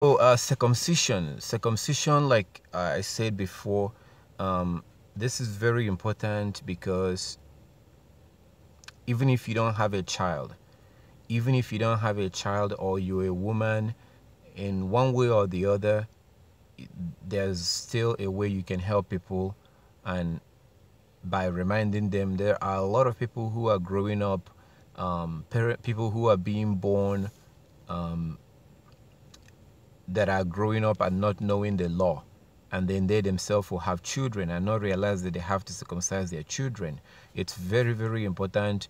Oh, circumcision, like I said before, this is very important because even if you don't have a child, even if you don't have a child or you're a woman, in one way or the other, there's still a way you can help people, and by reminding them, there are a lot of people who are growing up, people who are being born, that are growing up and not knowing the law, and then they themselves will have children and not realize that they have to circumcise their children. It's very, very important,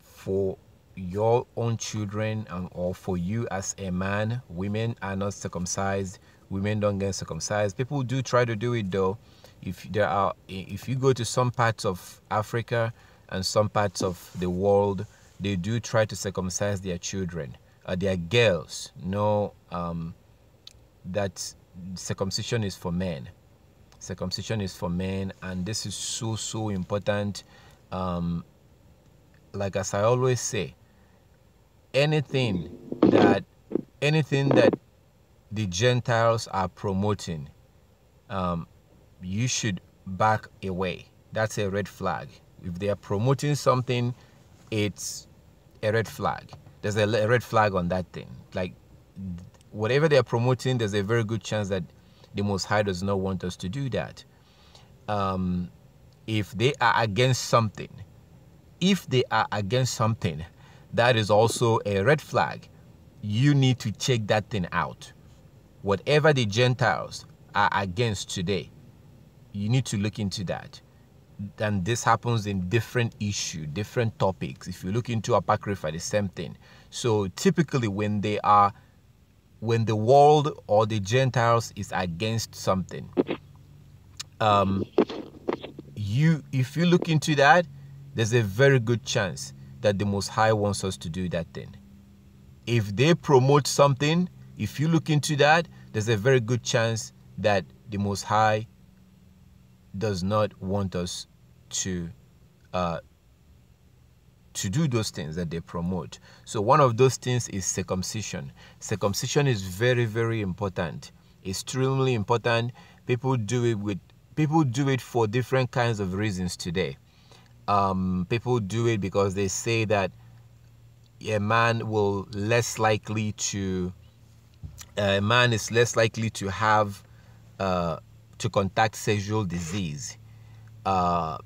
for your own children, or for you as a man. Women are not circumcised. Women don't get circumcised. People do try to do it though. If you go to some parts of Africa and some parts of the world, they do try to circumcise their children, their girls. No, that circumcision is for men. Circumcision is for men, and this is so important. Like, as I always say, anything that anything that the Gentiles are promoting, you should back away. That's a red flag. If they are promoting something, it's a red flag. There's a red flag on that thing. Like, whatever they are promoting, there's a very good chance that the Most High does not want us to do that. If they are against something, that is also a red flag. You need to check that thing out. Whatever the Gentiles are against today, you need to look into that. And this happens in different issues, different topics. If you look into Apocrypha, the same thing. So typically when the world or the Gentiles is against something, if you look into that, there's a very good chance that the Most High wants us to do that thing. If they promote something, if you look into that, there's a very good chance that the Most High does not want us to do those things that they promote. So one of those things is circumcision. Circumcision is very, very important. Extremely important. People do it for different kinds of reasons today. People do it because they say that a man is less likely to have to contact sexual disease.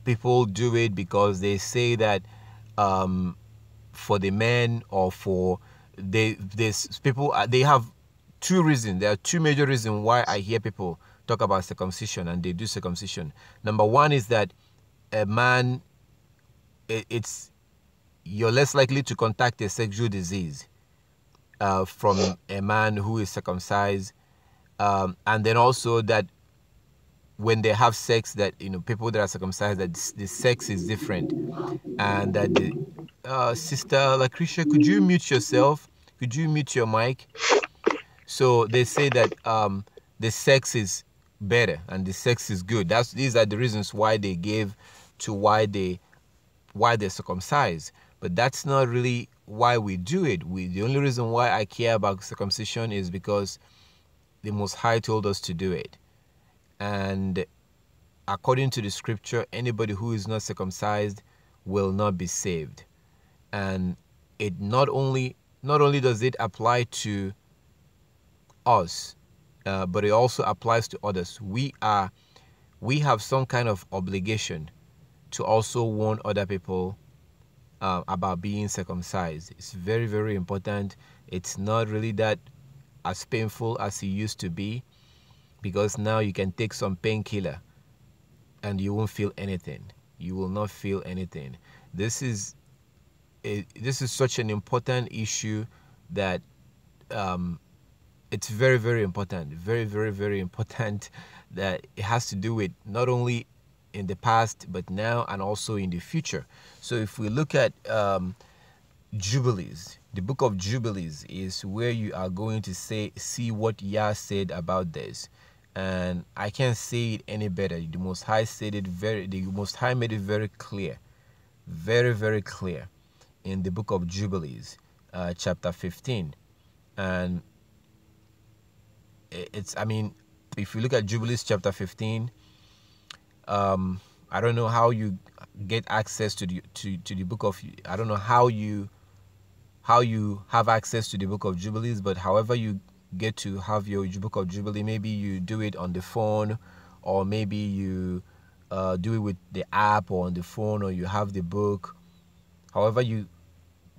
People do it because they say that for the men, or for they have two reasons. There are two major reasons why I hear people talk about circumcision and they do circumcision. Number one is that a man, you're less likely to contact a sexual disease from a man who is circumcised, and then also that when they have sex, that people that are circumcised, that the sex is different, and that Sister Lucretia, could you mute yourself? Could you mute your mic? So they say that the sex is better and the sex is good. These are the reasons why they gave to why they're circumcised. But that's not really why we do it. The only reason why I care about circumcision is because the Most High told us to do it. And according to the scripture, anybody who is not circumcised will not be saved. And it not only does it apply to us, but it also applies to others. We have some kind of obligation to also warn other people about being circumcised. It's very, very important. It's not really that as painful as it used to be, because now you can take some painkiller and you won't feel anything. You will not feel anything. This is such an important issue that it's very, very important. Very, very, very important, that it has to do with not only in the past, but now and also in the future. So if we look at Jubilees, the book of Jubilees is where you are going to see what Yah said about this. And I can't say it any better. The Most High made it very clear, very, very clear, in the book of Jubilees, chapter 15. And it's, I mean, if you look at Jubilees chapter 15, I don't know how you get access to the book of, I don't know how you have access to the book of Jubilees, but however you get to have your book of Jubilee, maybe you do it on the phone, or maybe you do it with the app or on the phone, or you have the book. However you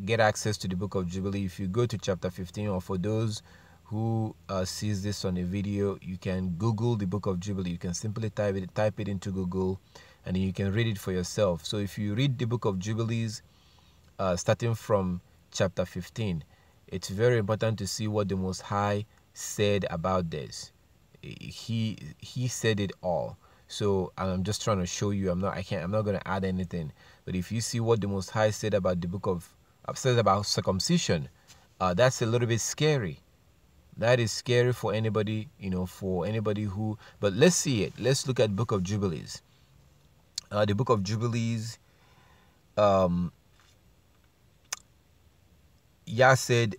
get access to the book of Jubilee, if you go to chapter 15, or for those who sees this on a video, you can Google the book of Jubilee. You can simply type it into Google, and then you can read it for yourself. So if you read the book of Jubilees, starting from chapter 15, it's very important to see what the Most High said about this. He said it all. So I'm just trying to show you. I'm not going to add anything. But if you see what the Most High said about the book of said about circumcision, that's a little bit scary. That is scary for anybody, for anybody who. But let's see it. Let's look at book of Jubilees. The book of Jubilees. Yah said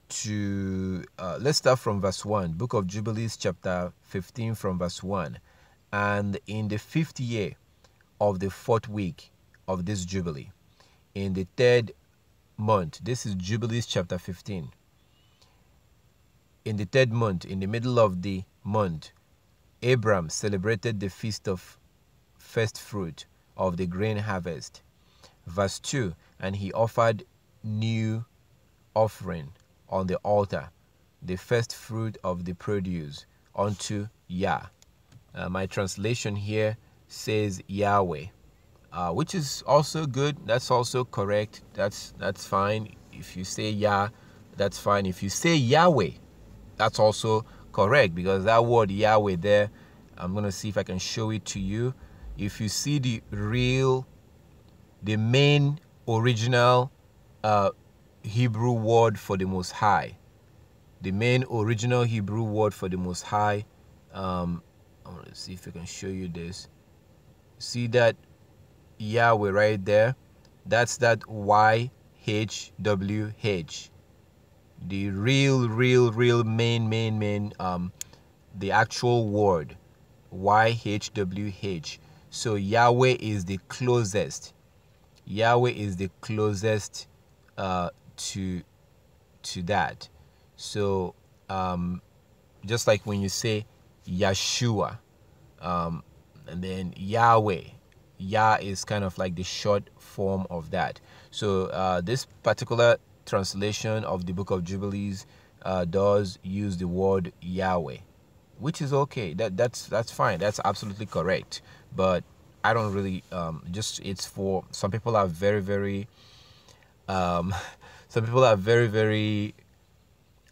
to, let's start from verse 1. Book of Jubilees chapter 15 from verse 1. And in the 5th year of the 4th week of this Jubilee, in the 3rd month, this is Jubilees chapter 15. In the 3rd month, in the middle of the month, Abram celebrated the feast of first fruit of the grain harvest. Verse 2, and he offered new offering on the altar, the first fruit of the produce unto Yah. My translation here says Yahweh, which is also good. That's also correct. That's fine. If you say Yah, that's fine. If you say Yahweh, that's also correct, because that word Yahweh there, I'm going to see if I can show it to you. If you see the main original Hebrew word for the Most High, the main original Hebrew word for the Most High, I want to see if I can show you this. See that Yahweh right there? That's that YHWH. The real main the actual word YHWH. So Yahweh is the closest. Yahweh is the closest to that. So just like when you say Yeshua, and then Yahweh, Yah is kind of like the short form of that. So this particular translation of the book of Jubilees does use the word Yahweh, which is okay. That's fine. That's absolutely correct. But I don't really it's for some people are very some people are very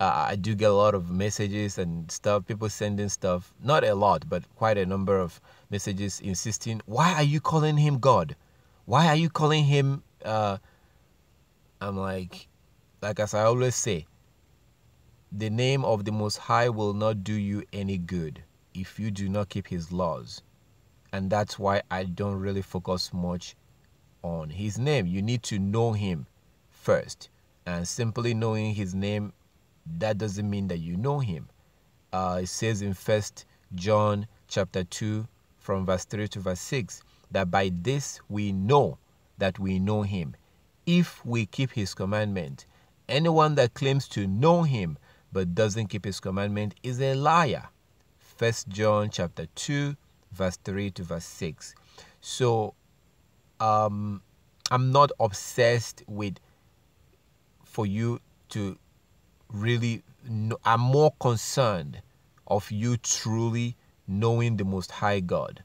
I do get a lot of messages and stuff, people sending stuff, not a lot, but quite a number of messages insisting, why are you calling him God? Why are you calling him I'm like as I always say, the name of the Most High will not do you any good if you do not keep his laws. And that's why I don't really focus much on his name. You need to know him first. And simply knowing his name, that doesn't mean that you know him. It says in 1 John chapter 2 from verse 3 to verse 6 that by this we know that we know him, if we keep his commandment. Anyone that claims to know him but doesn't keep his commandment is a liar. 1 John chapter 2 verse 3 to verse 6. So I'm not obsessed with for you to really know. I'm more concerned of you truly knowing the Most High God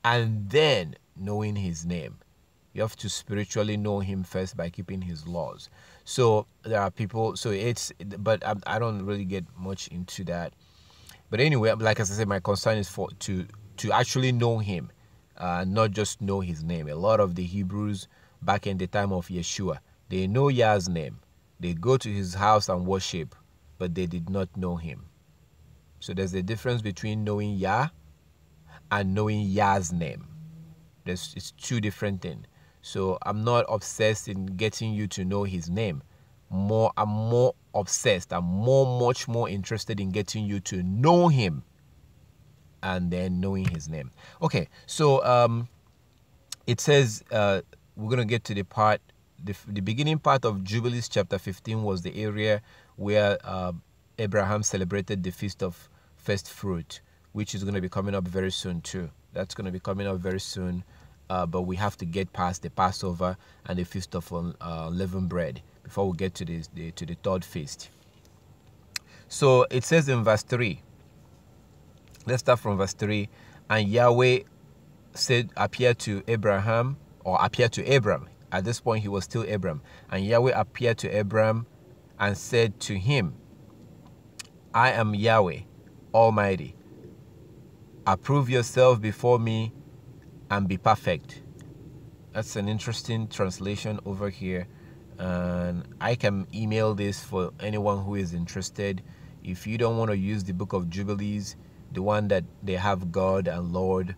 and then knowing his name. You have to spiritually know him first by keeping his laws. So there are people, but I don't really get much into that. But anyway, like as I said, my concern is to actually know him, not just know his name. A lot of the Hebrews back in the time of Yeshua, they know Yah's name. They go to his house and worship, but they did not know him. So there's a difference between knowing Yah and knowing Yah's name. It's two different things. So I'm not obsessed in getting you to know his name. I'm more obsessed. I'm much more interested in getting you to know him and then knowing his name. Okay, so it says we're going to get to the part, the beginning part of Jubilees chapter 15 was the area where Abraham celebrated the feast of first fruit, which is going to be coming up very soon too. That's going to be coming up very soon, but we have to get past the Passover and the feast of unleavened bread before we get to the third feast. So it says in verse 3, let's start from verse 3, and Yahweh appeared to Abram. At this point, he was still Abram. And Yahweh appeared to Abram and said to him, I am Yahweh Almighty. Approve yourself before me and be perfect. That's an interesting translation over here. And I can email this for anyone who is interested. If you don't want to use the book of Jubilees, the one that they have God and Lord,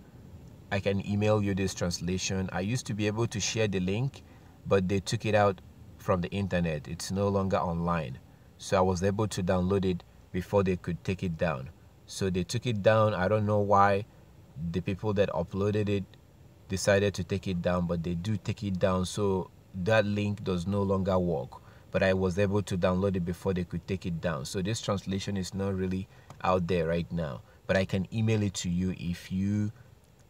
I can email you this translation. I used to be able to share the link, but they took it out from the internet. It's no longer online. So I was able to download it before they could take it down. So they took it down. I don't know why the people that uploaded it decided to take it down, but they do take it down. So that link does no longer work. But I was able to download it before they could take it down. So this translation is not really out there right now. But I can email it to you if you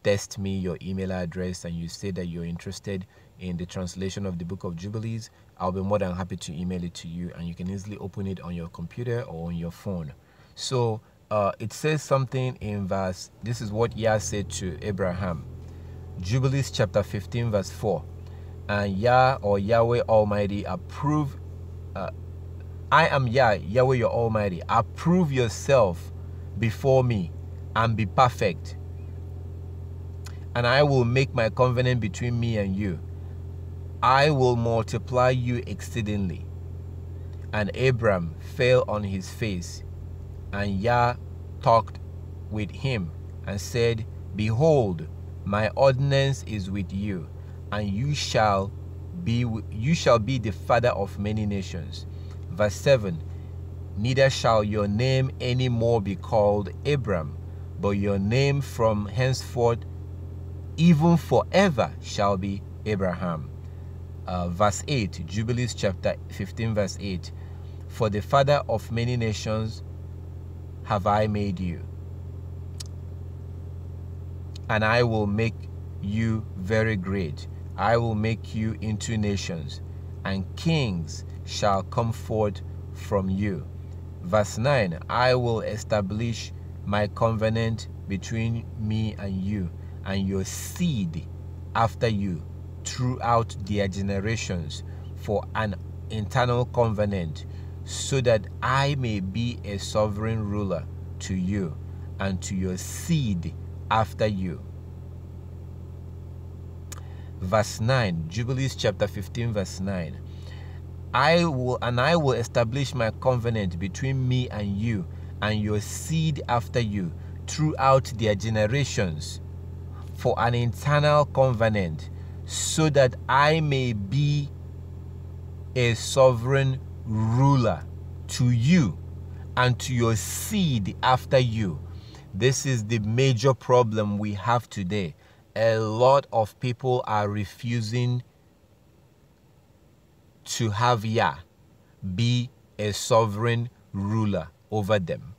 text me your email address and you say that you're interested in the translation of the book of Jubilees. I'll be more than happy to email it to you, and you can easily open it on your computer or on your phone. So it says something in verse, this is what Yah said to Abraham. Jubilees chapter 15 verse 4. And Yah, or Yahweh Almighty, I am Yah, Yahweh your Almighty. Approve yourself before me and be perfect, and I will make my covenant between me and you. I will multiply you exceedingly. And Abram fell on his face, and Yah talked with him and said, Behold, my ordinance is with you, and you shall be the father of many nations. Verse 7, neither shall your name any more be called Abram, but your name from henceforth even forever shall be Abraham. Verse 8, Jubilees chapter 15 verse 8, for the father of many nations have I made you, and I will make you very great. I will make you into nations, and kings shall come forth from you. Verse 9, I will establish my covenant between me and you and your seed after you throughout their generations for an eternal covenant, so that I may be a sovereign ruler to you and to your seed after you. Verse 9, Jubilees chapter 15 verse 9. I will establish my covenant between me and you and your seed after you throughout their generations for an eternal covenant, so that I may be a sovereign ruler to you and to your seed after you. This is the major problem we have today. A lot of people are refusing to have Yah be a sovereign ruler over them.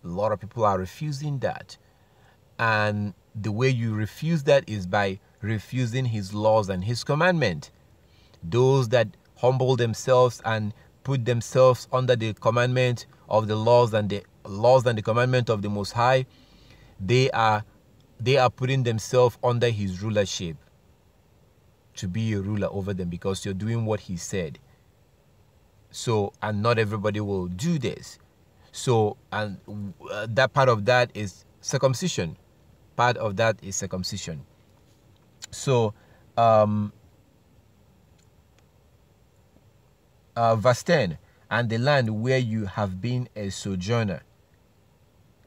A lot of people are refusing that. And the way you refuse that is by refusing his laws and his commandment. Those that humble themselves and put themselves under the commandment of the laws and the commandment of the Most High, they are putting themselves under his rulership, to be a ruler over them, because you're doing what he said. So, and not everybody will do this. So, and that part of that is circumcision. Part of that is circumcision. So, verse 10, and the land where you have been a sojourner,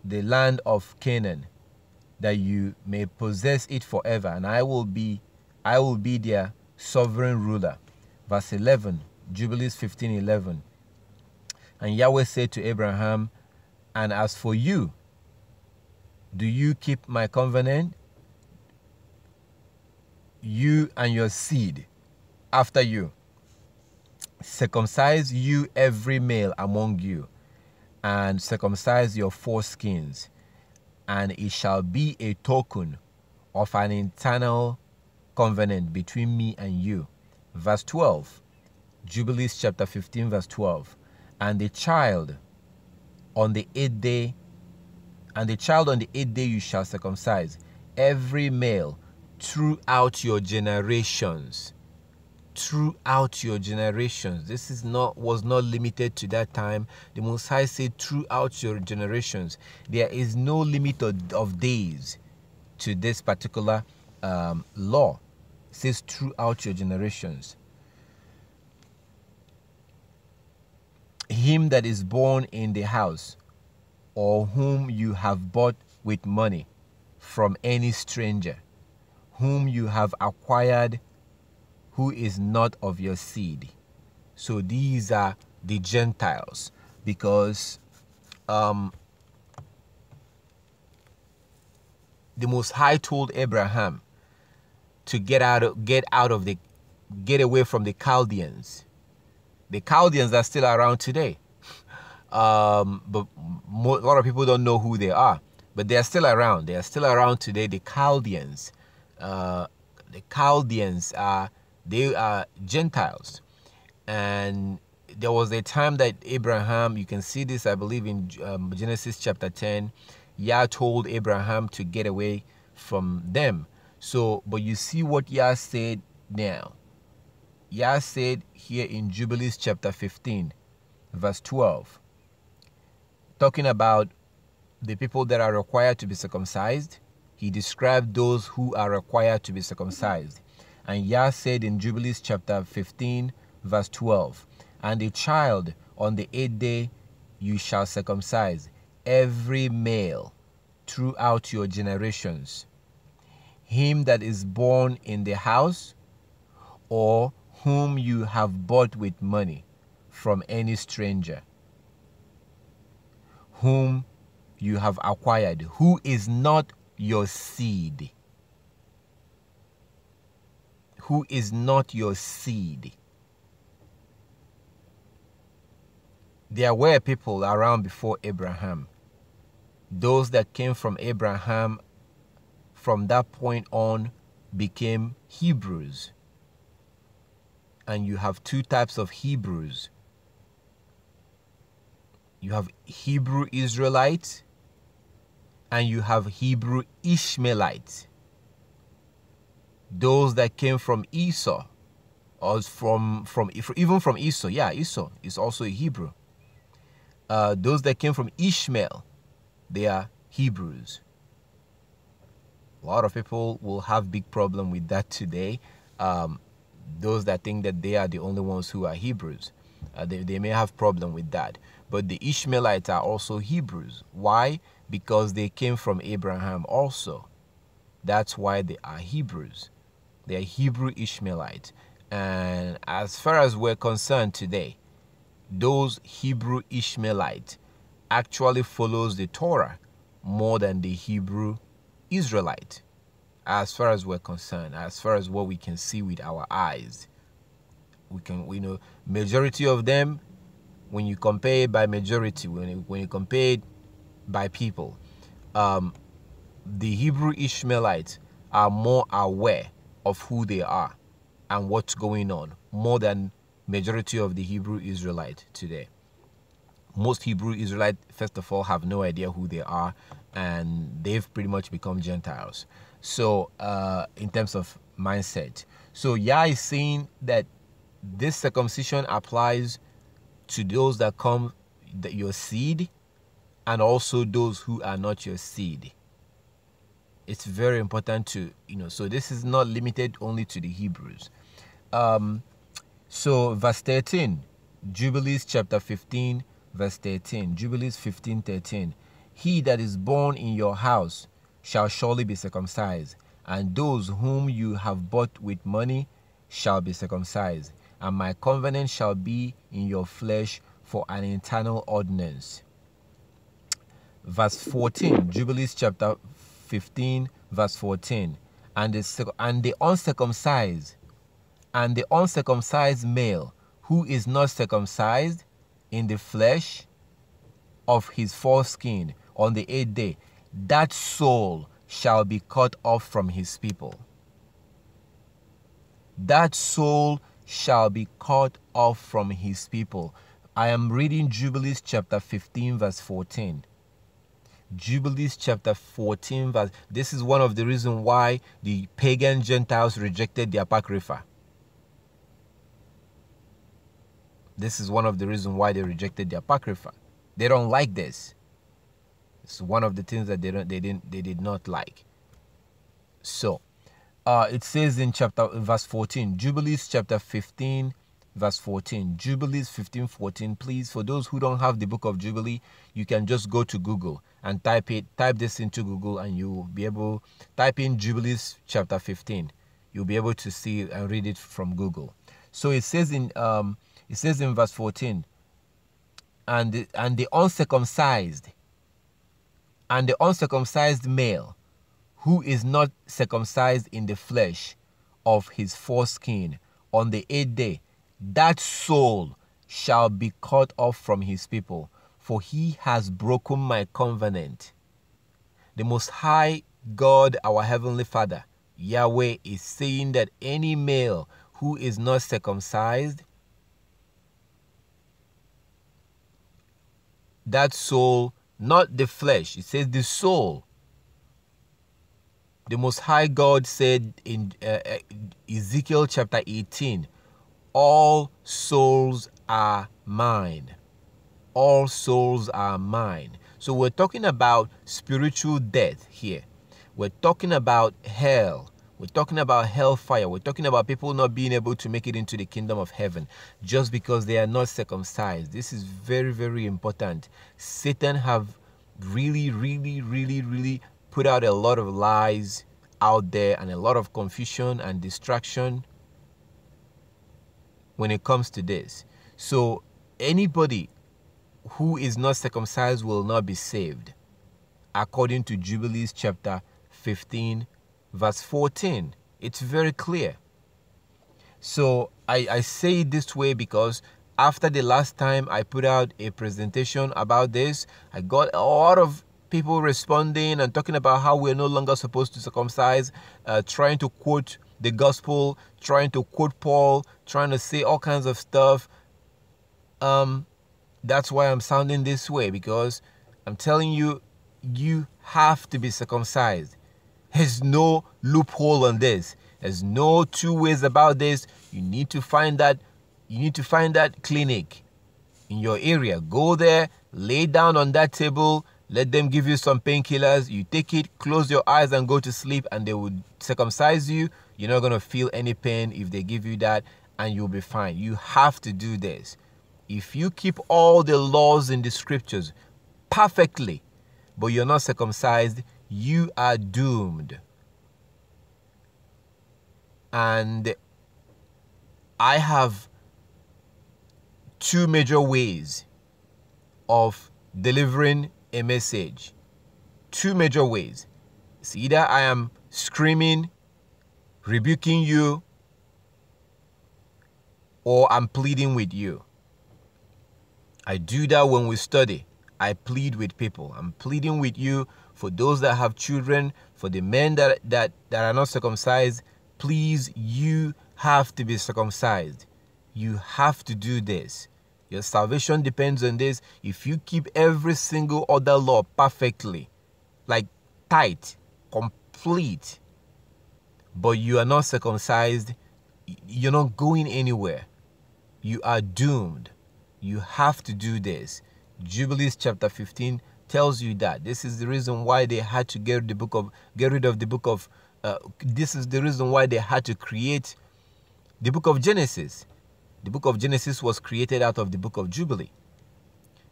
the land of Canaan, that you may possess it forever, and I will be their sovereign ruler. Verse 11, Jubilees 15:11. And Yahweh said to Abraham, and as for you, do you keep my covenant? You and your seed after you. Circumcise you every male among you, and circumcise your foreskins, and it shall be a token of an eternal covenant between me and you. Verse 12, Jubilees chapter 15, verse 12. And the child on the 8th day, you shall circumcise every male throughout your generations. Throughout your generations. This was not limited to that time. The Most High said throughout your generations. There is no limit of days to this particular law. It says throughout your generations. Him that is born in the house, or whom you have bought with money from any stranger, whom you have acquired, who is not of your seed. So these are the Gentiles, because the Most High told Abraham to get away from the Chaldeans. The Chaldeans are still around today, but a lot of people don't know who they are. But they are still around. They are still around today. The Chaldeans. They are Gentiles. And there was a time that Abraham, you can see this, I believe, in Genesis chapter 10, Yah told Abraham to get away from them. So, but you see what Yah said now. Yah said here in Jubilees chapter 15, verse 12, talking about the people that are required to be circumcised. He described those who are required to be circumcised. And Yah said in Jubilees chapter 15, verse 12, and a child on the 8th day you shall circumcise every male throughout your generations, him that is born in the house, or whom you have bought with money from any stranger, whom you have acquired, who is not your seed. Who is not your seed. There were people around before Abraham. Those that came from Abraham from that point on became Hebrews. And you have two types of Hebrews. You have Hebrew Israelites and you have Hebrew Ishmaelites. Those that came from Esau, or even from Esau. Yeah, Esau is also a Hebrew. Those that came from Ishmael, they are Hebrews. A lot of people will have big problem with that today. Those that think that they are the only ones who are Hebrews, they may have problem with that. But the Ishmaelites are also Hebrews. Why? Because they came from Abraham also. That's why they are Hebrews. They are Hebrew Ishmaelites. And as far as we're concerned today, those Hebrew Ishmaelites actually follows the Torah more than the Hebrew Israelite. As far as we're concerned, as far as what we can see with our eyes, we know majority of them, when you compare it by majority, when you compare it by people, the Hebrew Ishmaelites are more aware of who they are and what's going on more than majority of the Hebrew Israelite today. Most Hebrew Israelites, first of all, have no idea who they are, and they've pretty much become Gentiles. So in terms of mindset, so Yah is saying that this circumcision applies to those that come, your seed, and also those who are not your seed. It's very important to, so this is not limited only to the Hebrews. So verse 13, Jubilees chapter 15, verse 13, Jubilees 15:13. He that is born in your house shall surely be circumcised, and those whom you have bought with money shall be circumcised. and my covenant shall be in your flesh for an eternal ordinance. Verse 14, Jubilees chapter 15, verse 14. And the uncircumcised male who is not circumcised in the flesh of his foreskin on the 8th day, that soul shall be cut off from his people. That soul shall be cut off from his people. I am reading Jubilees chapter 15, verse 14. Jubilees chapter 14, verse. This is one of the reasons why the pagan Gentiles rejected the Apocrypha. This is one of the reasons why they rejected the Apocrypha. They don't like this. It's one of the things that they did not like. So, it says in verse 14, Jubilees chapter 15, verse 14. Jubilees 15:14. Please, for those who don't have the book of Jubilee, you can just go to Google and type this into Google, and you will be able type in Jubilees chapter 15. You'll be able to see and read it from Google. So it says in verse 14, and the uncircumcised male who is not circumcised in the flesh of his foreskin on the 8th day, that soul shall be cut off from his people, for he has broken my covenant. The Most High God, our Heavenly Father, Yahweh, is saying that any male who is not circumcised, that soul, not the flesh, it says the soul. The Most High God said in Ezekiel chapter 18, all souls are mine. All souls are mine. So we're talking about spiritual death here. We're talking about hell. We're talking about hellfire. We're talking about people not being able to make it into the kingdom of heaven just because they are not circumcised. This is very, very important. Satan have really put out a lot of lies out there and a lot of confusion and distraction when it comes to this. So anybody who is not circumcised will not be saved, according to Jubilees chapter 15, verse 14. It's very clear. So I say it this way because after the last time I put out a presentation about this, I got a lot of people responding and talking about how we're no longer supposed to circumcise, trying to quote the gospel, trying to quote Paul, trying to say all kinds of stuff. That's why I'm sounding this way, because I'm telling you, you have to be circumcised. There's no loophole on this. There's no two ways about this. You need to find that clinic in your area. Go there, lay down on that table, let them give you some painkillers. You take it, close your eyes and go to sleep, and they will circumcise you. You're not going to feel any pain if they give you that, and you'll be fine. You have to do this. If you keep all the laws in the scriptures perfectly, but you're not circumcised, you are doomed. And I have two major ways of delivering a message. Two major ways. It's either I am screaming, rebuking you, or I'm pleading with you. I do that when we study. I plead with people. I'm pleading with you for those that have children, for the men that are not circumcised. Please, you have to be circumcised. You have to do this. Your salvation depends on this. If you keep every single other law perfectly, like tight, complete, but you are not circumcised, you're not going anywhere. You are doomed. You have to do this. Jubilees chapter 15 tells you that. This is the reason why they had to get rid of the book of. This is the reason why they had to create the book of Genesis. The book of Genesis was created out of the book of Jubilee.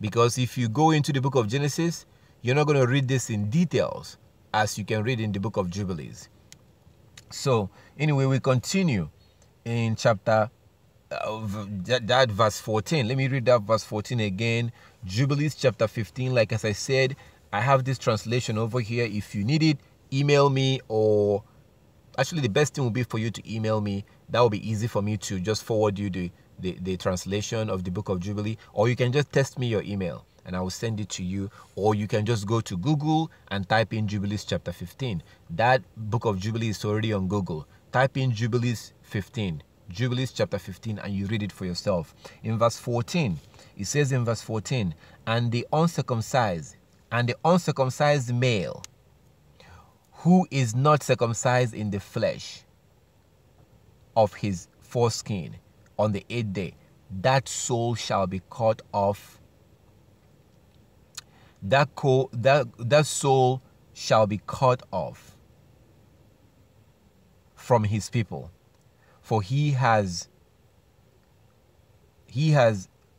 Because if you go into the book of Genesis, you're not going to read this in details as you can read in the book of Jubilees. So anyway, we continue in chapter that verse 14. Let me read that verse 14 again. Jubilees chapter 15. Like as I said, I have this translation over here. If you need it, email me, or actually the best thing will be for you to email me. That will be easy for me to just forward you the translation of the book of Jubilee, or you can just text me your email and I will send it to you, or you can just go to Google and type in Jubilees chapter 15. That book of Jubilee is already on Google. Type in Jubilees 15, Jubilees chapter 15, and you read it for yourself. In verse 14, it says in verse 14, and the uncircumcised male who is not circumcised in the flesh of his foreskin on the 8th day, that soul shall be cut off. That soul shall be cut off from his people, for he has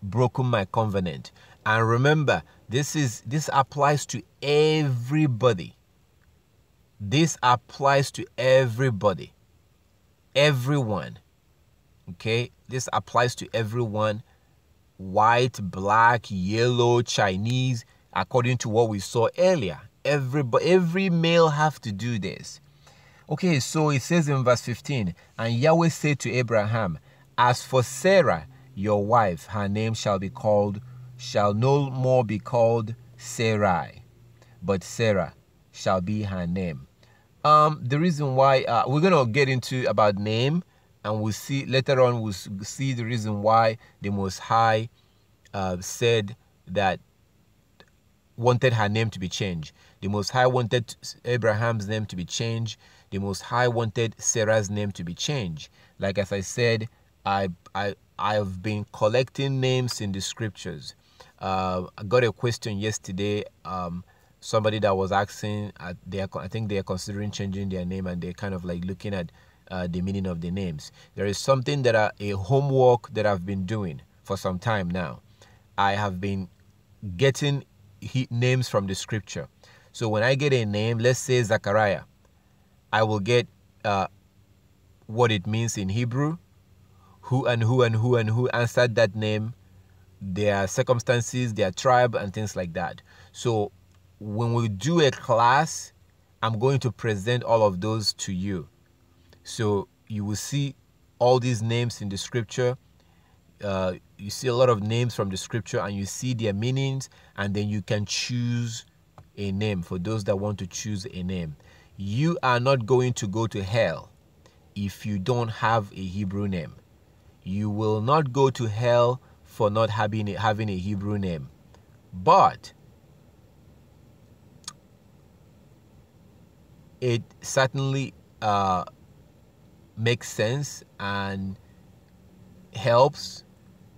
broken my covenant. And remember, this applies to everybody. This applies to everybody, everyone. Okay, this applies to everyone: white, black, yellow, Chinese, according to what we saw earlier. Every male have to do this. Okay, so it says in verse 15, and Yahweh said to Abraham, as for Sarah, your wife, her name shall no more be called Sarai, but Sarah shall be her name. The reason why we're gonna get into about name, and we'll see later on. We'll see the reason why the Most High said that wanted her name to be changed. The Most High wanted Abraham's name to be changed. The Most High wanted Sarah's name to be changed. Like as I said, I've been collecting names in the scriptures. I got a question yesterday. Somebody that was asking, I think they are considering changing their name, and they're kind of like looking at the meaning of the names. There is something a homework that I've been doing for some time now. I have been getting names from the scripture. So when I get a name, let's say Zachariah, I will get what it means in Hebrew, who answered that name, their circumstances, their tribe, and things like that. So when we do a class, I'm going to present all of those to you. So you will see all these names in the scripture. You see a lot of names from the scripture, and you see their meanings, and then you can choose a name for those that want to choose a name. You are not going to go to hell if you don't have a Hebrew name. You will not go to hell for not having a Hebrew name. But it certainly makes sense and helps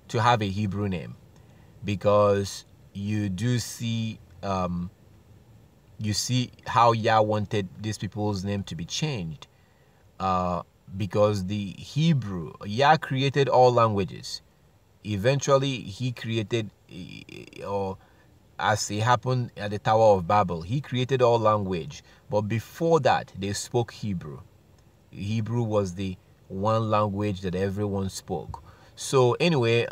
to have a Hebrew name, because you do see you see how Yah wanted these people's name to be changed, because the Hebrew, Yah created all languages. Eventually he created, or as it happened at the Tower of Babel, he created all language. But before that, they spoke Hebrew. Hebrew was the one language that everyone spoke. So anyway,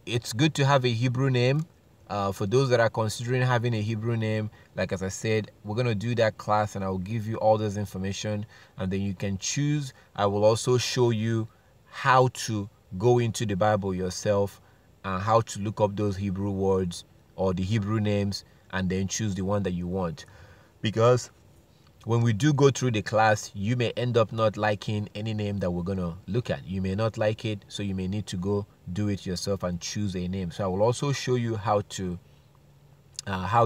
it's good to have a Hebrew name. For those that are considering having a Hebrew name, like as I said, we're going to do that class, and I will give you all this information, and then you can choose. I will also show you how to go into the Bible yourself and how to look up those Hebrew words or the Hebrew names, and then choose the one that you want. Because when we do go through the class, you may end up not liking any name that we're going to look at. You may not like it, so you may need to go do it yourself and choose a name. So I will also show you how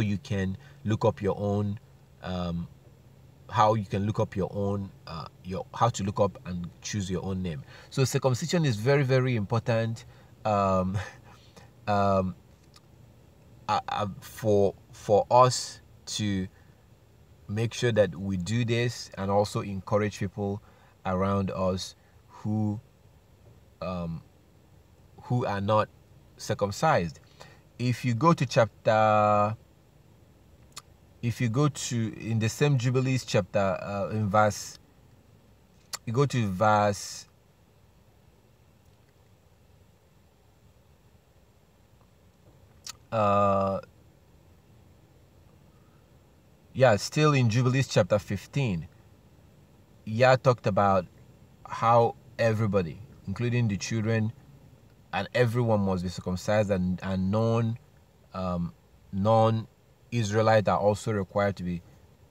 you can look up your own, how to look up and choose your own name. So circumcision is very, very important for us to make sure that we do this, and also encourage people around us who are not circumcised. If you go to in the same Jubilees chapter, you go to verse still in Jubilees chapter 15, Yah talked about how everybody, including the children, and everyone must be circumcised, and non-Israelite are also required to be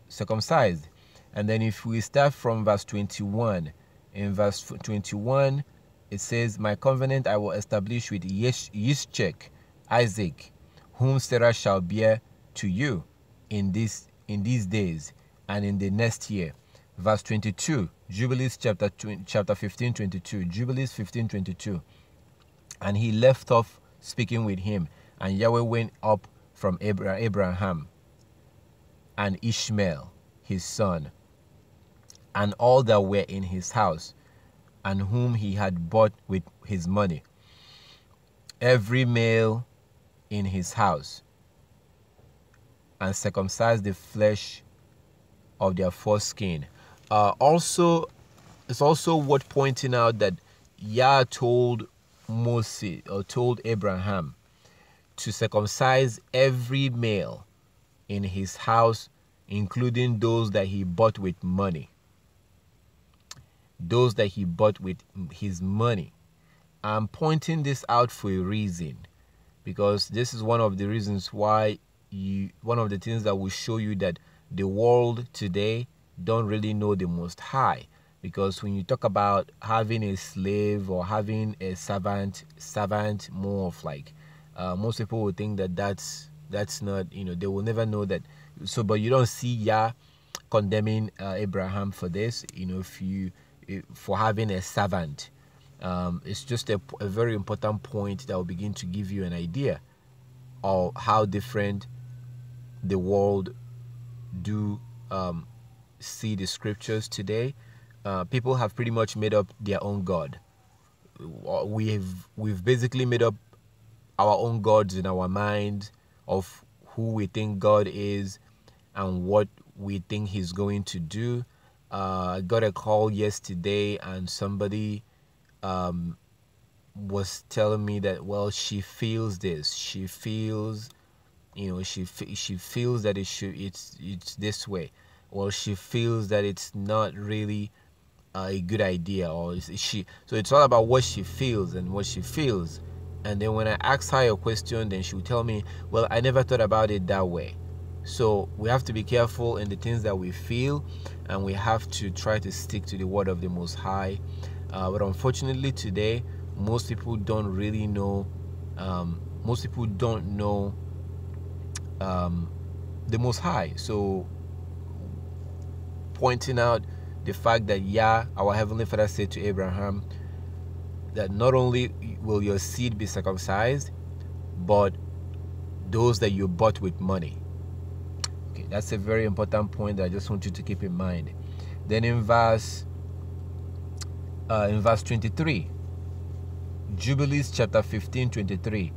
circumcised. And then if we start from verse 21, in verse 21, it says, "My covenant I will establish with Yischek, Isaac, whom Sarah shall bear to you in these days and in the next year." Verse 22, Jubilees chapter 15, 22, Jubilees 15, 22. "And he left off speaking with him, and Yahweh went up from Abraham and Ishmael his son, and all that were in his house, and whom he had bought with his money, every male in his house, and circumcised the flesh of their foreskin." It's also worth pointing out that Yah told Moses, or told Abraham, to circumcise every male in his house, including those that he bought with money. Those that he bought with his money. I'm pointing this out for a reason, because this is one of the reasons why one of the things that will show you that the world today don't really know the Most High. Because when you talk about having a slave or having a servant more of like, most people will think that that's not, they will never know that. So, but you don't see Yah condemning Abraham for this, for having a servant. It's just a very important point that will begin to give you an idea of how different the world do see the scriptures today. People have pretty much made up their own God. We've basically made up our own gods in our mind of who we think God is and what we think he's going to do. I got a call yesterday, and somebody was telling me that, well, she feels this. She feels, she feels that it's this way. Well, she feels that it's not really a good idea, or so it's all about what she feels and what she feels. And then when I ask her a question, then she will tell me, well, I never thought about it that way. So we have to be careful in the things that we feel, and we have to try to stick to the word of the Most High. But unfortunately today, most people don't really know, the Most High. So pointing out the fact that Yah, our Heavenly Father, said to Abraham that not only will your seed be circumcised, but those that you bought with money. Okay, that's a very important point that I just want you to keep in mind. Then in verse 23, Jubilees chapter 15, 23,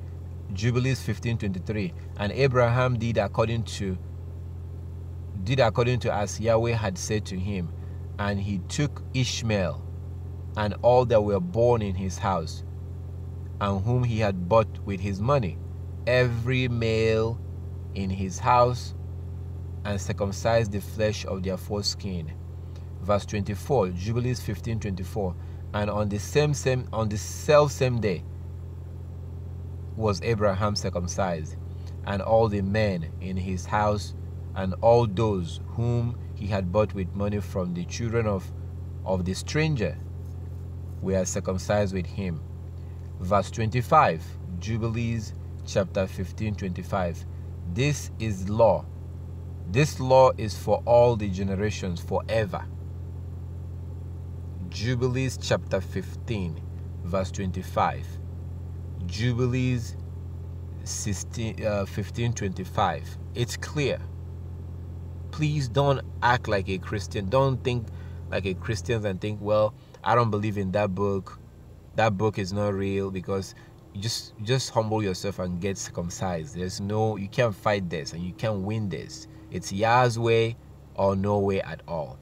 Jubilees 15, 23, "And Abraham did according to as Yahweh had said to him, and he took Ishmael and all that were born in his house, and whom he had bought with his money, every male in his house, and circumcised the flesh of their foreskin." Verse 24, Jubilees 15, 24, "And on the self-same day was Abraham circumcised, and all the men in his house, and all those whom he had bought with money from the children of the stranger were circumcised with him." Verse 25, Jubilees chapter 15, 25, "This is law. This law is for all the generations forever." Jubilees chapter 15, verse 25. Jubilees 15, 25. It's clear. Please don't act like a Christian. Don't think like a Christian and think, well, I don't believe in that book. That book is not real, because you just humble yourself and get circumcised. You can't fight this and you can't win this. It's Yah's way or no way at all.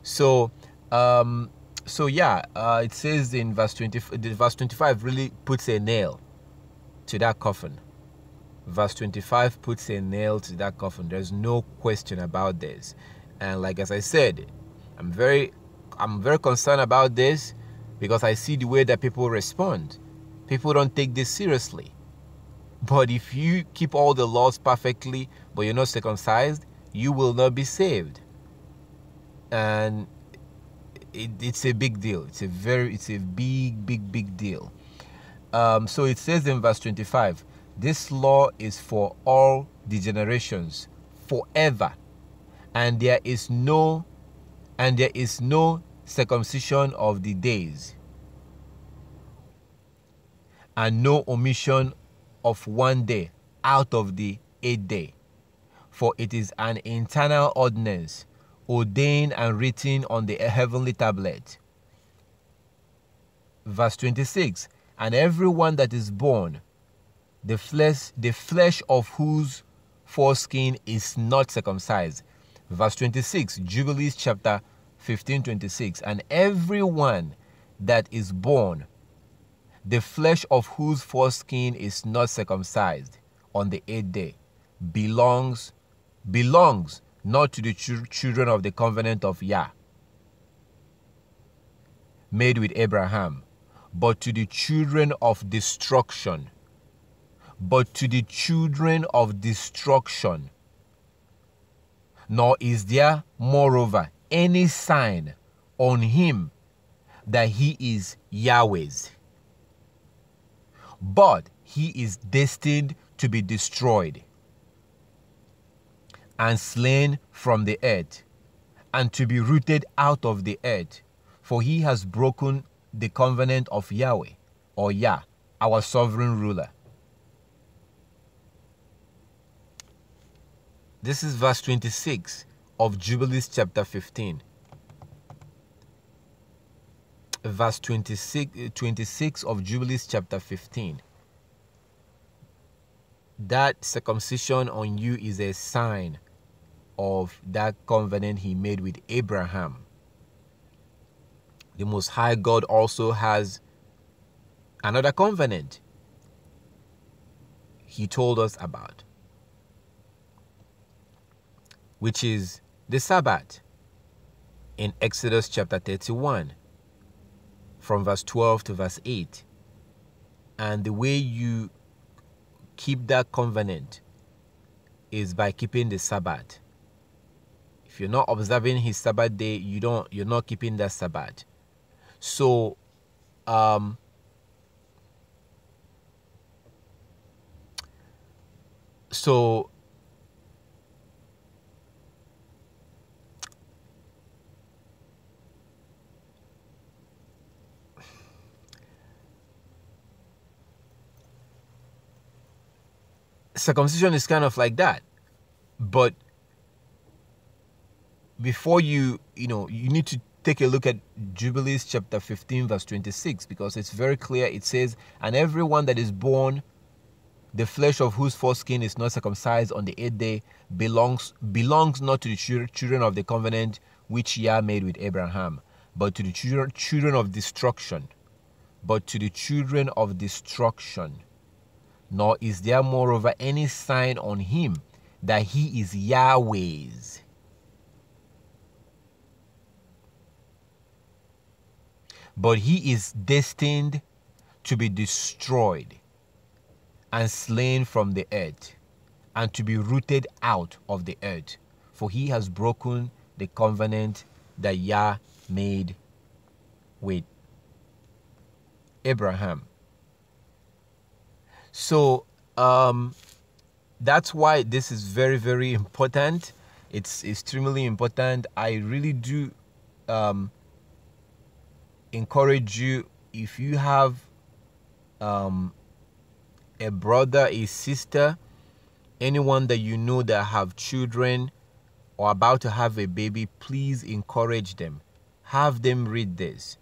So it says in verse 20, verse 25 really puts a nail to that coffin. Verse 25 puts a nail to that coffin. There's no question about this. And like as I said, I'm very concerned about this because I see the way that people respond. People don't take this seriously. But if you keep all the laws perfectly, but you're not circumcised, you will not be saved. And it's a big deal. It's a big deal. So it says in verse 25, this law is for all the generations, forever, and there is no circumcision of the days, and no omission of one day out of the 8th day, for it is an eternal ordinance, ordained and written on the heavenly tablet. Verse 26, and everyone that is born, the flesh of whose foreskin is not circumcised. Verse 26, Jubilees chapter 15, 26, and everyone that is born, the flesh of whose foreskin is not circumcised on the 8th day, belongs not to the children of the covenant of Yah, made with Abraham, but to the children of destruction. But to the children of destruction. Nor is there, moreover, any sign on him that he is Yahweh's, but he is destined to be destroyed and slain from the earth, and to be rooted out of the earth, for he has broken the covenant of Yahweh, or Yah, our sovereign ruler. This is verse 26 of Jubilees chapter 15. Verse 26 of Jubilees chapter 15. That circumcision on you is a sign of that covenant he made with Abraham. The Most High God also has another covenant he told us about, which is the Sabbath in Exodus chapter 31 from verse 12 to verse 8. And the way you keep that covenant is by keeping the Sabbath. If you're not observing his Sabbath day, you're not keeping that Sabbath. So circumcision is kind of like that. But before you need to take a look at Jubilees chapter 15 verse 26, because it's very clear. It says, and everyone that is born, the flesh of whose foreskin is not circumcised on the 8th day, belongs not to the children of the covenant which Yah made with Abraham, but to the children of destruction. But to the children of destruction. Nor is there moreover any sign on him that he is Yahweh's. But he is destined to be destroyed and slain from the earth, and to be rooted out of the earth, for he has broken the covenant that Yah made with Abraham. So that's why this is very, very important. It's extremely important. I really do encourage you, if you have a brother, a sister, anyone that you know that have children or about to have a baby, please encourage them. Have them read this.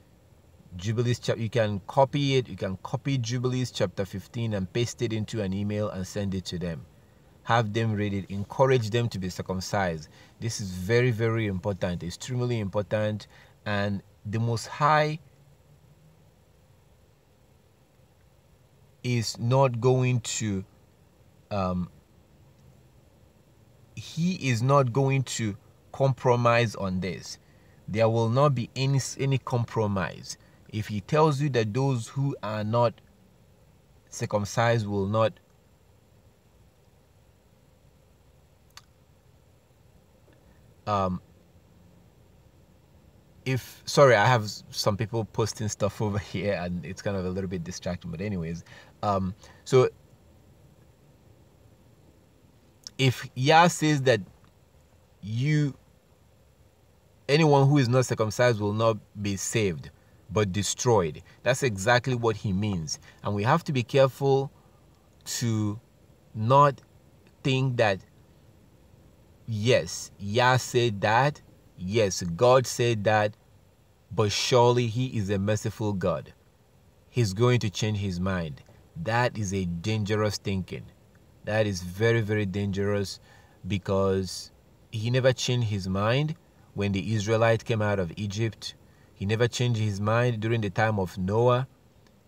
Jubilees chapter, you can copy it. You can copy Jubilees chapter 15 and paste it into an email and send it to them. Have them read it. Encourage them to be circumcised. This is very, very important. Extremely important. And the Most High is not going to he is not going to compromise on this. There will not be any compromise. If he tells you that those who are not circumcised will not sorry, I have some people posting stuff over here and it's kind of a little bit distracting, but anyways, so if Yah says that anyone who is not circumcised will not be saved but destroyed, that's exactly what he means. And we have to be careful to not think that, yes, Yah said that, yes, God said that, but surely he is a merciful God. He's going to change his mind. That is a dangerous thinking. That is very, very dangerous, because he never changed his mind when the Israelites came out of Egypt. He never changed his mind during the time of Noah.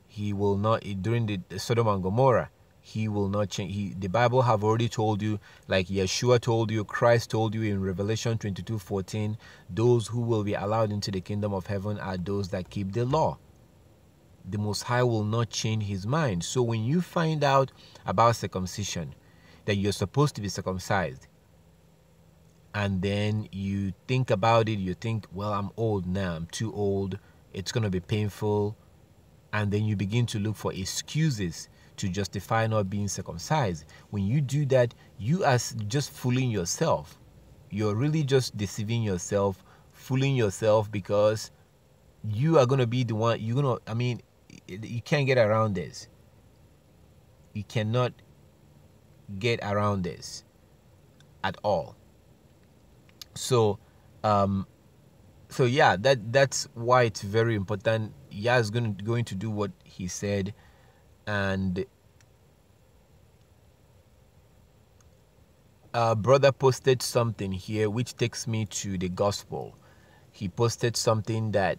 He will not during the Sodom and Gomorrah. He will not change. The Bible have already told you, like Yeshua told you, Christ told you in Revelation 22:14, those who will be allowed into the kingdom of heaven are those that keep the law. The Most High will not change his mind. So when you find out about circumcision, that you're supposed to be circumcised, and then you think about it, you think, well, I'm old now, I'm too old, it's going to be painful, and then you begin to look for excuses to justify not being circumcised. When you do that, you are just fooling yourself. You're really just deceiving yourself, fooling yourself, because you are going to be the one, you can't get around this. You cannot get around this at all. So yeah, that's why it's very important. Yah is going to do what he said. And brother posted something here which takes me to the gospel. He posted something that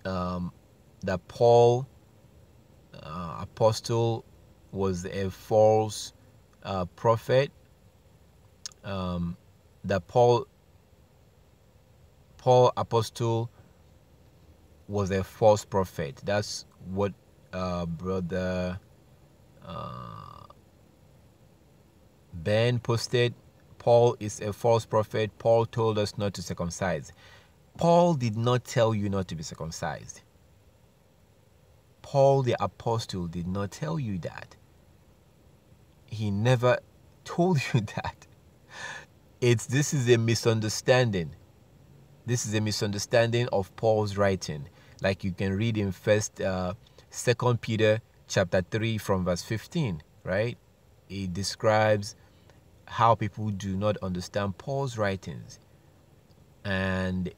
that Paul, apostle, was a false prophet. That Paul apostle was a false prophet. That's what brother Ben posted. Paul is a false prophet. Paul told us not to circumcise. Paul did not tell you not to be circumcised. Paul the apostle did not tell you that. He never told you that. This is a misunderstanding. This is a misunderstanding of Paul's writing. Like you can read in 2 Peter chapter 3 from verse 15, right? It describes how people do not understand Paul's writings. And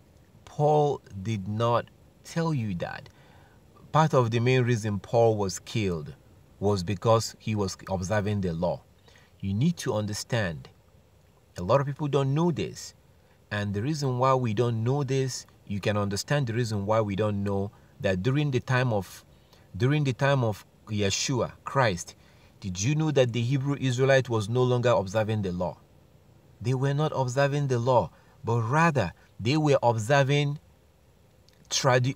Paul did not tell you that. Part of the main reason Paul was killed was because he was observing the law. You need to understand, a lot of people don't know this. And the reason why we don't know this, you can understand the reason why we don't know that during the time of Yeshua, Christ, did you know that the Hebrew Israelite was no longer observing the law? They were not observing the law, but rather they were observing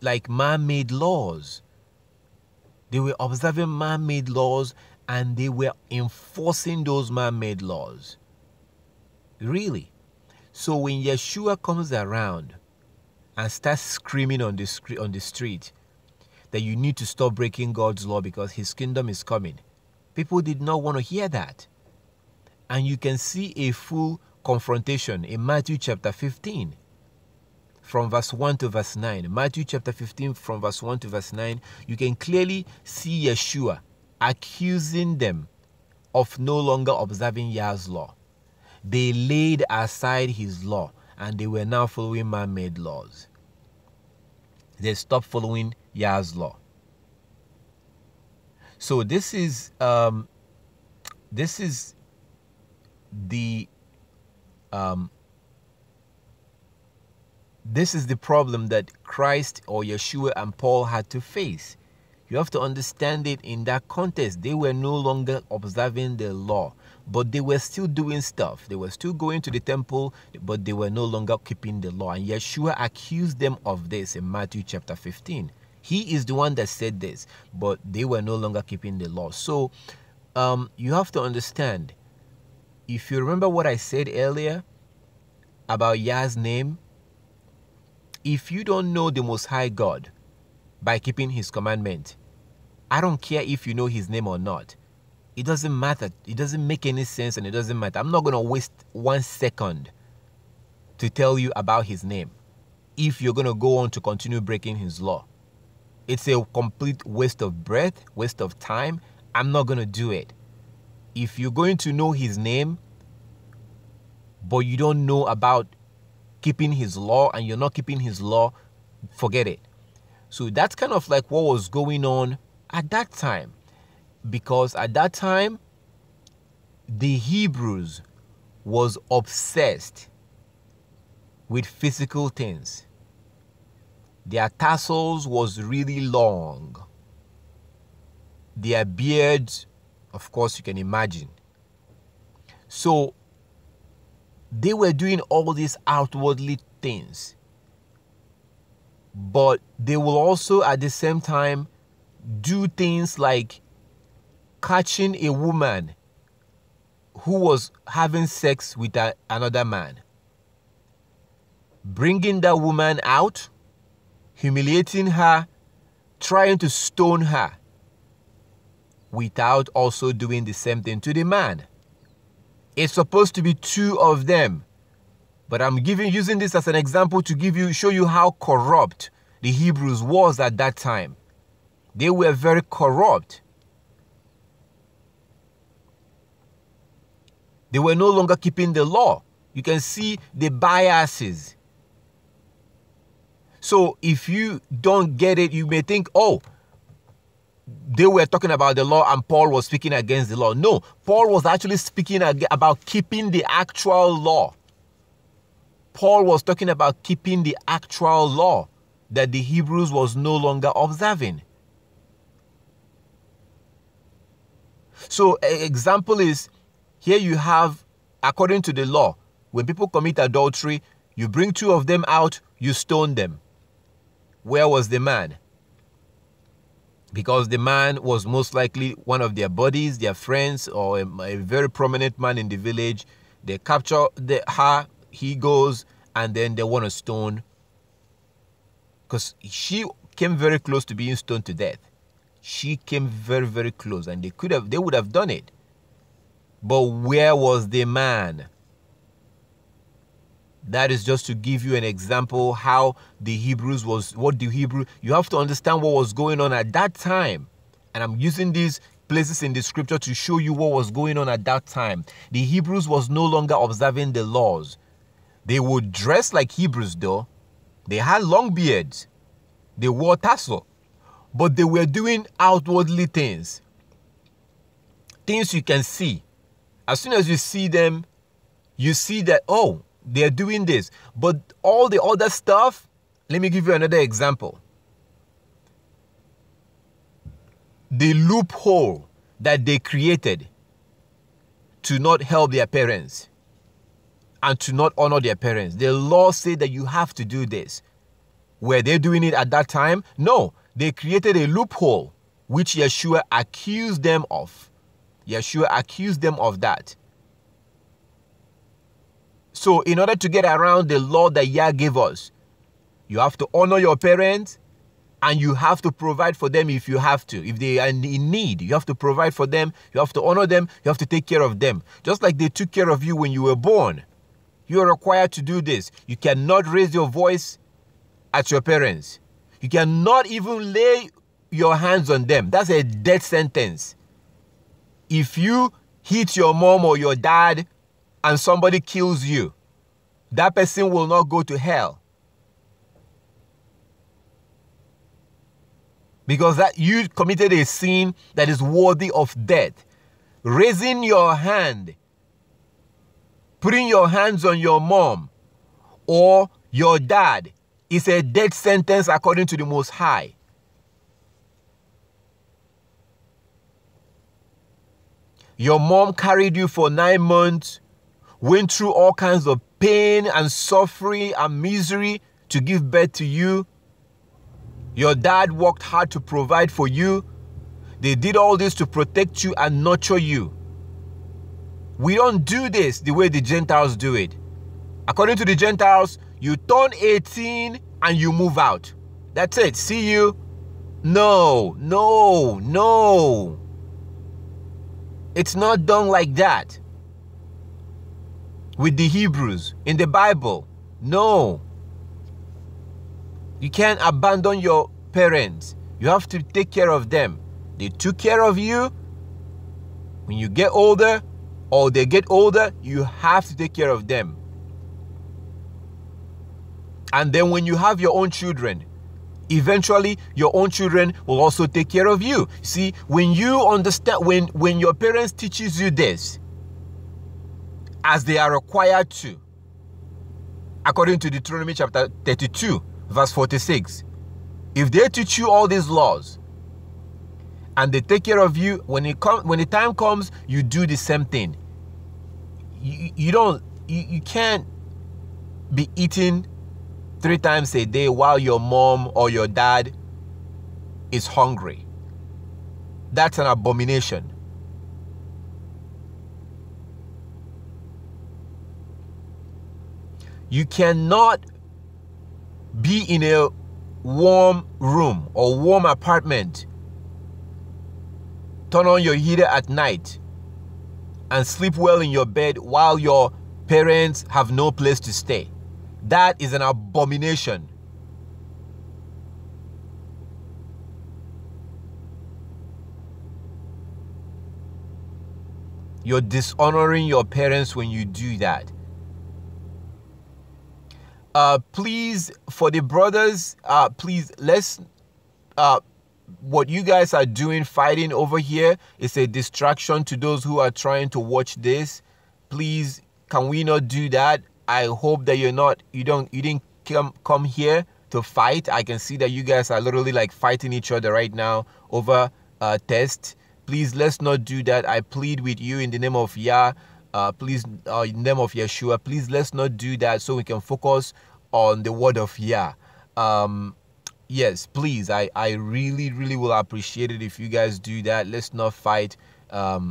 like man-made laws. They were observing man-made laws, and they were enforcing those man-made laws. Really. So when Yeshua comes around and starts screaming on the street that you need to stop breaking God's law because his kingdom is coming, people did not want to hear that. And you can see a full confrontation in Matthew chapter 15 from verse 1 to verse 9. Matthew chapter 15 from verse 1 to verse 9, you can clearly see Yeshua accusing them of no longer observing Yah's law. They laid aside his law and they were now following man-made laws. They stopped following Yah's law. So this is the problem that Christ or Yeshua and Paul had to face. You have to understand it in that context. They were no longer observing the law, but they were still doing stuff. They were still going to the temple, but they were no longer keeping the law. And Yeshua accused them of this in Matthew chapter 15. He is the one that said this, but they were no longer keeping the law. So you have to understand, if you remember what I said earlier about Yah's name, if you don't know the Most High God by keeping his commandment, I don't care if you know his name or not. It doesn't matter. It doesn't make any sense, and it doesn't matter. I'm not going to waste 1 second to tell you about his name if you're going to go on to continue breaking his law. It's a complete waste of breath, waste of time. I'm not going to do it. If you're going to know his name, but you don't know about keeping his law and you're not keeping his law, forget it. So that's kind of like what was going on at that time. Because at that time, the Hebrews was obsessed with physical things. Their tassels was really long. Their beards, of course, you can imagine. So they were doing all these outwardly things. But they will also at the same time do things like catching a woman who was having sex with another man, bringing that woman out, humiliating her, trying to stone her, without also doing the same thing to the man. It's supposed to be 2 of them, but I'm using this as an example to show you how corrupt the Hebrews was at that time. They were very corrupt. They were no longer keeping the law. You can see the biases. So if you don't get it, you may think, oh, they were talking about the law and Paul was speaking against the law. No, Paul was actually speaking about keeping the actual law. Paul was talking about keeping the actual law that the Hebrews was no longer observing. So an example is, here you have, according to the law, when people commit adultery, you bring 2 of them out, you stone them. Where was the man? Because the man was most likely one of their buddies, their friends, or a very prominent man in the village. They capture her, he goes, and then they want to stone. Because she came very close to being stoned to death. She came very, very close, and they would have done it. But where was the man? That is just to give you an example how the Hebrews was, you have to understand what was going on at that time. And I'm using these places in the scripture to show you what was going on at that time. The Hebrews was no longer observing the laws. They would dress like Hebrews though. They had long beards. They wore tassel. But they were doing outwardly things. Things you can see. As soon as you see them, you see that, oh, they're doing this. But all the other stuff, let me give you another example. The loophole that they created to not help their parents and to not honor their parents. The law said that you have to do this. Were they doing it at that time? No. They created a loophole which Yeshua accused them of. Yeshua accused them of that. So in order to get around the law that Yah gave us, you have to honor your parents and you have to provide for them if you have to. If they are in need, you have to provide for them. You have to honor them. You have to take care of them. Just like they took care of you when you were born. You are required to do this. You cannot raise your voice at your parents. You cannot even lay your hands on them. That's a death sentence. If you hit your mom or your dad and somebody kills you, that person will not go to hell. Because that you committed a sin that is worthy of death. Raising your hand, putting your hands on your mom or your dad is a death sentence according to the Most High. Your mom carried you for 9 months, went through all kinds of pain and suffering and misery to give birth to you. Your dad worked hard to provide for you. They did all this to protect you and nurture you. We don't do this the way the Gentiles do it. According to the Gentiles, you turn 18 and you move out. That's it. See you. No. It's not done like that. With the Hebrews in the Bible. No. You can't abandon your parents. You have to take care of them. They took care of you. When you get older, or they get older, you have to take care of them. And then when you have your own children, eventually your own children will also take care of you. See, when you understand, when your parents teaches you this, as they are required to, according to Deuteronomy chapter 32, verse 46, if they teach you all these laws, and they take care of you, when the time comes, you do the same thing. You can't be eating 3 times a day while your mom or your dad is hungry. That's an abomination. You cannot be in a warm room or warm apartment, turn on your heater at night, and sleep well in your bed while your parents have no place to stay. That is an abomination. You're dishonoring your parents when you do that. Please, for the brothers, please, let's, what you guys are doing, fighting over here, is a distraction to those who are trying to watch this. Please, can we not do that? I hope that you didn't come here to fight. I can see that you guys are literally like fighting each other right now over test. Please, let's not do that. I plead with you in the name of Yah. Please, in the name of Yeshua, please, let's not do that so we can focus on the word of Yah. Yes, please, I really will appreciate it if you guys do that. Let's not fight.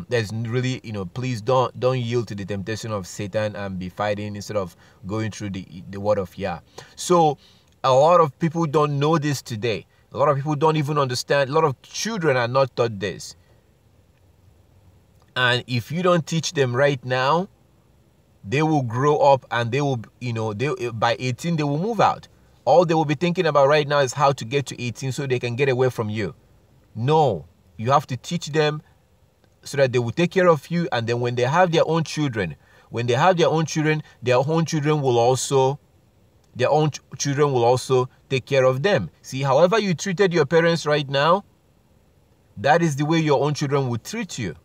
There's really, please don't yield to the temptation of Satan and be fighting instead of going through the word of Yah. So a lot of people don't know this today. A lot of people don't even understand. A lot of children are not taught this. And if you don't teach them right now, they will grow up and they will, by 18, they will move out. All they will be thinking about right now is how to get to 18 so they can get away from you. No, you have to teach them so that they will take care of you. And then when they have their own children, their own children will also take care of them. See, however you treated your parents right now, that is the way your own children will treat you.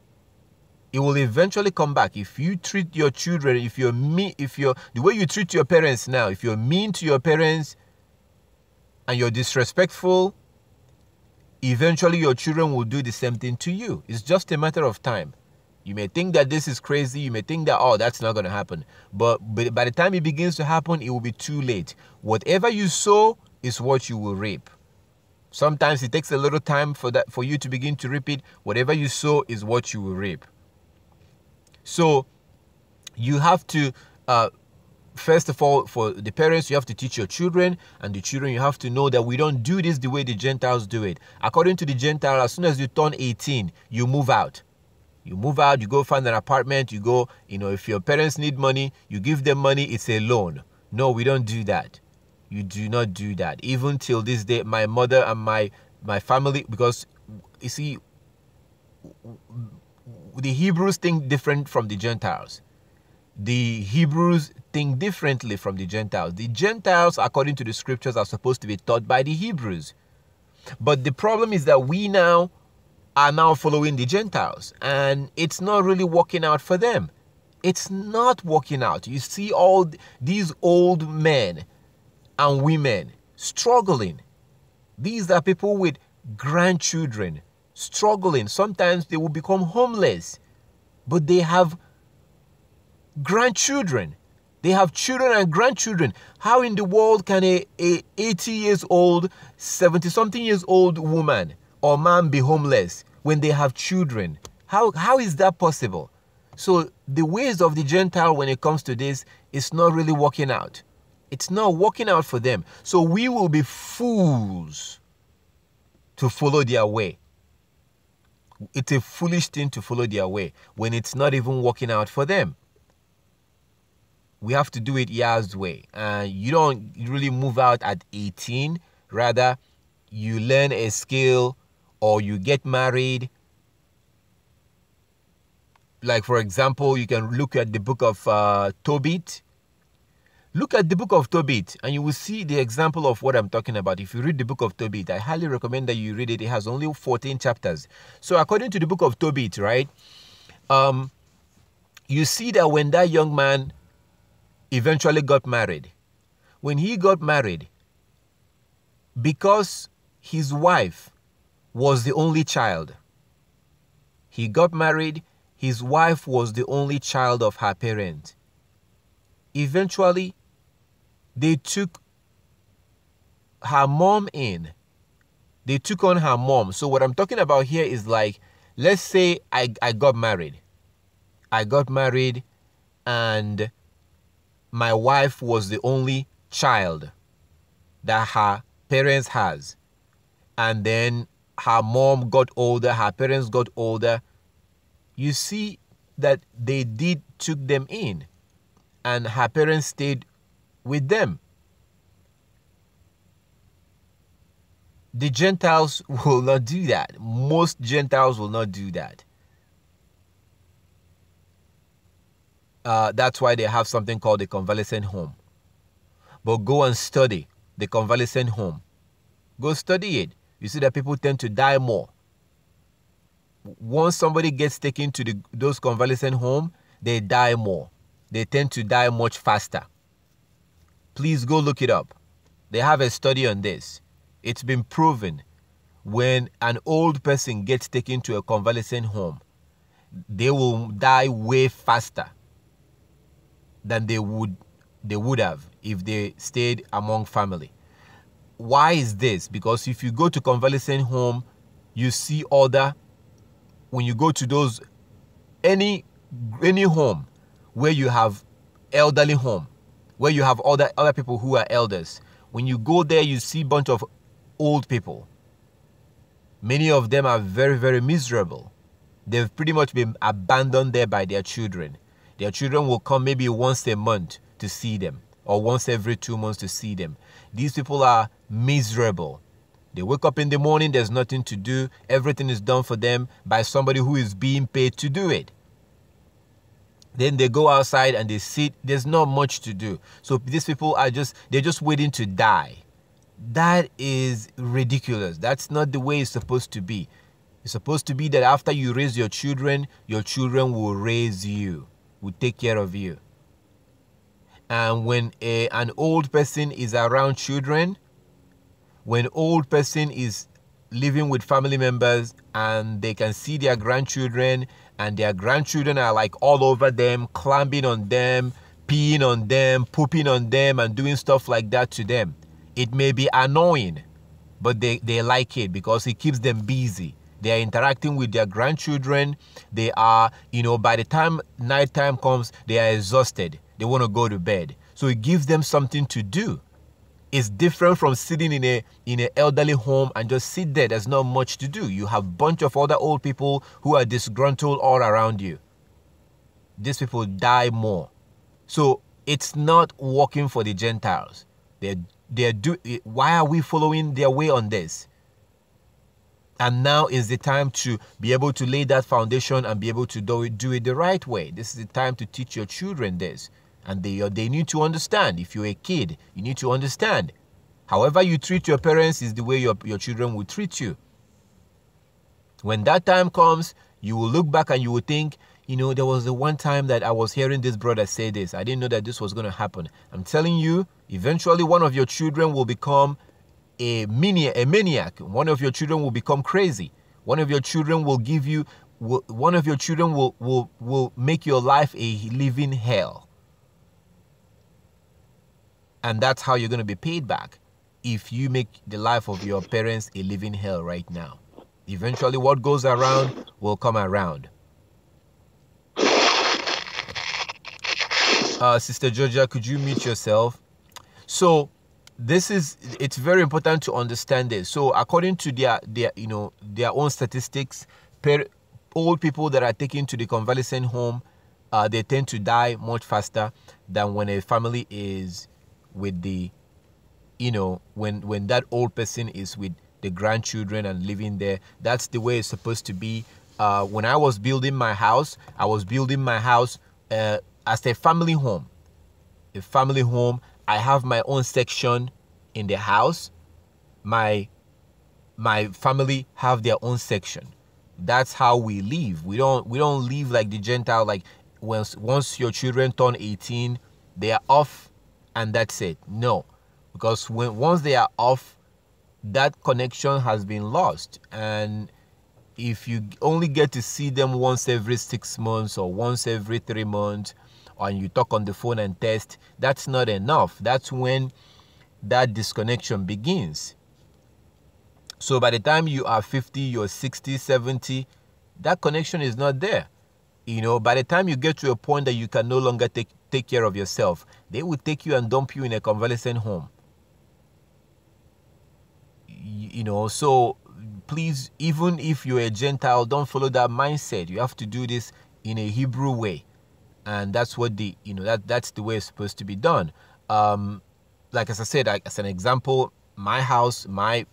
It will eventually come back. If you treat your children, the way you treat your parents now, if you're mean to your parents and you're disrespectful, eventually your children will do the same thing to you. It's just a matter of time. You may think that this is crazy. You may think that, oh, that's not going to happen. But by the time it begins to happen, it will be too late. Whatever you sow is what you will reap. Sometimes it takes a little time for you to begin to reap it. Whatever you sow is what you will reap. So you have to, first of all, for the parents, you have to teach your children, and the children, you have to know that we don't do this the way the Gentiles do it. According to the Gentiles, as soon as you turn 18, you move out. You move out, you go find an apartment, you go, if your parents need money, you give them money, it's a loan. No, we don't do that. You do not do that. Even till this day, my mother and my family, because, you see, the Hebrews think different from the Gentiles. The Hebrews think differently from the Gentiles. The Gentiles, according to the scriptures, are supposed to be taught by the Hebrews. But the problem is that we now are now following the Gentiles, and it's not really working out for them. It's not working out. You see all these old men and women struggling. These are people with grandchildren struggling. Sometimes they will become homeless. but they have grandchildren. They have children and grandchildren. How in the world can a 80 years old, 70 something years old woman or man be homeless when they have children? How is that possible? So the ways of the Gentile when it comes to this is not really working out. It's not working out for them. So we will be fools to follow their way. It's a foolish thing to follow their way when it's not even working out for them. We have to do it Yah's way. You don't really move out at 18. Rather, you learn a skill or you get married. Like, for example, you can look at the book of Tobit. Look at the book of Tobit and you will see the example of what I'm talking about. If you read the book of Tobit, I highly recommend that you read it. It has only 14 chapters. So according to the book of Tobit, right, you see that when that young man eventually got married, when he got married, because his wife was the only child, he got married, his wife was the only child of her parent. Eventually, they took her mom in. They took on her mom. So what I'm talking about here is like, let's say I got married. I got married and my wife was the only child that her parents has. And then her mom got older, her parents got older. You see that they took them in and her parents stayed with them. The Gentiles will not do that. Most Gentiles will not do that. That's why they have something called the convalescent home. But go and study the convalescent home. Go study it. You see that people tend to die more. Once somebody gets taken to those convalescent home, they die more. They tend to die much faster. Please go look it up. They have a study on this. It's been proven when an old person gets taken to a convalescent home, they will die way faster than they would have if they stayed among family. Why is this? Because if you go to convalescent home, you see when you go to those, any home where you have elderly home, where you have other people who are elders, when you go there, you see a bunch of old people. Many of them are very, very miserable. They've pretty much been abandoned there by their children. Their children will come maybe once a month to see them or once every 2 months to see them. These people are miserable. They wake up in the morning, there's nothing to do. Everything is done for them by somebody who is being paid to do it. Then they go outside and they sit. There's not much to do. So these people they're just waiting to die. That is ridiculous. That's not the way it's supposed to be. It's supposed to be that after you raise your children will raise you, will take care of you. And when an old person is around children, when old person is living with family members and they can see their grandchildren and their grandchildren are like all over them, climbing on them, peeing on them, pooping on them and doing stuff like that to them. It may be annoying, but they like it because it keeps them busy. They are interacting with their grandchildren. They are, by the time nighttime comes, they are exhausted. They want to go to bed. So it gives them something to do. It's different from sitting in an elderly home and just sit there. There's not much to do. You have a bunch of other old people who are disgruntled all around you. These people die more. So it's not working for the Gentiles. Why are we following their way on this? And now is the time to be able to lay that foundation and be able to do it the right way. This is the time to teach your children this. And they need to understand. If you're a kid, you need to understand. However you treat your parents is the way your children will treat you. When that time comes, you will look back and you will think, there was the one time that I was hearing this brother say this. I didn't know that this was going to happen. I'm telling you, eventually one of your children will become a maniac. One of your children will become crazy. One of your children will give you one of your children will make your life a living hell. And that's how you're going to be paid back if you make the life of your parents a living hell right now. Eventually, what goes around will come around. Sister Georgia, could you mute yourself? So it's very important to understand this. So according to their own statistics, old people that are taken to the convalescent home, they tend to die much faster than when a family is with the, when that old person is with the grandchildren and living there. That's the way it's supposed to be. When I was building my house, as a family home. A family home. I have my own section in the house. My family have their own section. That's how we live. We don't live like the Gentile, like once your children turn 18, they are off and that's it. No. Because once they are off, that connection has been lost. And if you only get to see them once every 6 months or once every 3 months, and you talk on the phone and text, that's not enough. That's when that disconnection begins. So by the time you are 50, you're 60, 70, that connection is not there. By the time you get to a point that you can no longer take care of yourself, they will take you and dump you in a convalescent home. So please, even if you're a Gentile, don't follow that mindset. You have to do this in a Hebrew way. And that's what that's the way it's supposed to be done. Like as I said, as an example, my house, my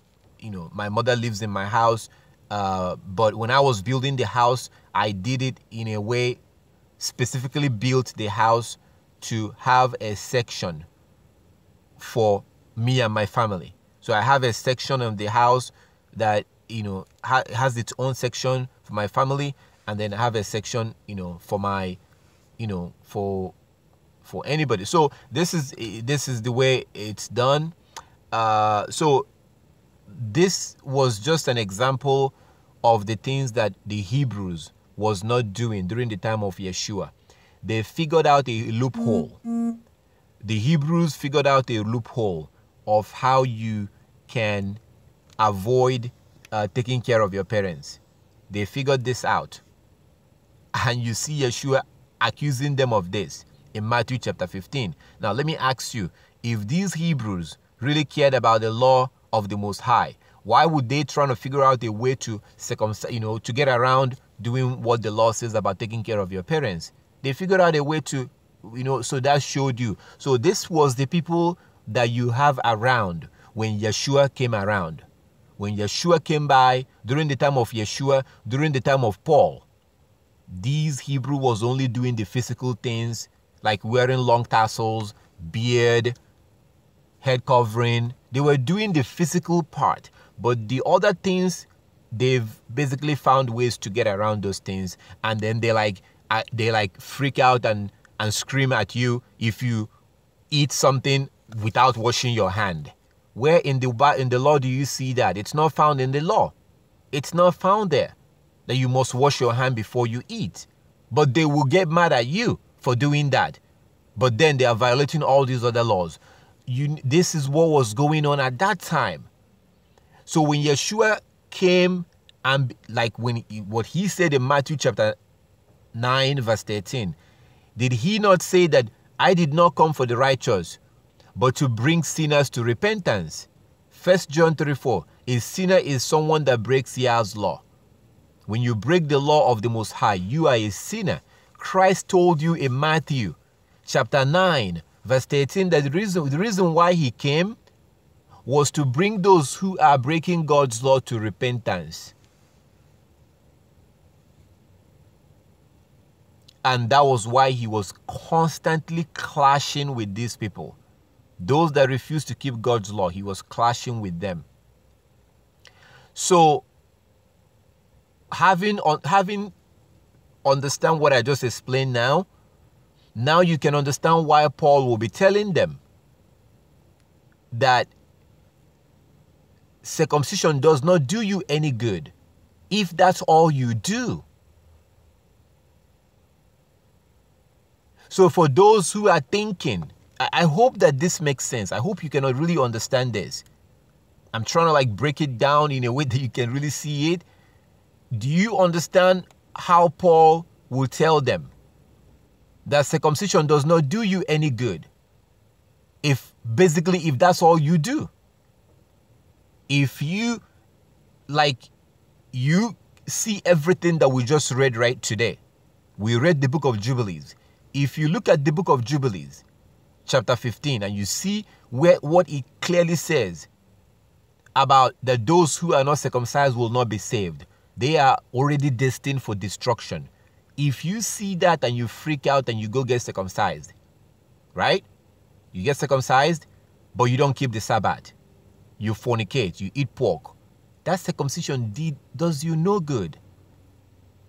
mother lives in my house. But when I was building the house, I did it in a way, specifically built the house to have a section for me and my family. So I have a section of the house that, has its own section for my family. And then I have a section, for my for anybody. So this is the way it's done. So this was just an example of the things that the Hebrews was not doing during the time of Yeshua. They figured out a loophole. The Hebrews figured out a loophole of how you can avoid taking care of your parents. They figured this out. And you see Yeshua accusing them of this in Matthew chapter 15. Now, let me ask you, if these Hebrews really cared about the law of the Most High, why would they try to figure out a way to to get around doing what the law says about taking care of your parents? They figured out a way to, so that showed you. So this was the people that you have around when Yeshua came around. When Yeshua came by, during the time of Yeshua, during the time of Paul, these Hebrew was only doing the physical things like wearing long tassels, beard, head covering. They were doing the physical part, but the other things, they've basically found ways to get around those things. And then they freak out and scream at you if you eat something without washing your hand. Where in the law do you see that? It's not found in the law. It's not found there that you must wash your hand before you eat. But they will get mad at you for doing that. But then they are violating all these other laws. This is what was going on at that time. So when Yeshua came, and what he said in Matthew chapter 9 verse 13, did he not say that I did not come for the righteous, but to bring sinners to repentance? 1 John 3:4, a sinner is someone that breaks Yah's law. When you break the law of the Most High, you are a sinner. Christ told you in Matthew chapter 9 verse 13 that the reason why he came was to bring those who are breaking God's law to repentance. And that was why he was constantly clashing with these people. Those that refused to keep God's law, he was clashing with them. So, having understand what I just explained now you can understand why Paul will be telling them that circumcision does not do you any good if that's all you do. So for those who are thinking, I hope that this makes sense. I hope you can really understand this. I'm trying to like break it down in a way that you can really see it. Do you understand how Paul will tell them that circumcision does not do you any good? If that's all you do. If you see everything that we just read right today. We read the book of Jubilees. If you look at the book of Jubilees, chapter 15, and you see what it clearly says about that those who are not circumcised will not be saved. They are already destined for destruction. If you see that and you freak out and you go get circumcised, right? You get circumcised, but you don't keep the Sabbath. You fornicate, you eat pork. That circumcision does you no good.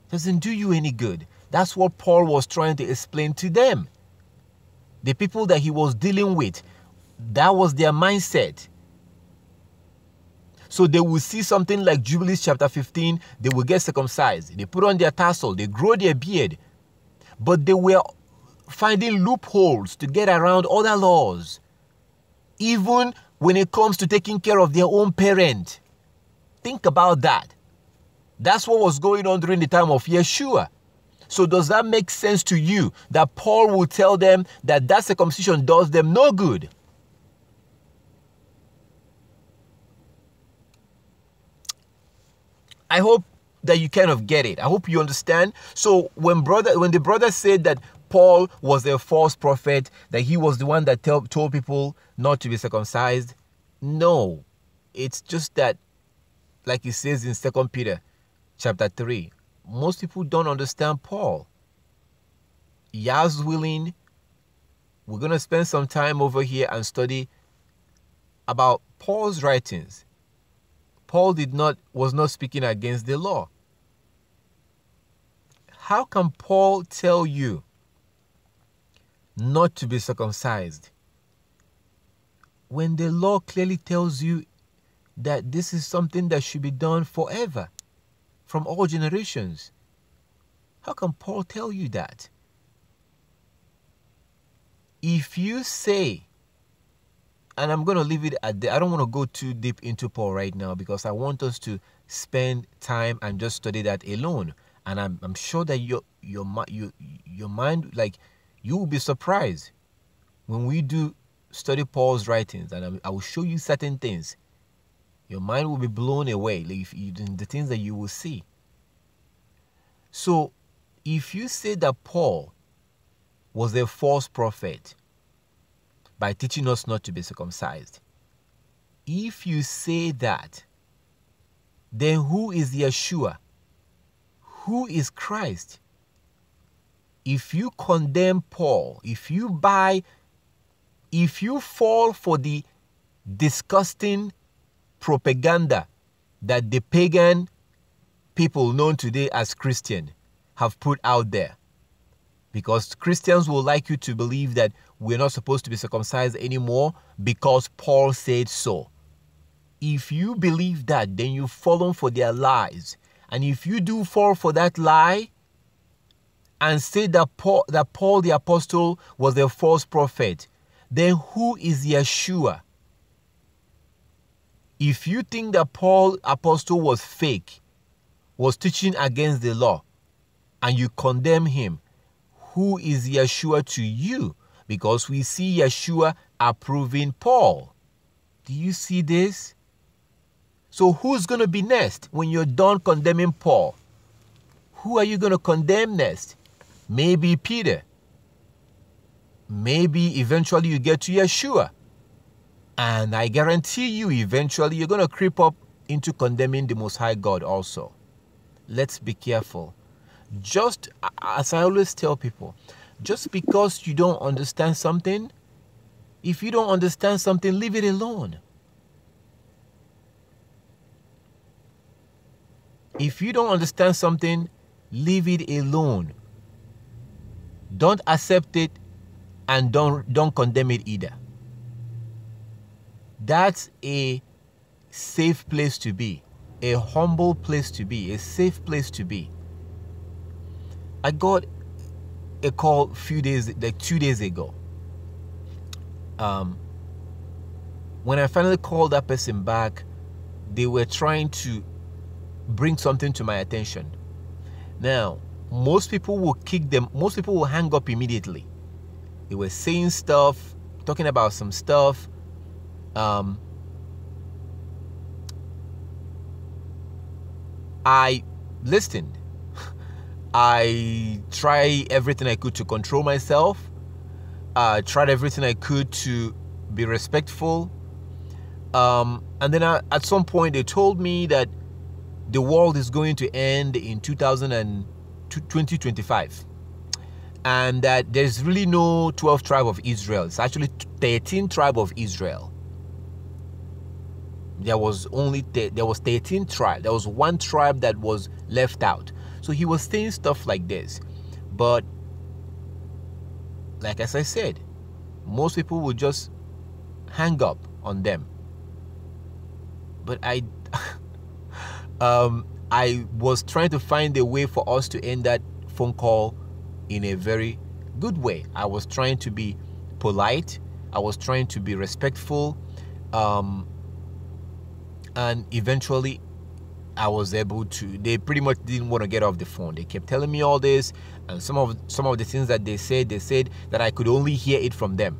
Doesn't do you any good. That's what Paul was trying to explain to them. The people that he was dealing with, that was their mindset. So they will see something like Jubilees chapter 15, they will get circumcised. They put on their tassel, they grow their beard. But they were finding loopholes to get around other laws. Even when it comes to taking care of their own parent. Think about that. That's what was going on during the time of Yeshua. So does that make sense to you that Paul will tell them that circumcision does them no good? I hope that you kind of get it. I hope you understand. So when the brother said that Paul was a false prophet, that he was the one that told people not to be circumcised, no. It's just that, like it says in 2 Peter chapter 3, most people don't understand Paul. Yah's willing, we're going to spend some time over here and study about Paul's writings. Paul was not speaking against the law. How can Paul tell you not to be circumcised when the law clearly tells you that this is something that should be done forever, from all generations? How can Paul tell you that? If you say, and I'm going to leave it at that, I don't want to go too deep into Paul right now because I want us to spend time and just study that alone. And I'm sure that your mind, like, you will be surprised when we do study Paul's writings, and I will show you certain things. Your mind will be blown away, like the things that you will see. So, if you say that Paul was a false prophet by teaching us not to be circumcised, if you say that, then who is Yeshua? Who is Christ? If you condemn Paul, if you fall for the disgusting propaganda that the pagan people known today as Christian have put out there, because Christians will like you to believe that we're not supposed to be circumcised anymore because Paul said so. If you believe that, then you've fallen for their lies. And if you do fall for that lie and say that Paul the apostle was a false prophet, then who is Yeshua? If you think that Paul apostle was fake, was teaching against the law, and you condemn him, who is Yeshua to you? Because we see Yeshua approving Paul. Do you see this? So who's going to be next when you're done condemning Paul? Who are you going to condemn next? Maybe Peter. Maybe eventually you get to Yeshua. And I guarantee you eventually you're going to creep up into condemning the Most High God also. Let's be careful. Just as I always tell people, just because you don't understand something, if you don't understand something, leave it alone. If you don't understand something, leave it alone. Don't accept it and don't condemn it either. That's a safe place to be, a humble place to be, a safe place to be. I got a call like 2 days ago. When I finally called that person back, they were trying to bring something to my attention. Now, most people will hang up immediately. They were saying stuff, talking about some stuff. I listened. I tried everything I could to control myself. I tried everything I could to be respectful. And then at some point they told me that the world is going to end in 2025. And that there's really no 12 tribe of Israel. It's actually 13 tribe of Israel. There was 13 tribes. There was one tribe that was left out. So he was saying stuff like this. But like as I said, most people would just hang up on them. But I was trying to find a way for us to end that phone call in a very good way. I was trying to be polite. I was trying to be respectful. And eventually I was able to. They pretty much didn't want to get off the phone. They kept telling me all this, and some of the things that they said that I could only hear it from them.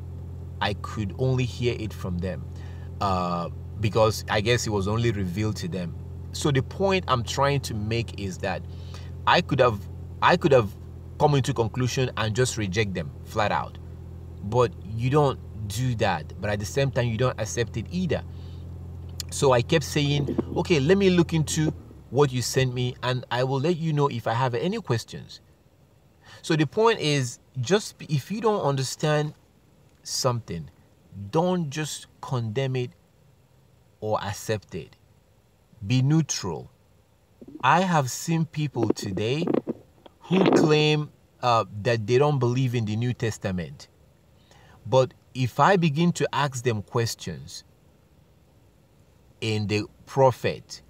I could only hear it from them, because I guess it was only revealed to them. So the point I'm trying to make is that I could have come into conclusion and just reject them flat out, but you don't do that. But at the same time, you don't accept it either. So I kept saying, okay, let me look into what you sent me and I will let you know if I have any questions. So the point is, just if you don't understand something, don't just condemn it or accept it. Be neutral. I have seen people today who claim that they don't believe in the New Testament. But if I begin to ask them questions, in the prophet,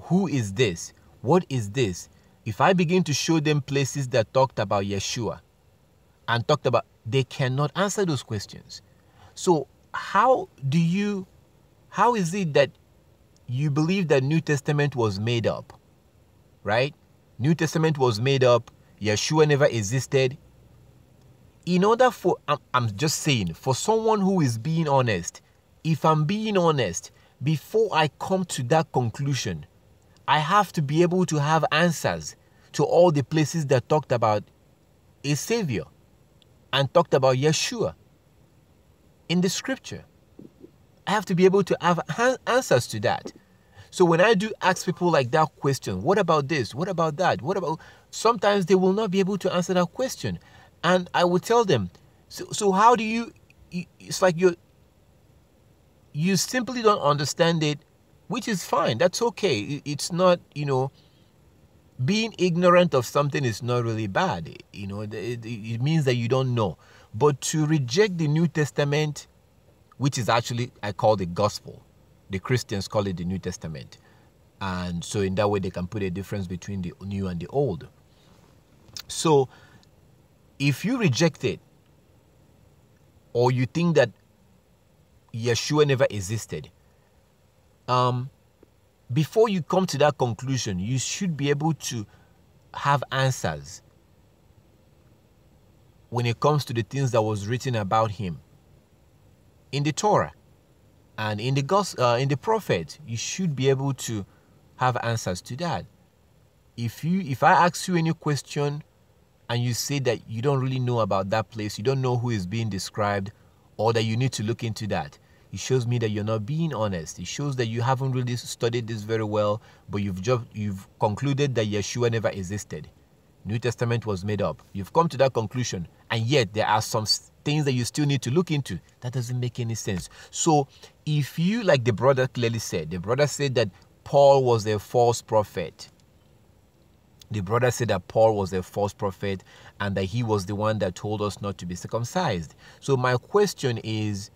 who is this? What is this? If I begin to show them places that talked about Yeshua and talked about, they cannot answer those questions. So how is it that you believe that New Testament was made up, right? New Testament was made up. Yeshua never existed. In order for, I'm just saying, for someone who is being honest, if I'm being honest, before I come to that conclusion, I have to be able to have answers to all the places that talked about a savior and talked about Yeshua in the scripture. I have to be able to have answers to that. So when I do ask people like that question, what about this? What about that? What about, sometimes they will not be able to answer that question. And I will tell them, so how do you, it's like you simply don't understand it, which is fine. That's okay. It's not, being ignorant of something is not really bad. It means that you don't know. But to reject the New Testament, which is actually, I call the gospel. The Christians call it the New Testament. And so in that way, they can put a difference between the new and the old. So if you reject it, or you think that Yeshua never existed, before you come to that conclusion, you should be able to have answers when it comes to the things that was written about him in the Torah and in the gospel, in the prophet. You should be able to have answers to that. If I ask you any question and you say that you don't really know about that place, you don't know who is being described, or that you need to look into that, it shows me that you're not being honest. It shows that you haven't really studied this very well, but you've concluded that Yeshua never existed. New Testament was made up. You've come to that conclusion, and yet there are some things that you still need to look into. That doesn't make any sense. So if you, like the brother clearly said, the brother said that Paul was a false prophet. The brother said that Paul was a false prophet and that he was the one that told us not to be circumcised. So my question is,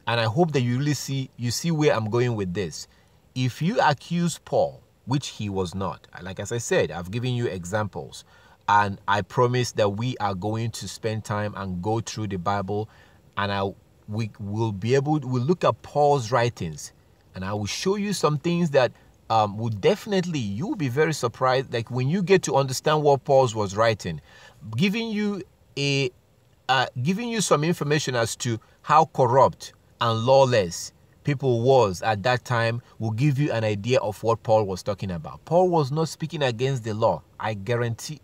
and I hope that you see where I'm going with this. If you accuse Paul, which he was not, like as I said, I've given you examples. And I promise that we are going to spend time and go through the Bible, and we'll look at Paul's writings, and I will show you some things that will definitely, you'll be very surprised, like when you get to understand what Paul was writing, giving you some information as to how corrupt and lawless people was at that time will give you an idea of what Paul was talking about. Paul was not speaking against the law. I guarantee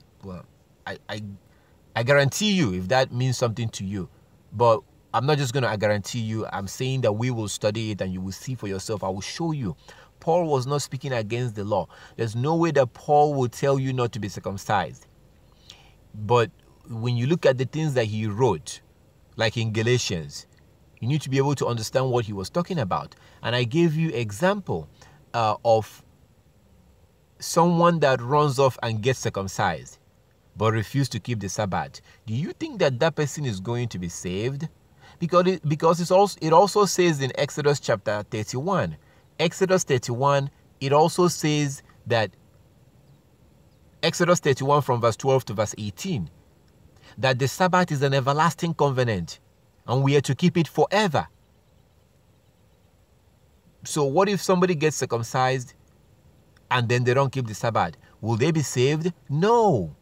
you, if that means something to you. But I'm not just going to guarantee you. I'm saying that we will study it and you will see for yourself. I will show you. Paul was not speaking against the law. There's no way that Paul will tell you not to be circumcised. But when you look at the things that he wrote, like in Galatians, you need to be able to understand what he was talking about. And I gave you example of someone that runs off and gets circumcised but refuse to keep the Sabbath. Do you think that that person is going to be saved? Because it also says in Exodus chapter 31. Exodus 31, it also says that, Exodus 31 from verse 12 to verse 18, that the Sabbath is an everlasting covenant and we are to keep it forever. So what if somebody gets circumcised and then they don't keep the Sabbath? Will they be saved? No.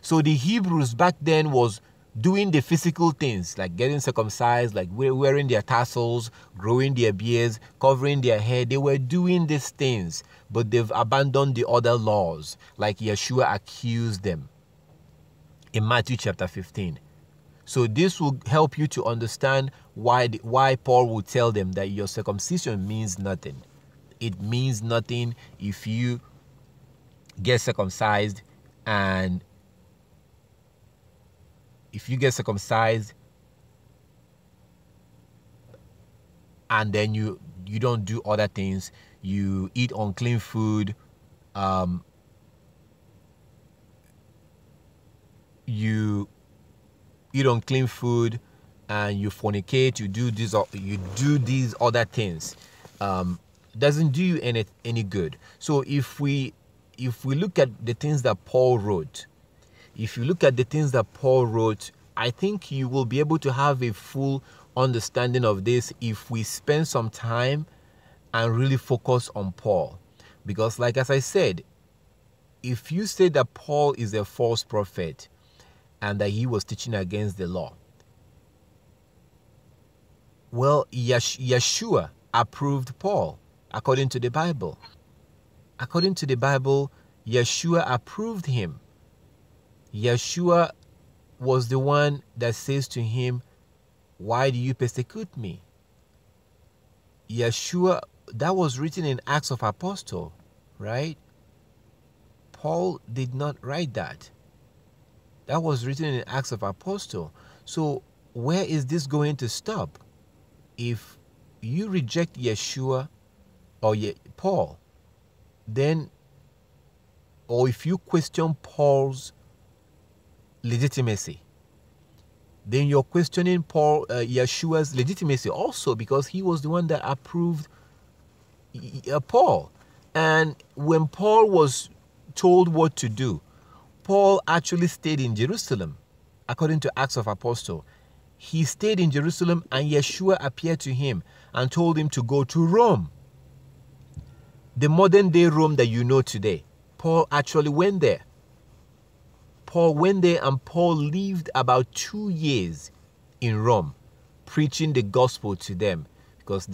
So the Hebrews back then was doing the physical things, like getting circumcised, like wearing their tassels, growing their beards, covering their hair. They were doing these things, but they've abandoned the other laws, like Yeshua accused them in Matthew chapter 15. So this will help you to understand why Paul will tell them that your circumcision means nothing. It means nothing if you get circumcised, and if you get circumcised and then you don't do other things, you eat unclean food, you eat unclean food and you fornicate, you do these other things, doesn't do you any good. So if we look at the things that Paul wrote, I think you will be able to have a full understanding of this if we spend some time and really focus on Paul. Because like as I said, if you say that Paul is a false prophet and that he was teaching against the law, well, Yeshua approved Paul according to the Bible. According to the Bible, Yeshua approved him. Yeshua was the one that says to him, "Why do you persecute me?" Yeshua, that was written in Acts of Apostles, right? Paul did not write that. That was written in Acts of Apostles. So where is this going to stop? If you reject Yeshua or Paul, then, or if you question Paul's legitimacy, then you're questioning Yeshua's legitimacy also, because he was the one that approved Paul. And when Paul was told what to do, Paul actually stayed in Jerusalem. According to Acts of Apostles, he stayed in Jerusalem and Yeshua appeared to him and told him to go to Rome. The modern day Rome that you know today. Paul actually went there. Paul went there and Paul lived about 2 years in Rome, preaching the gospel to them, because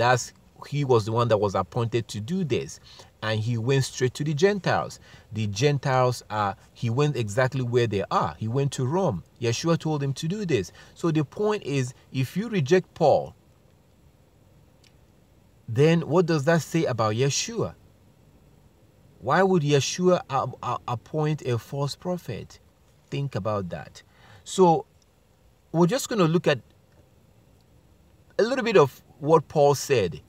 he was the one that was appointed to do this. And he went straight to the Gentiles. The Gentiles he went exactly where they are. He went to Rome. Yeshua told him to do this. So the point is, if you reject Paul, then what does that say about Yeshua? Why would Yeshua appoint a false prophet? Think about that. So we're just going to look at a little bit of what Paul said,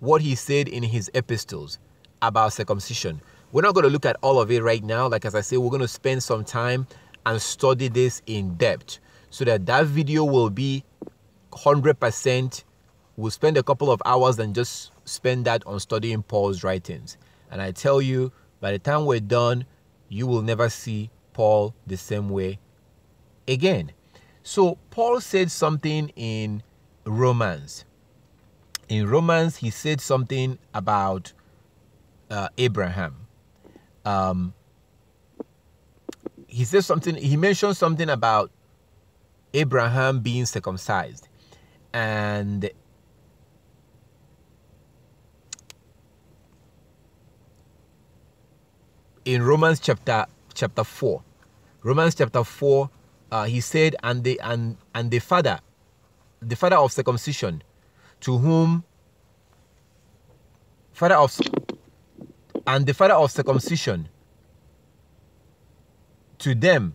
what he said in his epistles about circumcision. We're not going to look at all of it right now. Like as I say, we're going to spend some time and study this in depth so that video will be 100%. We'll spend a couple of hours and just spend that on studying Paul's writings. And I tell you, by the time we're done, you will never see Paul the same way again. So Paul said something in Romans. In Romans, he said something about Abraham. He said something. He mentioned something about Abraham being circumcised, and in Romans chapter 4, he said, and the father of circumcision, to whom the father of circumcision to them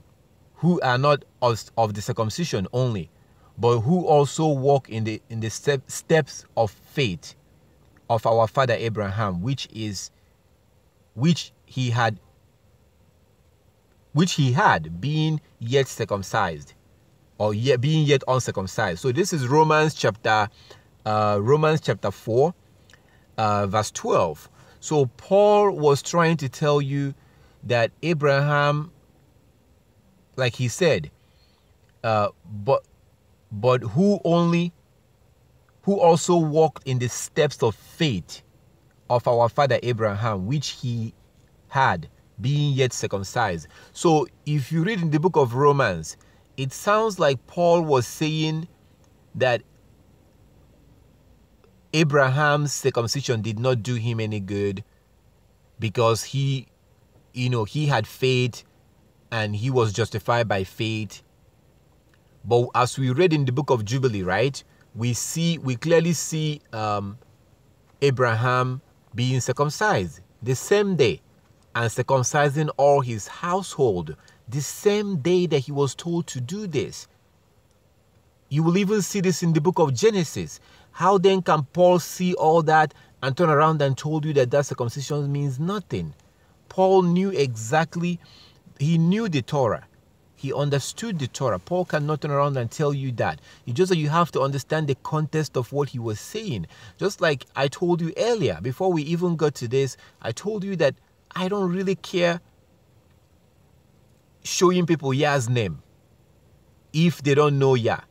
who are not of the circumcision only, but who also walk in the steps of faith of our father Abraham, which he had being yet circumcised, or being yet uncircumcised. So this is Romans chapter 4, verse 12. So Paul was trying to tell you that Abraham, like he said, but who also walked in the steps of faith of our father Abraham, which he had being yet circumcised. So if you read in the book of Romans, it sounds like Paul was saying that Abraham's circumcision did not do him any good, because he had faith and he was justified by faith. But as we read in the book of Jubilee, right, we clearly see Abraham being circumcised the same day, and circumcising all his household the same day that he was told to do this. You will even see this in the book of Genesis. How then can Paul see all that and turn around and told you that circumcision means nothing? Paul knew exactly, he knew the Torah. He understood the Torah. Paul cannot turn around and tell you that. It's just that you have to understand the context of what he was saying. Just like I told you earlier, before we even got to this, I told you that I don't really care showing people Yah's name if they don't know Yah.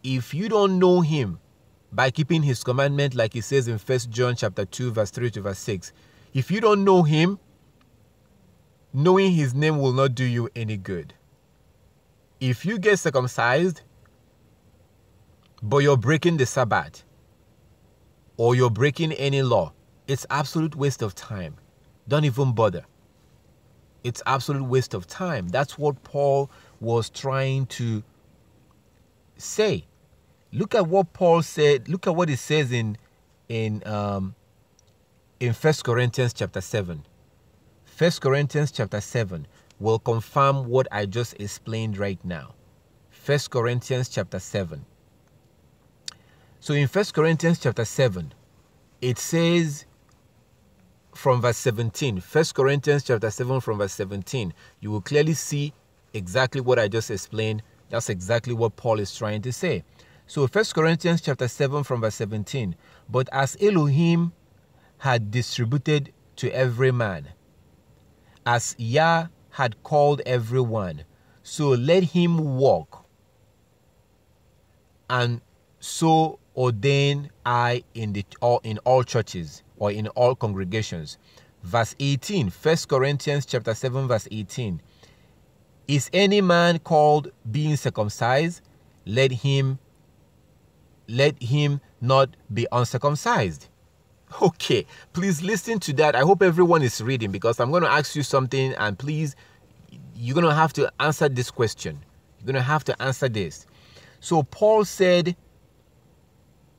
If you don't know him by keeping his commandment, like he says in 1 John chapter 2, verse 3 to verse 6, if you don't know him, knowing his name will not do you any good. If you get circumcised, but you're breaking the Sabbath, or you're breaking any law, it's absolute waste of time. Don't even bother. It's absolute waste of time. That's what Paul was trying to say. Look at what Paul said. Look at what it says in 1 Corinthians chapter 7. 1 Corinthians chapter 7 will confirm what I just explained right now. 1 Corinthians chapter 7. So in 1 Corinthians chapter 7, it says from verse 17, 1 Corinthians chapter 7 from verse 17, you will clearly see exactly what I just explained. That's exactly what Paul is trying to say. So 1 Corinthians chapter 7 from verse 17, but as Elohim had distributed to every man, as Yah had called everyone, so let him walk. And so ordain I in all churches, or in all congregations. Verse 18, 1 Corinthians chapter 7 verse 18. Is any man called being circumcised? Let him not be uncircumcised. Okay, please listen to that. I hope everyone is reading, because I'm going to ask you something, and please, you're going to have to answer this question. You're going to have to answer this. So Paul said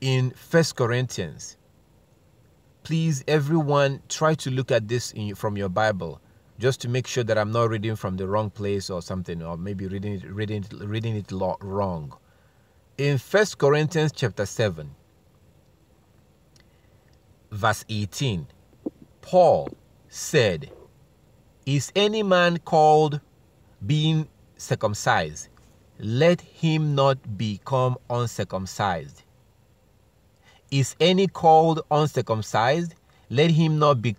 in 1 Corinthians, please, everyone, try to look at this from your Bible, just to make sure that I'm not reading from the wrong place or something, or maybe reading it wrong. In 1 Corinthians chapter 7, verse 18, Paul said, is any man called being circumcised? Let him not become uncircumcised. Is any called uncircumcised? Let him not be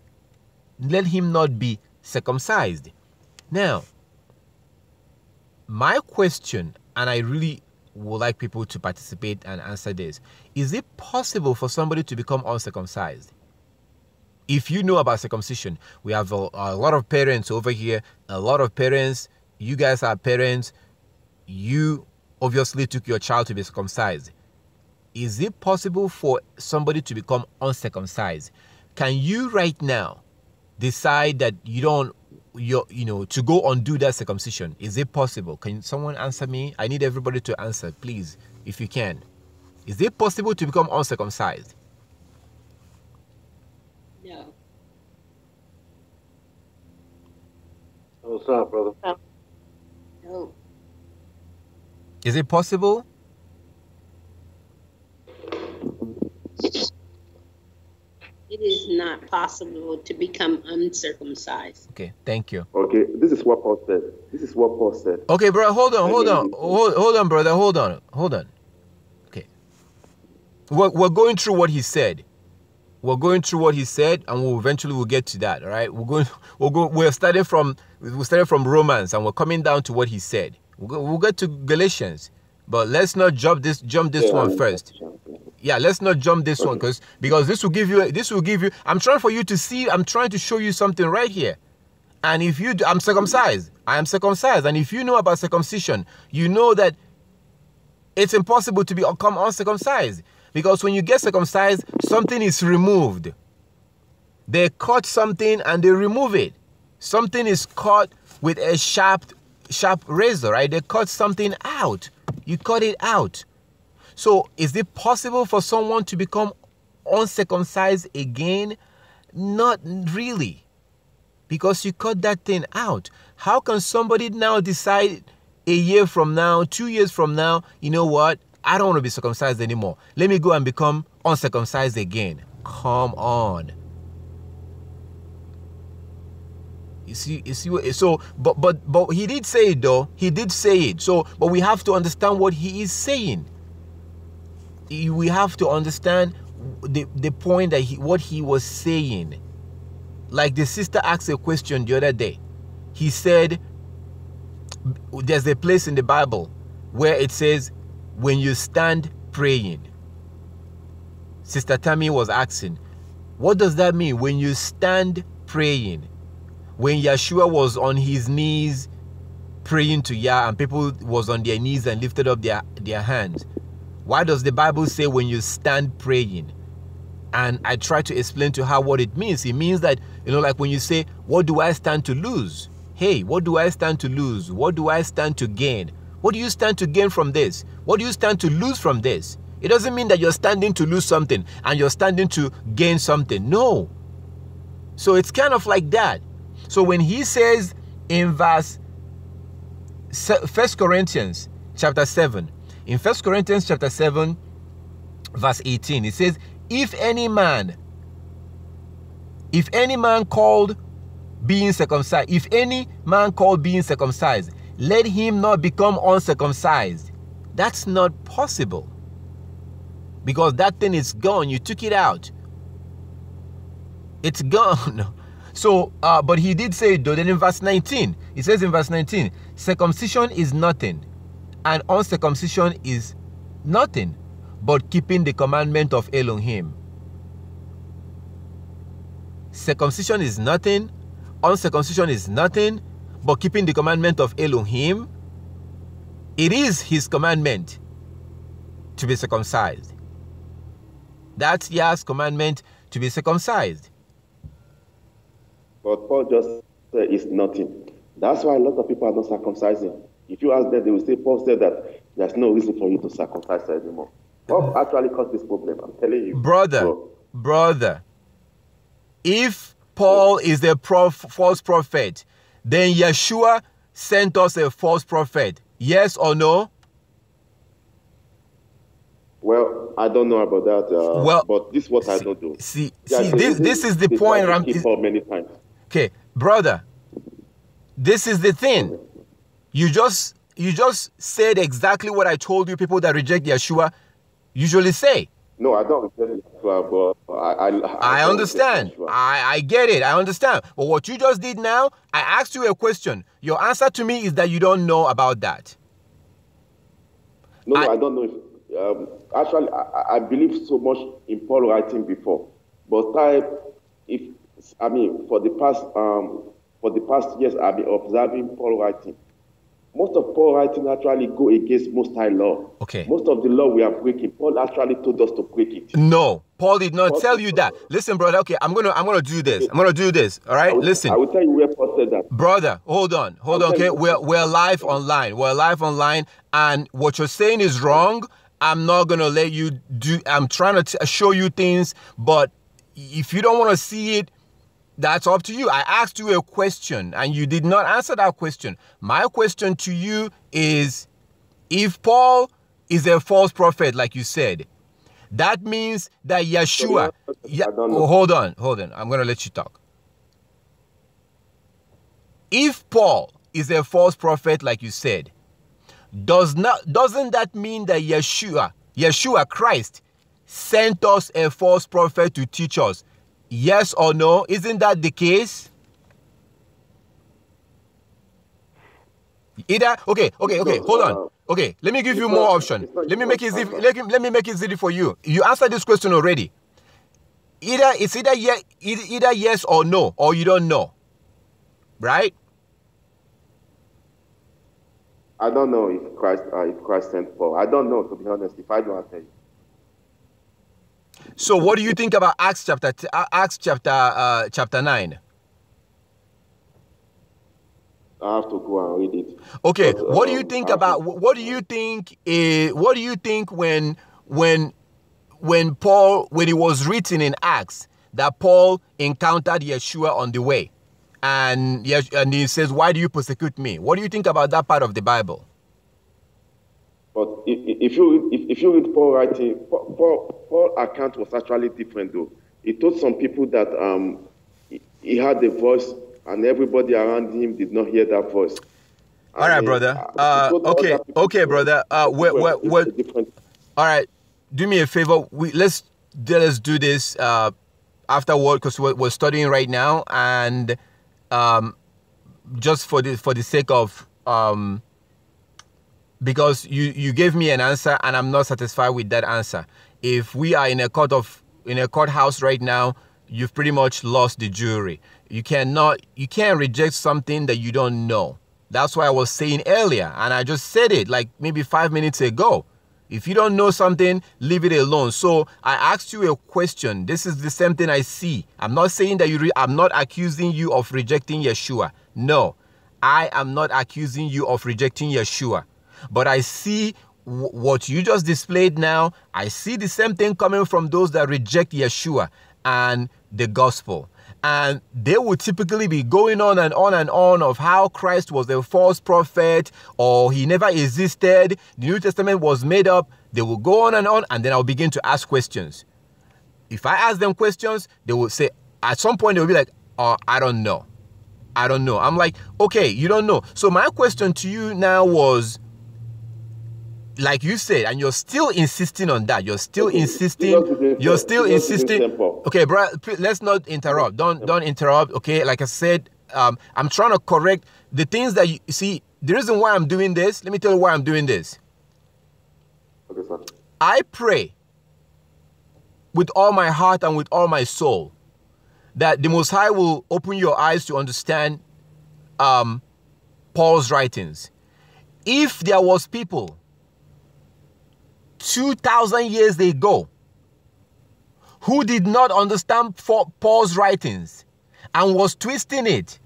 circumcised. Now, my question, and I really would like people to participate and answer this, is it possible for somebody to become uncircumcised? If you know about circumcision, we have a lot of parents over here, a lot of parents, you guys are parents, you obviously took your child to be circumcised. Is it possible for somebody to become uncircumcised? Can you right now decide that to go undo that circumcision? Is it possible? Can someone answer me? I need everybody to answer, please, if you can. Is it possible to become uncircumcised? No. What's up, brother? No. Is it possible? It is not possible to become uncircumcised. Okay, thank you. Okay, this is what Paul said. Okay, bro, hold on, brother, hold on. Okay, we're going through what he said. And we'll eventually get to that. All right, we're starting from Romans, and we're coming down to what he said. We'll get to Galatians, but let's not jump this one first. Yeah, let's not jump this one because this will give you. I'm trying for you to see. I'm trying to show you something right here. And if I'm circumcised. I am circumcised. And if you know about circumcision, you know that it's impossible to become uncircumcised. Because when you get circumcised, something is removed. They cut something and they remove it. Something is cut with a sharp razor, right? They cut something out. You cut it out. So is it possible for someone to become uncircumcised again? Not really. Because you cut that thing out. How can somebody now decide a year from now, 2 years from now, you know what? I don't want to be circumcised anymore. Let me go and become uncircumcised again. Come on. You see, so, but he did say it though. He did say it. So, but we have to understand what he is saying. We have to understand the point that what he was saying. Like the sister asked a question the other day. He said, there's a place in the Bible where it says, when you stand praying. Sister Tammy was asking, what does that mean? When you stand praying. When Yeshua was on his knees praying to Yah and people was on their knees and lifted up their hands. Why does the Bible say when you stand praying? And I try to explain to her what it means. It means that, like when you say, what do I stand to lose? Hey, what do I stand to lose? What do I stand to gain? What do you stand to gain from this? What do you stand to lose from this? It doesn't mean that you're standing to lose something and you're standing to gain something. No. So it's kind of like that. So when he says in verse 1 Corinthians chapter 7, in 1 Corinthians chapter 7, verse 18, it says, if any man called being circumcised, let him not become uncircumcised. That's not possible. Because that thing is gone. You took it out. It's gone. So, but he did say, though, then in verse 19, it says in verse 19, circumcision is nothing, and uncircumcision is nothing, but keeping the commandment of Elohim. Circumcision is nothing, uncircumcision is nothing, but keeping the commandment of Elohim. It is his commandment to be circumcised. That's Yah's commandment to be circumcised. But Paul just said it's nothing. That's why a lot of people are not circumcising. If you ask them, they will say, Paul said that there's no reason for you to circumcise anymore. Paul actually caused this problem, I'm telling you. Brother, if Paul is the false prophet, then Yeshua sent us a false prophet. Yes or no? Well, I don't know about that. But this is what I don't do. This is the point. Many times. Okay, brother, this is the thing. You just said exactly what I told you people that reject Yeshua usually say. No, I don't reject Yeshua, but I I don't reject understand. Yeshua. I get it. I understand. But what you just did now, I asked you a question. Your answer to me is that you don't know about that. No, I don't know if actually I believe so much in Paul writing before, but for the past years I've been observing Paul writing. Most of Paul writing actually go against Most High law. Okay. Most of the law we are breaking, Paul actually told us to break it. No, Paul did not tell you that. Listen, brother. Okay, I'm gonna do this. I'm gonna do this. All right. Listen. I will tell you where Paul said that. Brother, hold on. Okay, we're live online. We're live online, and what you're saying is wrong. I'm not gonna let you do. I'm trying to show you things, but if you don't want to see it, that's up to you. I asked you a question and you did not answer that question. My question to you is, if Paul is a false prophet, like you said, that means that Yeshua... hold on. I'm going to let you talk. If Paul is a false prophet, like you said, doesn't that mean that Yeshua Christ, sent us a false prophet to teach us? Yes or no? Isn't that the case? Okay, hold on. Okay, let me give you more options. Let me make it easy. Let me make it easy for you. You answered this question already. It's either yes or no, or you don't know. Right? I don't know if Christ sent Paul. I don't know, to be honest. If I don't, I'll tell you. So what do you think about Acts chapter 9? I have to go and read it. Okay, but, what do you think about what do you think when it was written in Acts that Paul encountered Yeshua on the way, and he says, "Why do you persecute me?" What do you think about that part of the Bible? But if you read Paul writing, Paul account was actually different though. He told some people that he had a voice and everybody around him did not hear that voice. All right, brother. Okay, brother. All right. Do me a favor. Let's do this afterward, because we're studying right now, and just for the sake of because you gave me an answer and I'm not satisfied with that answer. If we are in a courthouse right now, you've pretty much lost the jury. You can't reject something that you don't know. That's why I was saying earlier, and I just said it like maybe 5 minutes ago. If you don't know something, leave it alone. So I asked you a question. This is the same thing I see. I'm not saying that I'm not accusing you of rejecting Yeshua. No, I am not accusing you of rejecting Yeshua. But I see what you just displayed now. I see the same thing coming from those that reject Yeshua and the gospel. And they will typically be going on and on and on of how Christ was a false prophet, or he never existed, the New Testament was made up. They will go on, and then I'll begin to ask questions. If I ask them questions, they will say, at some point, they will be like, "Oh, I don't know. I'm like, okay, you don't know. So my question to you now was, like you said, and you're still insisting on that. You're still insisting. Okay, bro, let's not interrupt. Don't interrupt. Okay, like I said, I'm trying to correct the things that you see. The reason why I'm doing this, let me tell you why I'm doing this. Okay, sir. I pray with all my heart and with all my soul that the Most High will open your eyes to understand Paul's writings. If there was people 2,000 years ago who did not understand Paul's writings and was twisting it,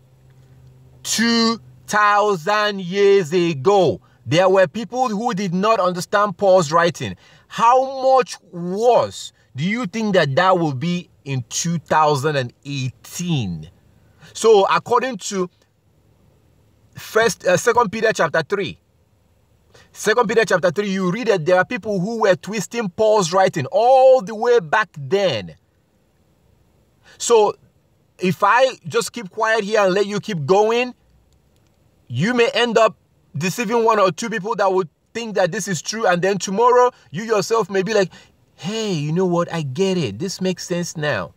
2,000 years ago, there were people who did not understand Paul's writing. How much worse do you think that will be in 2018? So according to 2 Peter chapter 3, 2 Peter chapter 3, you read that there are people who were twisting Paul's writing all the way back then. So if I just keep quiet here and let you keep going, you may end up deceiving one or two people that would think that this is true, and then tomorrow you yourself may be like, hey, you know what? I get it. This makes sense now.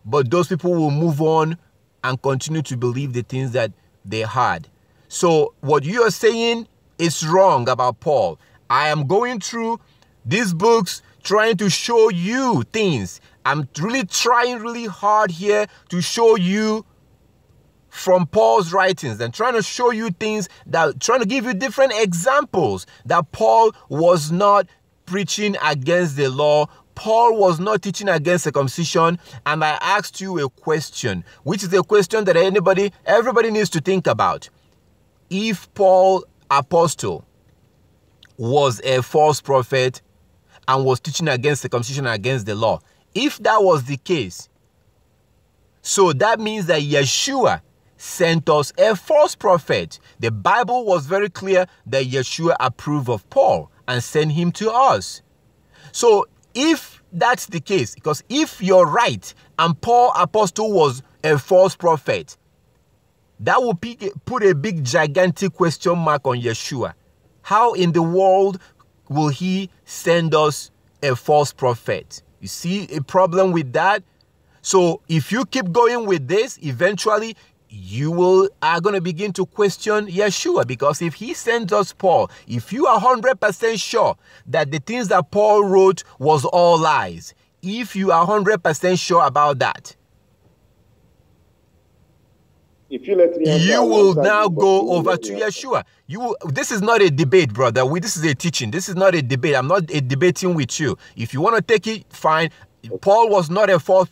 But those people will move on and continue to believe the things that they had. So what you are saying is wrong about Paul. I am going through these books trying to show you things. I'm really trying really hard here to show you from Paul's writings and trying to show you things, that trying to give you different examples that Paul was not preaching against the law. Paul was not teaching against circumcision. And I asked you a question, which is a question that everybody needs to think about. If Paul, apostle, was a false prophet and was teaching against circumcision and against the law, if that was the case, so that means that Yeshua sent us a false prophet. The Bible was very clear that Yeshua approved of Paul and sent him to us. So if that's the case, because if you're right and Paul apostle was a false prophet, that will put a big gigantic question mark on Yeshua. How in the world will he send us a false prophet? You see a problem with that? So if you keep going with this, eventually you are going to begin to question Yeshua, because if he sends us Paul, if you are 100% sure that the things that Paul wrote was all lies, if you are 100% sure about that, if you let me answer, you will now go over to Yeshua. This is not a debate, brother. This is a teaching. This is not a debate. I'm not debating with you. If you want to take it, fine. Paul was not a false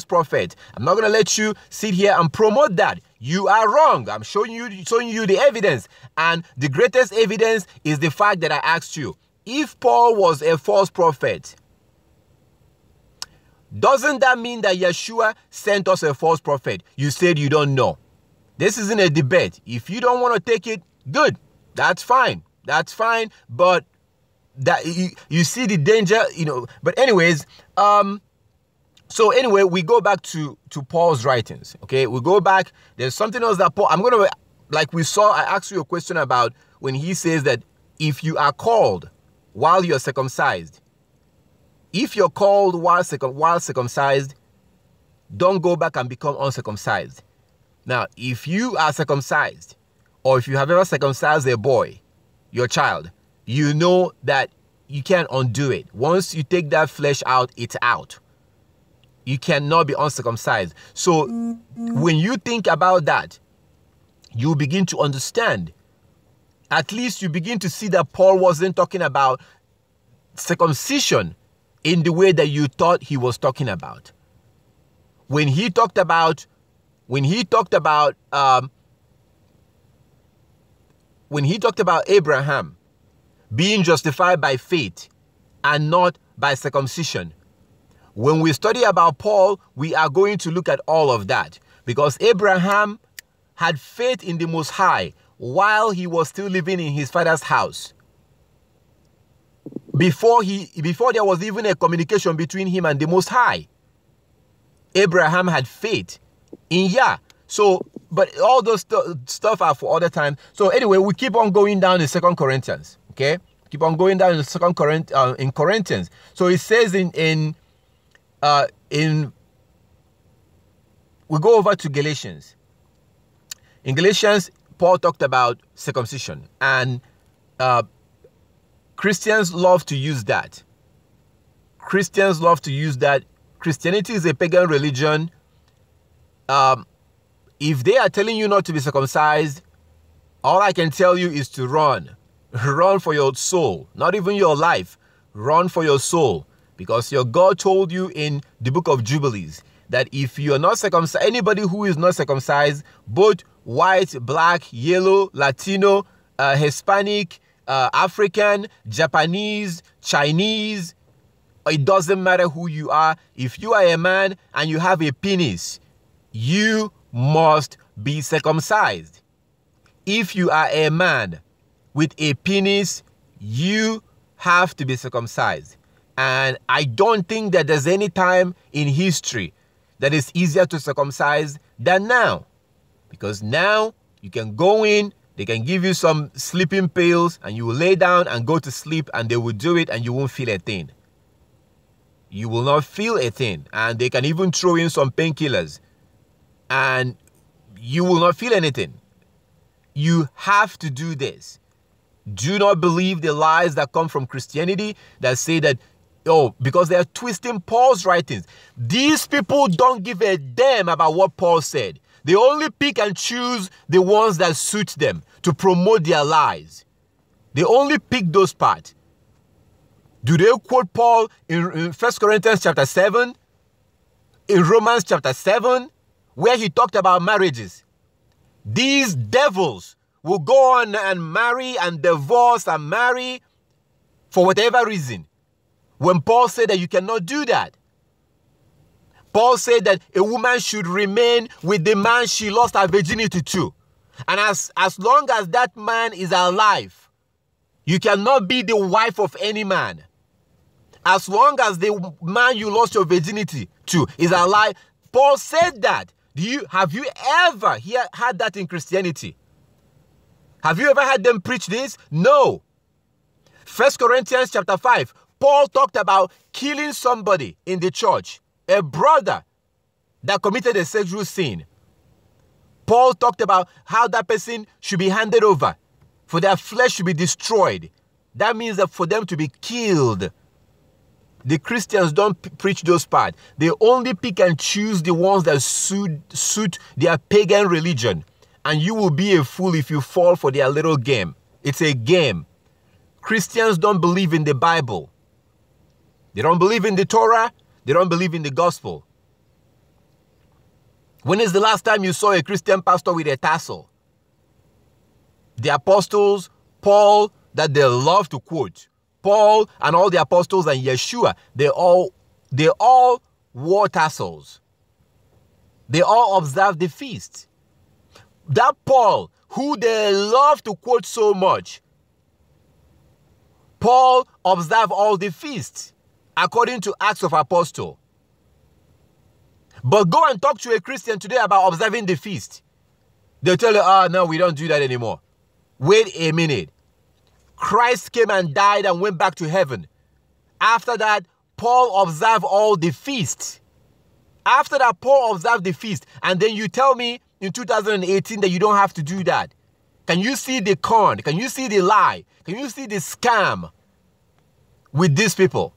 prophet. I'm not going to let you sit here and promote that. You are wrong. I'm showing you the evidence. And the greatest evidence is the fact that I asked you, if Paul was a false prophet, doesn't that mean that Yeshua sent us a false prophet? You said you don't know. This isn't a debate. If you don't want to take it, good. That's fine. That's fine. But that you see the danger, But anyways, so anyway, we go back to Paul's writings. Okay, we go back. There's something else that Paul, like we saw, I asked you a question about when he says that if you are called while you're circumcised, if you're called while circumcised, don't go back and become uncircumcised. Now, if you are circumcised, or if you have ever circumcised a boy, your child, you know that you can't undo it. Once you take that flesh out, it's out. You cannot be uncircumcised. So when you think about that, you begin to understand. At least you begin to see that Paul wasn't talking about circumcision in the way that you thought he was talking about. When he talked about Abraham being justified by faith and not by circumcision, when we study about Paul, we are going to look at all of that, because Abraham had faith in the Most High while he was still living in his father's house. Before there was even a communication between him and the Most High, Abraham had faith in Yah. So, but all those stuff are for other times. So anyway, we keep on going down in 2 Corinthians. Okay, keep on going down in in Corinthians. So it says in we go over to Galatians. In Galatians, Paul talked about circumcision, and Christians love to use that. Christians love to use that. Christianity is a pagan religion. If they are telling you not to be circumcised, all I can tell you is to run. Run for your soul, not even your life. Run for your soul, because your God told you in the book of Jubilees that if you are not circumcised, anybody who is not circumcised, both white, black, yellow, Latino, Hispanic, African, Japanese, Chinese, it doesn't matter who you are. If you are a man and you have a penis, you must be circumcised. If you are a man with a penis, you have to be circumcised. And I don't think that there's any time in history that is easier to circumcise than now. Because now you can go in, they can give you some sleeping pills, and you will lay down and go to sleep, and they will do it and you won't feel a thing. You will not feel a thing. And they can even throw in some painkillers. And you will not feel anything. You have to do this. Do not believe the lies that come from Christianity that say that, oh, because they are twisting Paul's writings. These people don't give a damn about what Paul said. They only pick and choose the ones that suit them to promote their lies. They only pick those parts. Do they quote Paul in 1 Corinthians chapter 7? In Romans chapter 7? Where he talked about marriages? These devils will go on and marry and divorce and marry for whatever reason. When Paul said that you cannot do that. Paul said that a woman should remain with the man she lost her virginity to. And as long as that man is alive, you cannot be the wife of any man. As long as the man you lost your virginity to is alive. Paul said that. Have you ever had that in Christianity? Have you ever had them preach this? No. 1 Corinthians chapter 5, Paul talked about killing somebody in the church, a brother that committed a sexual sin. Paul talked about how that person should be handed over, for their flesh to be destroyed. That means that for them to be killed. The Christians don't preach those parts. They only pick and choose the ones that suit their pagan religion. And you will be a fool if you fall for their little game. It's a game. Christians don't believe in the Bible. They don't believe in the Torah. They don't believe in the gospel. When is the last time you saw a Christian pastor with a tassel? The apostles, Paul, that they love to quote. Paul and all the apostles and Yeshua, they all wore tassels. They all observed the feast. That Paul, who they love to quote so much, Paul observed all the feasts according to Acts of Apostles. But go and talk to a Christian today about observing the feast. They'll tell you, no, we don't do that anymore. Wait a minute. Christ came and died and went back to heaven. After that, Paul observed all the feasts. After that, Paul observed the feast. And then you tell me in 2018 that you don't have to do that. Can you see the con? Can you see the lie? Can you see the scam with these people?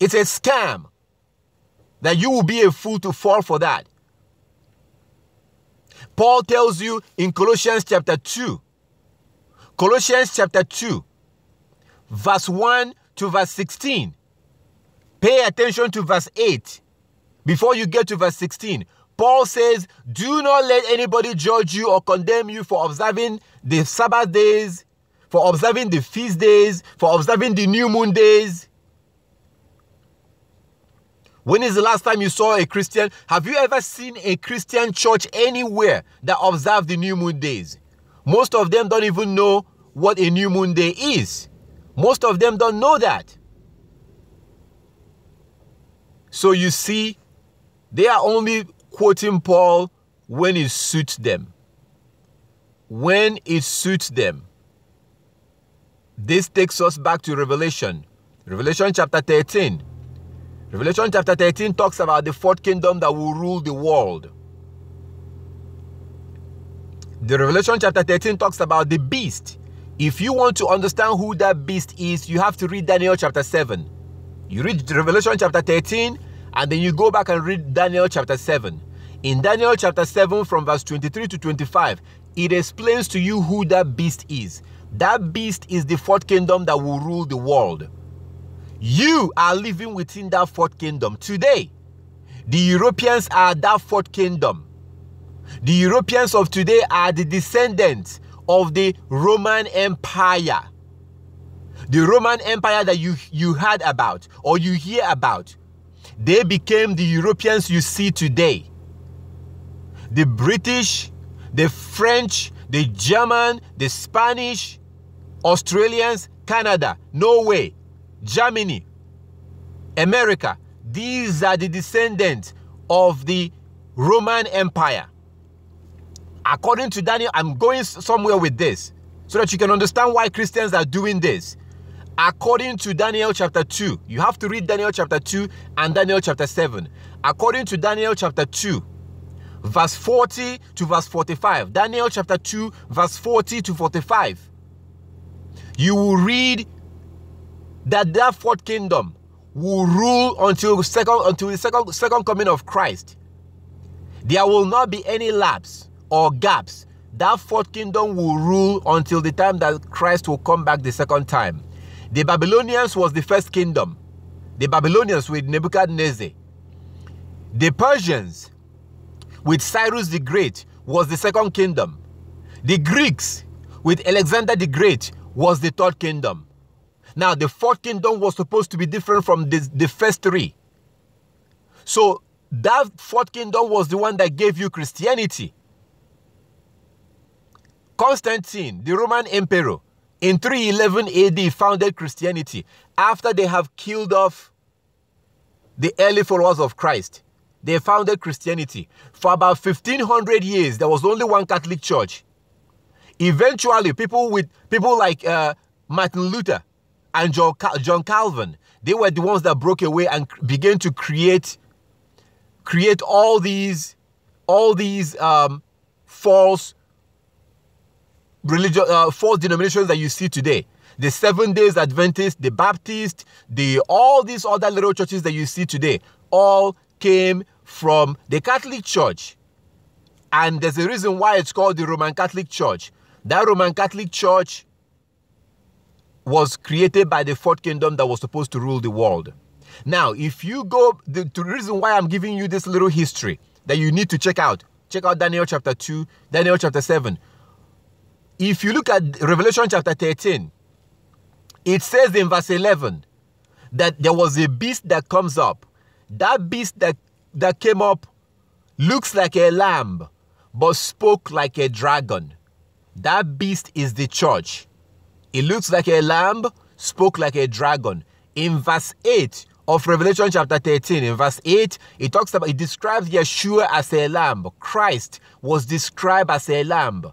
It's a scam that you will be a fool to fall for that. Paul tells you in Colossians chapter 2, Colossians chapter 2, verse 1 to verse 16. Pay attention to verse 8 before you get to verse 16. Paul says, do not let anybody judge you or condemn you for observing the Sabbath days, for observing the feast days, for observing the new moon days. When is the last time you saw a Christian? Have you ever seen a Christian church anywhere that observe the new moon days? Most of them don't even know what a new moon day is. Most of them don't know that. So you see, they are only quoting Paul when it suits them. When it suits them. This takes us back to Revelation. Revelation chapter 13. Revelation chapter 13 talks about the fourth kingdom that will rule the world. The Revelation chapter 13 talks about the beast. If you want to understand who that beast is, you have to read Daniel chapter 7. You read Revelation chapter 13, and then you go back and read Daniel chapter 7. In Daniel chapter 7, from verse 23 to 25, it explains to you who that beast is. That beast is the fourth kingdom that will rule the world. You are living within that fourth kingdom today. The Europeans are that fourth kingdom. The Europeans of today are the descendants of the Roman Empire. The Roman Empire that you heard about or you hear about. They became the Europeans you see today. The British, the French, the German, the Spanish, Australians, Canada, Norway, Germany, America. These are the descendants of the Roman Empire. According to Daniel, I'm going somewhere with this so that you can understand why Christians are doing this. according to Daniel chapter 2. You have to read Daniel chapter 2 and Daniel chapter 7. According to Daniel chapter 2, verse 40 to verse 45. Daniel chapter 2, verse 40 to 45. You will read that fourth kingdom will rule until the second coming of Christ. There will not be any lapse or gaps. That fourth kingdom will rule until the time that Christ will come back the second time. The Babylonians was the first kingdom. The Babylonians with Nebuchadnezzar. The Persians with Cyrus the Great was the second kingdom. The Greeks with Alexander the Great was the third kingdom. Now, the fourth kingdom was supposed to be different from the first three. So, that fourth kingdom was the one that gave you Christianity. Constantine, the Roman emperor, in 311 AD founded Christianity after they have killed off the early followers of Christ. They founded Christianity. For about 1500 years, there was only one Catholic church. Eventually, people like Martin Luther and John Calvin, they were the ones that broke away and began to create all these false false denominations that you see today. The Seventh-day Adventists, the Baptists, all these other little churches that you see today, all came from the Catholic Church. And there's a reason why it's called the Roman Catholic Church. That Roman Catholic Church was created by the fourth kingdom that was supposed to rule the world. Now, if you go, the reason why I'm giving you this little history that you need to check out Daniel chapter 2, Daniel chapter 7. If you look at Revelation chapter 13, it says in verse 11 that there was a beast that comes up. That beast that came up looks like a lamb, but spoke like a dragon. That beast is the church. It looks like a lamb, spoke like a dragon. In verse 8 of Revelation chapter 13, in verse 8, it describes Yeshua as a lamb. Christ was described as a lamb.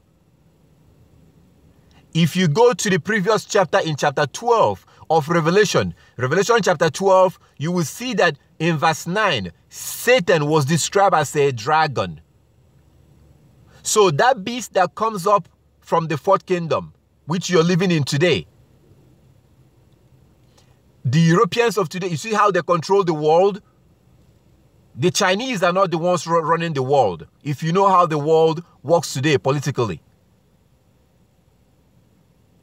If you go to the previous chapter, in chapter 12 of Revelation chapter 12, you will see that in verse 9, Satan was described as a dragon. So that beast that comes up from the fourth kingdom, which you're living in today, the Europeans of today, you see how they control the world? The Chinese are not the ones running the world, if you know how the world works today politically.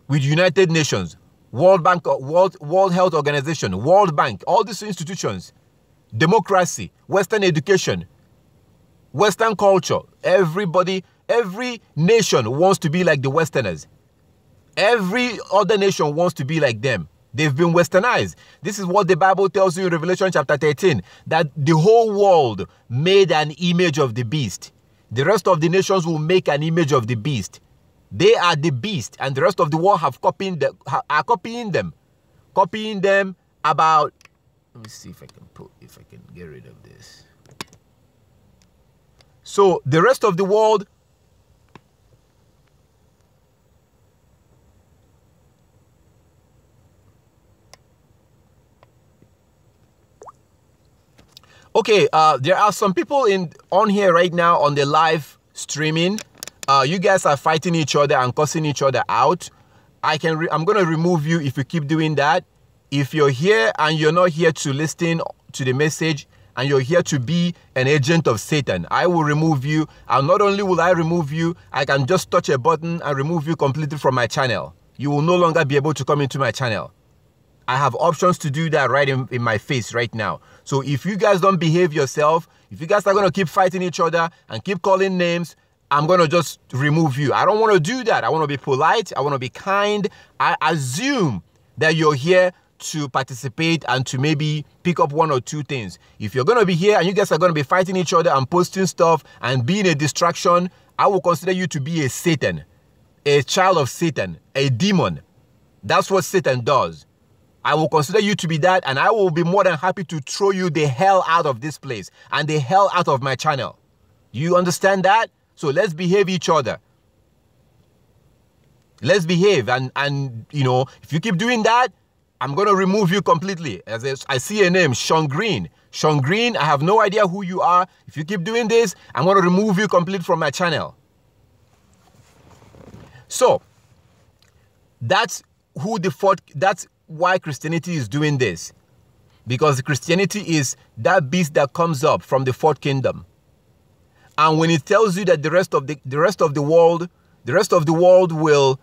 With United Nations, World Bank, World Health Organization, World Bank, all these institutions, democracy, Western education, Western culture, everybody, every nation wants to be like the Westerners. Every other nation wants to be like them. They've been westernized. This is what the Bible tells you in Revelation chapter 13, that the whole world made an image of the beast. The rest of the nations will make an image of the beast. They are the beast, and the rest of the world are copying them about. Let me see if I can get rid of this. So the rest of the world okay, there are some people on here right now on the live streaming. You guys are fighting each other and cussing each other out. I'm going to remove you if you keep doing that. If you're here and you're not here to listen to the message and you're here to be an agent of Satan, I will remove you. And not only will I remove you, I can just touch a button and remove you completely from my channel. You will no longer be able to come into my channel. I have options to do that right in my face right now. So if you guys don't behave yourself, if you guys are going to keep fighting each other and keep calling names, I'm going to just remove you. I don't want to do that. I want to be polite. I want to be kind. I assume that you're here to participate and to maybe pick up one or two things. If you're going to be here and you guys are going to be fighting each other and posting stuff and being a distraction, I will consider you to be a Satan, a child of Satan, a demon. That's what Satan does. I will consider you to be that, and I will be more than happy to throw you the hell out of this place and the hell out of my channel. You understand that? So let's behave each other. Let's behave. And you know, if you keep doing that, I'm going to remove you completely. As I see a name, Sean Green. Sean Green, I have no idea who you are. If you keep doing this, I'm going to remove you completely from my channel. So, that's why Christianity is doing this. Because Christianity is that beast that comes up from the fourth kingdom. And when it tells you that the rest of the world will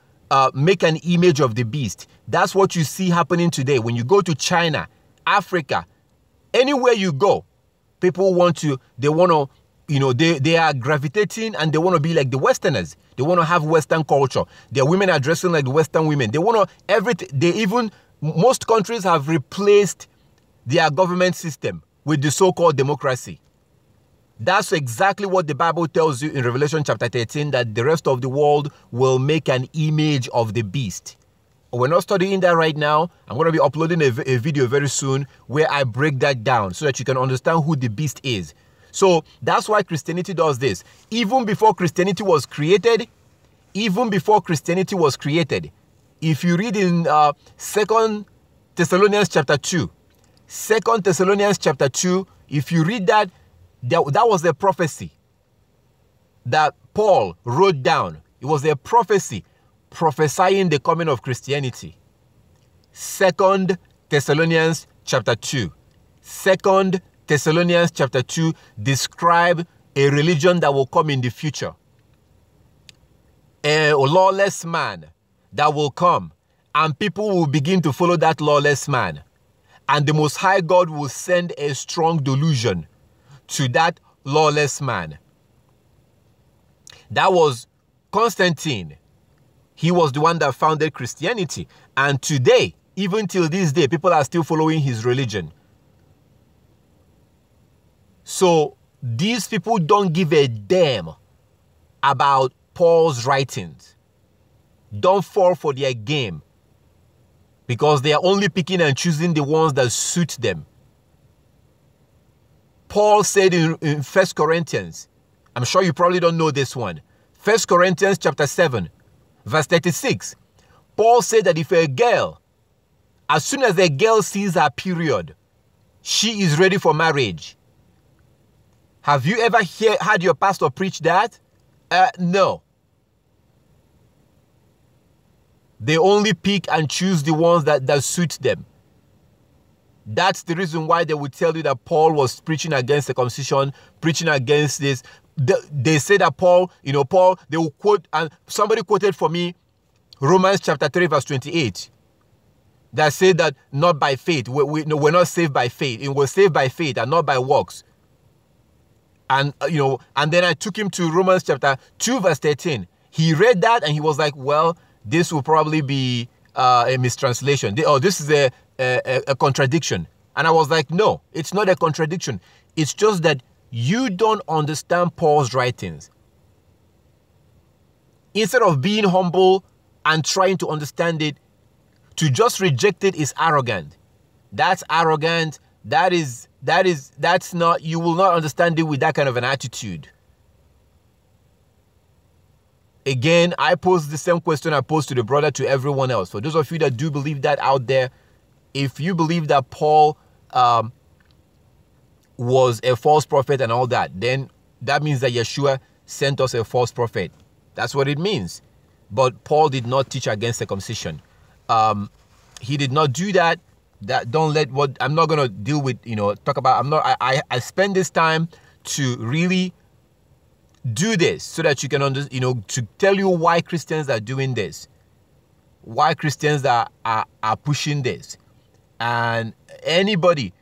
make an image of the beast, that's what you see happening today. When you go to China, Africa, anywhere you go, people they are gravitating and they want to be like the Westerners. They want to have Western culture. Their women are dressing like the Western women. They want to most countries have replaced their government system with the so-called democracy. That's exactly what the Bible tells you in Revelation chapter 13, that the rest of the world will make an image of the beast. We're not studying that right now. I'm going to be uploading a video very soon where I break that down so that you can understand who the beast is. So that's why Christianity does this. Even before Christianity was created, if you read in 2 Thessalonians chapter 2, 2 Thessalonians chapter 2, if you read that, that was a prophecy that Paul wrote down. It was a prophecy prophesying the coming of Christianity. 2 Thessalonians chapter 2. 2 Thessalonians chapter 2 describe a religion that will come in the future. A lawless man that will come, and people will begin to follow that lawless man. And the Most High God will send a strong delusion to that lawless man. That was Constantine. He was the one that founded Christianity. And today, even till this day, people are still following his religion. So these people don't give a damn about Paul's writings. Don't fall for their game, because they are only picking and choosing the ones that suit them. Paul said in 1 Corinthians, I'm sure you probably don't know this one, 1 Corinthians chapter 7, verse 36, Paul said that if a girl, as soon as a girl sees her period, she is ready for marriage. Have you ever had your pastor preach that? No. They only pick and choose the ones that suit them. That's the reason why they would tell you that Paul was preaching against circumcision, preaching against this. They say that Paul, they will quote, and somebody quoted for me Romans chapter 3 verse 28. That said that not by faith. We're not saved by faith. We're saved by faith and not by works. And, and then I took him to Romans chapter 2 verse 13. He read that and he was like, well, this will probably be a mistranslation. This is a contradiction. And I was like, no, it's not a contradiction. It's just that you don't understand Paul's writings. Instead of being humble and trying to understand it, to just reject it is arrogant. That's arrogant. That's not, you will not understand it with that kind of an attitude. Again, I pose the same question I posed to the brother, to everyone else. For those of you that do believe that out there, if you believe that Paul was a false prophet and all that, then that means that Yeshua sent us a false prophet. That's what it means. But Paul did not teach against circumcision. He did not do that. I'm not going to deal with, talk about, I spend this time to really do this so that you can understand, to tell you why Christians are doing this, why Christians are pushing this. And anybody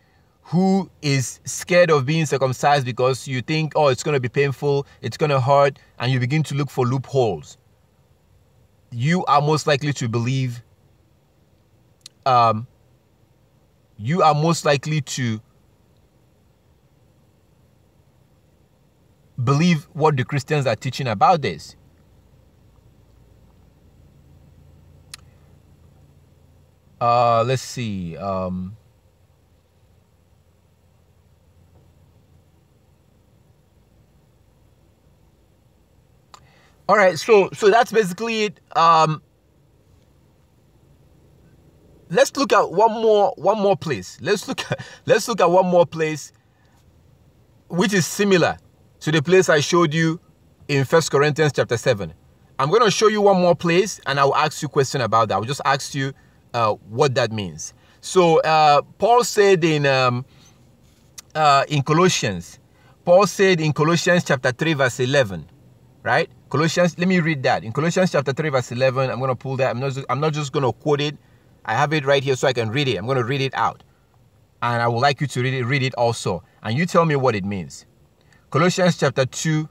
who is scared of being circumcised because you think, oh, it's going to be painful, it's going to hurt, and you begin to look for loopholes, you are most likely to believe, what the Christians are teaching about this. Let's see. All right, so that's basically it. let's look at one more place. Let's look at one more place which is similar to the place I showed you in 1 Corinthians chapter 7. I'm going to show you one more place, and I will ask you a question about that. I will just ask you what that means. So Paul said in Colossians, chapter 3 verse 11, right? Colossians, let me read that. In Colossians chapter 3 verse 11, I'm going to pull that. I'm not just going to quote it. I have it right here so I can read it. I'm going to read it out. And I would like you to read it also. And you tell me what it means. Colossians chapter 2,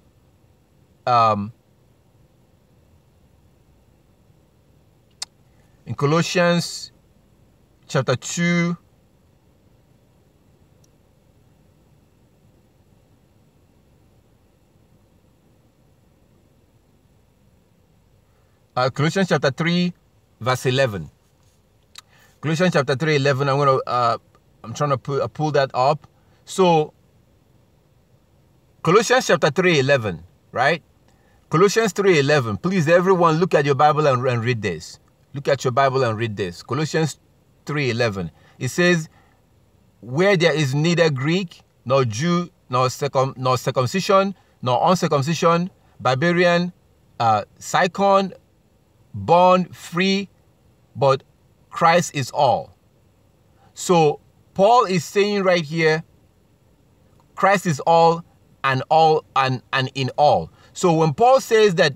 in Colossians chapter 2, Colossians chapter 3 verse 11. Colossians chapter 3 11. I'm trying to pull that up. So Colossians chapter 3 11, right? Colossians 3 11. Please, everyone, look at your Bible and read this. Look at your Bible and read this. Colossians 3 11. It says, "Where there is neither Greek nor Jew nor circumcision nor uncircumcision, barbarian, Scythian, bond, free, but Christ is all." So Paul is saying right here, Christ is all and in all. So when Paul says that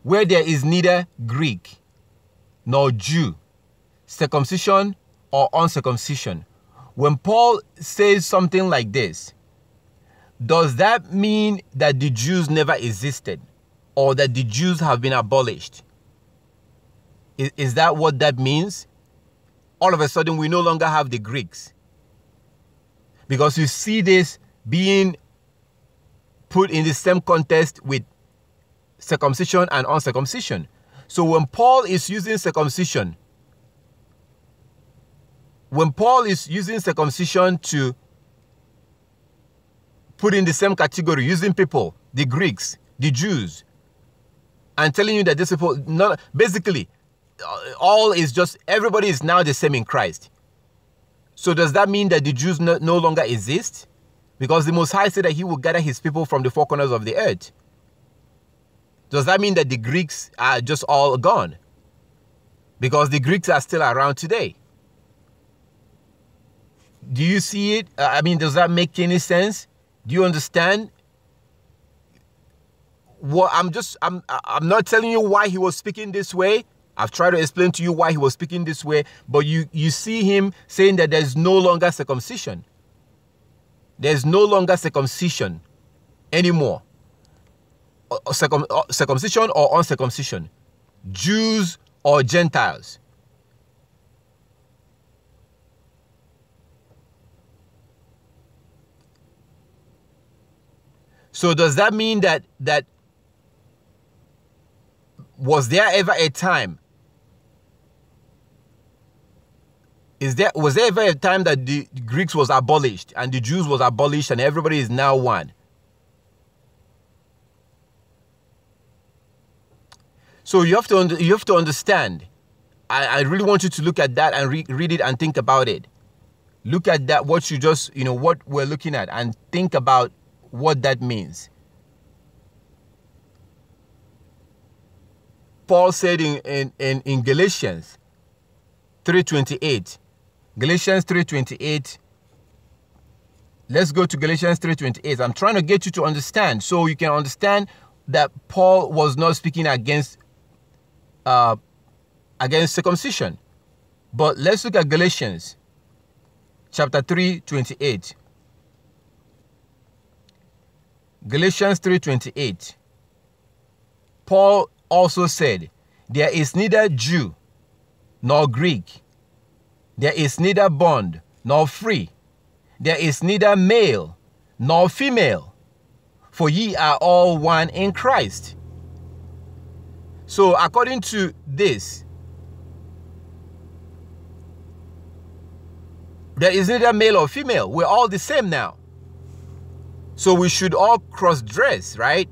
where there is neither Greek nor Jew, circumcision or uncircumcision, when Paul says something like this, does that mean that the Jews never existed or that the Jews have been abolished? Is that what that means? All of a sudden, we no longer have the Greeks. Because you see this being put in the same context with circumcision and uncircumcision. So when Paul is using circumcision, to put in the same category, using people, the Greeks, the Jews, and telling you that these people, basically, all is just, everybody is now the same in Christ. So does that mean that the Jews no longer exist? Because the Most High said that he will gather his people from the four corners of the earth. Does that mean that the Greeks are just all gone? Because the Greeks are still around today. Do you see it? Does that make any sense? Do you understand? Well, I'm not telling you why he was speaking this way. I've tried to explain to you why he was speaking this way, but you see him saying that there's no longer circumcision. There's no longer circumcision anymore. Circumcision or uncircumcision. Jews or Gentiles. So does that mean that was there ever a time? Was there ever a time that the Greeks was abolished and the Jews was abolished and everybody is now one? So you have to understand. I really want you to look at that and read it and think about it. Look at that, what we're looking at, and think about what that means. Paul said in Galatians 3:28. Galatians 3:28. Let's go to Galatians 3:28. I'm trying to get you to understand so you can understand that Paul was not speaking against circumcision. But let's look at Galatians chapter 3:28. Galatians 3:28. Paul also said, "There is neither Jew nor Greek. There is neither bond nor free. There is neither male nor female. For ye are all one in Christ." So according to this, there is neither male or female. We're all the same now. So we should all cross-dress, right?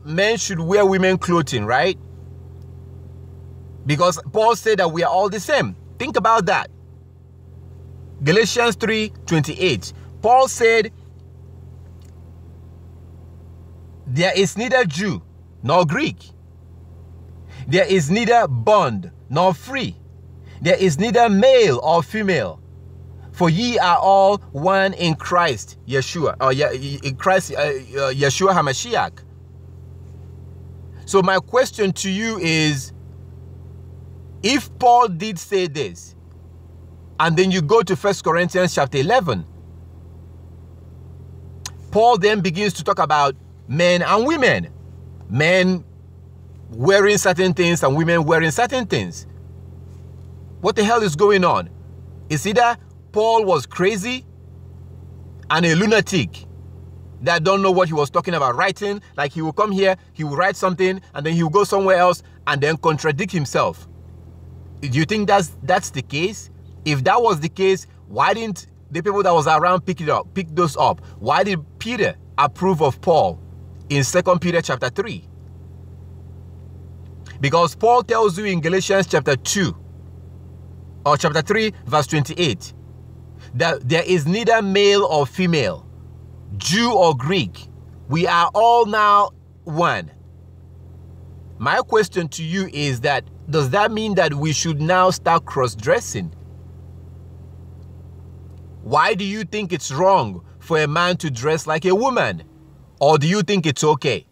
Men should wear women clothing, right? Because Paul said that we are all the same. Think about that. Galatians 3:28. Paul said, there is neither Jew nor Greek. There is neither bond nor free. There is neither male or female. For ye are all one in Christ Yeshua, or in Christ Yeshua HaMashiach. So my question to you is, if Paul did say this, and then you go to 1 Corinthians chapter 11, Paul then begins to talk about men and women. Men wearing certain things and women wearing certain things. What the hell is going on? It's either Paul was crazy and a lunatic that don't know what he was talking about writing. Like he will come here, he will write something, and then he will go somewhere else and then contradict himself. Do you think that's the case? If that was the case, why didn't the people that was around pick those up? Why did Peter approve of Paul in 2 Peter chapter 3? Because Paul tells you in Galatians chapter 2 or chapter 3 verse 28 that there is neither male or female, Jew or Greek. We are all now one. My question to you is that, does that mean that we should now start cross-dressing? Why do you think it's wrong for a man to dress like a woman? Or do you think it's okay?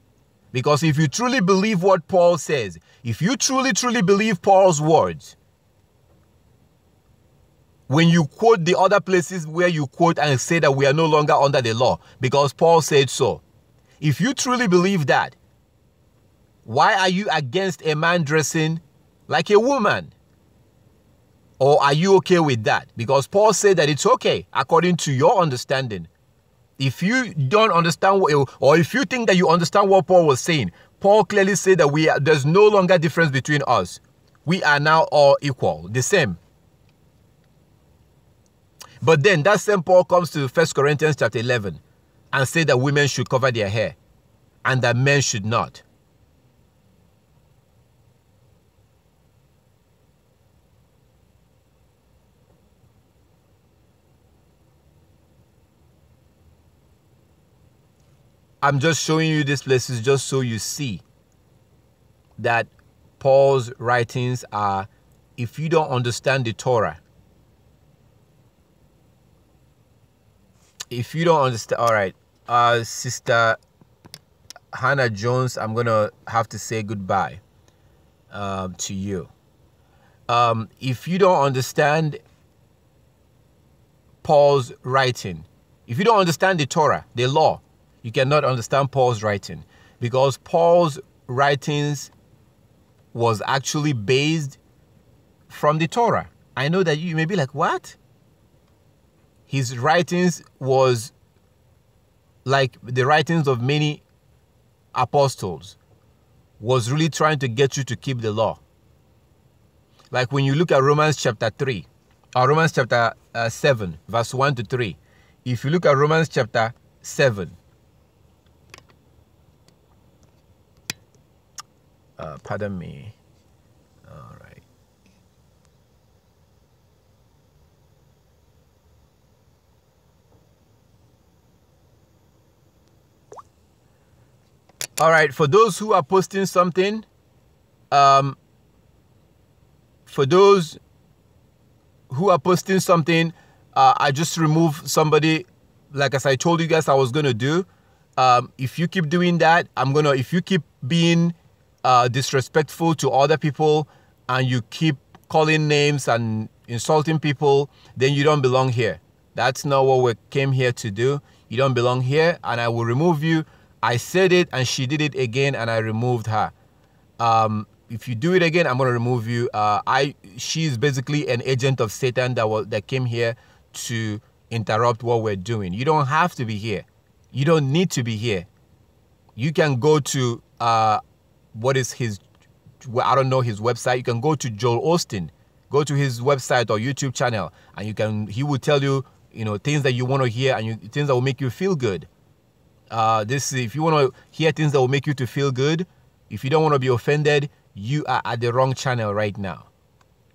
Because if you truly believe what Paul says, if you truly believe Paul's words, when you quote the other places where you quote and say that we are no longer under the law because Paul said so, if you truly believe that, why are you against a man dressing like a woman? Or are you okay with that? Because Paul said that it's okay according to your understanding. If you don't understand or if you think that you understand what Paul was saying, Paul clearly said that there's no longer difference between us. We are now all equal, the same. But then that same Paul comes to 1 Corinthians chapter 11 and say that women should cover their hair and that men should not. I'm just showing you these places just so you see that Paul's writings are, if you don't understand the Torah, if you don't understand, all right, Sister Hannah Jones, I'm going to have to say goodbye to you. If you don't understand Paul's writing, if you don't understand the Torah, the law, you cannot understand Paul's writing, because Paul's writings was actually based from the Torah. I know that you may be like, what? His writings was like the writings of many apostles, was really trying to get you to keep the law. Like when you look at Romans chapter 3, or Romans chapter 7, verse 1 to 3. If you look at Romans chapter 7, pardon me. All right. All right, for those who are posting something, for those who are posting something, I just removed somebody, like as I told you guys I was going to do. If you keep doing that, if you keep being disrespectful to other people and you keep calling names and insulting people, then you don't belong here. That's not what we came here to do. You don't belong here, and I will remove you. I said it and she did it again and I removed her. If you do it again, I'm going to remove you. She's basically an agent of Satan that came here to interrupt what we're doing. You don't have to be here. You don't need to be here. You can go to what is his, I don't know his website. You can go to Joel Osteen, go to his website or YouTube channel, and he will tell you, things that you want to hear and things that will make you feel good. If you want to hear things that will make you to feel good, if you don't want to be offended, you are at the wrong channel right now.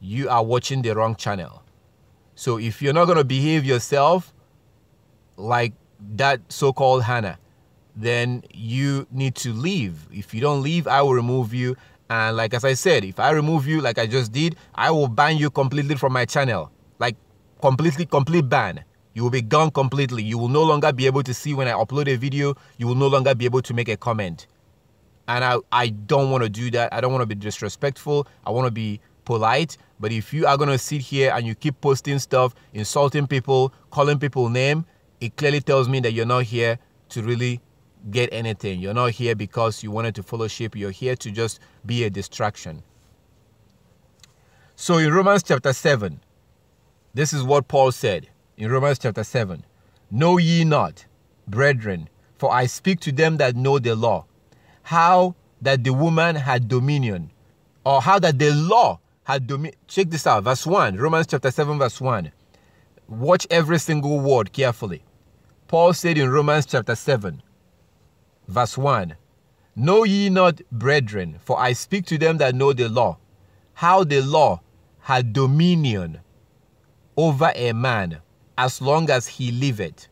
you are watching the wrong channel. So if you're not going to behave yourself like that so-called Hannah, then you need to leave. If you don't leave, I will remove you. And like as I said, if I remove you like I just did, I will ban you completely from my channel. Like complete ban. You will be gone completely. You will no longer be able to see when I upload a video. You will no longer be able to make a comment. And I don't want to do that. I don't want to be disrespectful. I want to be polite. But if you are going to sit here and you keep posting stuff, insulting people, calling people names, it clearly tells me that you're not here to really get anything. You're not here because you wanted to fellowship. You're here to just be a distraction. So in Romans chapter 7, this is what Paul said in Romans chapter 7. Know ye not, brethren, for I speak to them that know the law, how that the woman had dominion, or how that the law had dominion. Check this out, verse 1, Romans chapter 7, verse 1. Watch every single word carefully. Paul said in Romans chapter 7, verse 1, know ye not, brethren, for I speak to them that know the law, how the law had dominion over a man as long as he liveth.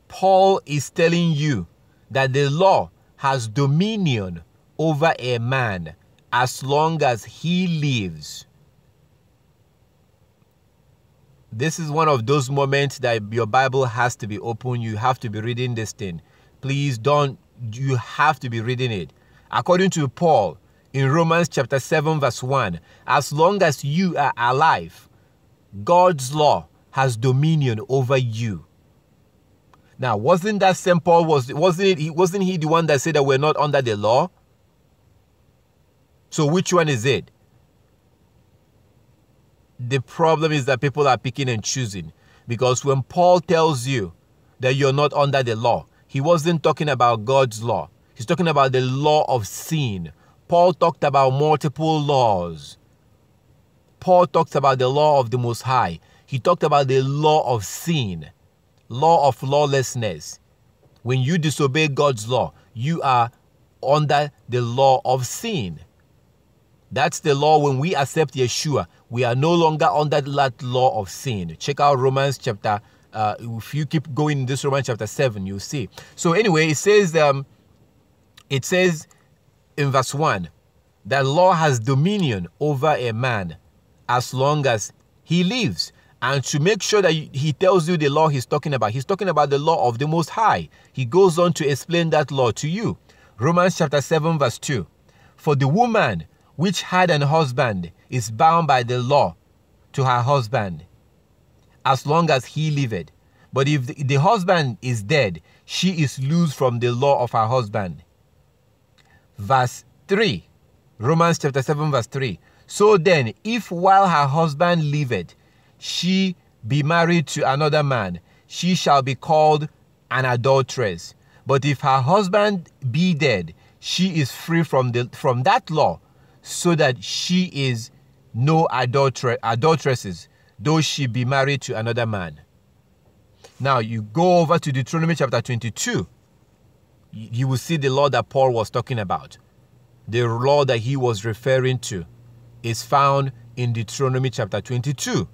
Paul is telling you that the law has dominion over a man as long as he lives. This is one of those moments that your Bible has to be open. You have to be reading this thing. Please don't, you have to be reading it. According to Paul, in Romans chapter 7, verse 1, as long as you are alive, God's law has dominion over you. Now, wasn't that St. Paul, wasn't he the one that said that we're not under the law? So which one is it? The problem is that people are picking and choosing, because when Paul tells you that you're not under the law, he wasn't talking about God's law. He's talking about the law of sin. Paul talked about multiple laws. Paul talked about the law of the Most High. He talked about the law of sin, law of lawlessness. When you disobey God's law, you are under the law of sin. That's the law. When we accept Yeshua, we are no longer under that law of sin. Check out Romans chapter, if you keep going in this Romans chapter 7, you'll see. So anyway, it says in verse 1, that law has dominion over a man as long as he lives. And to make sure that he tells you the law he's talking about the law of the Most High. He goes on to explain that law to you. Romans chapter 7, verse 2. For the woman which had an husband is bound by the law to her husband, as long as he liveth. But if the husband is dead, she is loose from the law of her husband. Verse 3, Romans chapter 7, verse 3. So then, if while her husband liveth, she be married to another man, she shall be called an adulteress. But if her husband be dead, she is free from that law, so that she is no adulteresses, though she be married to another man. Now you go over to Deuteronomy chapter 22. You will see the law that Paul was talking about. The law that he was referring to is found in Deuteronomy chapter 22.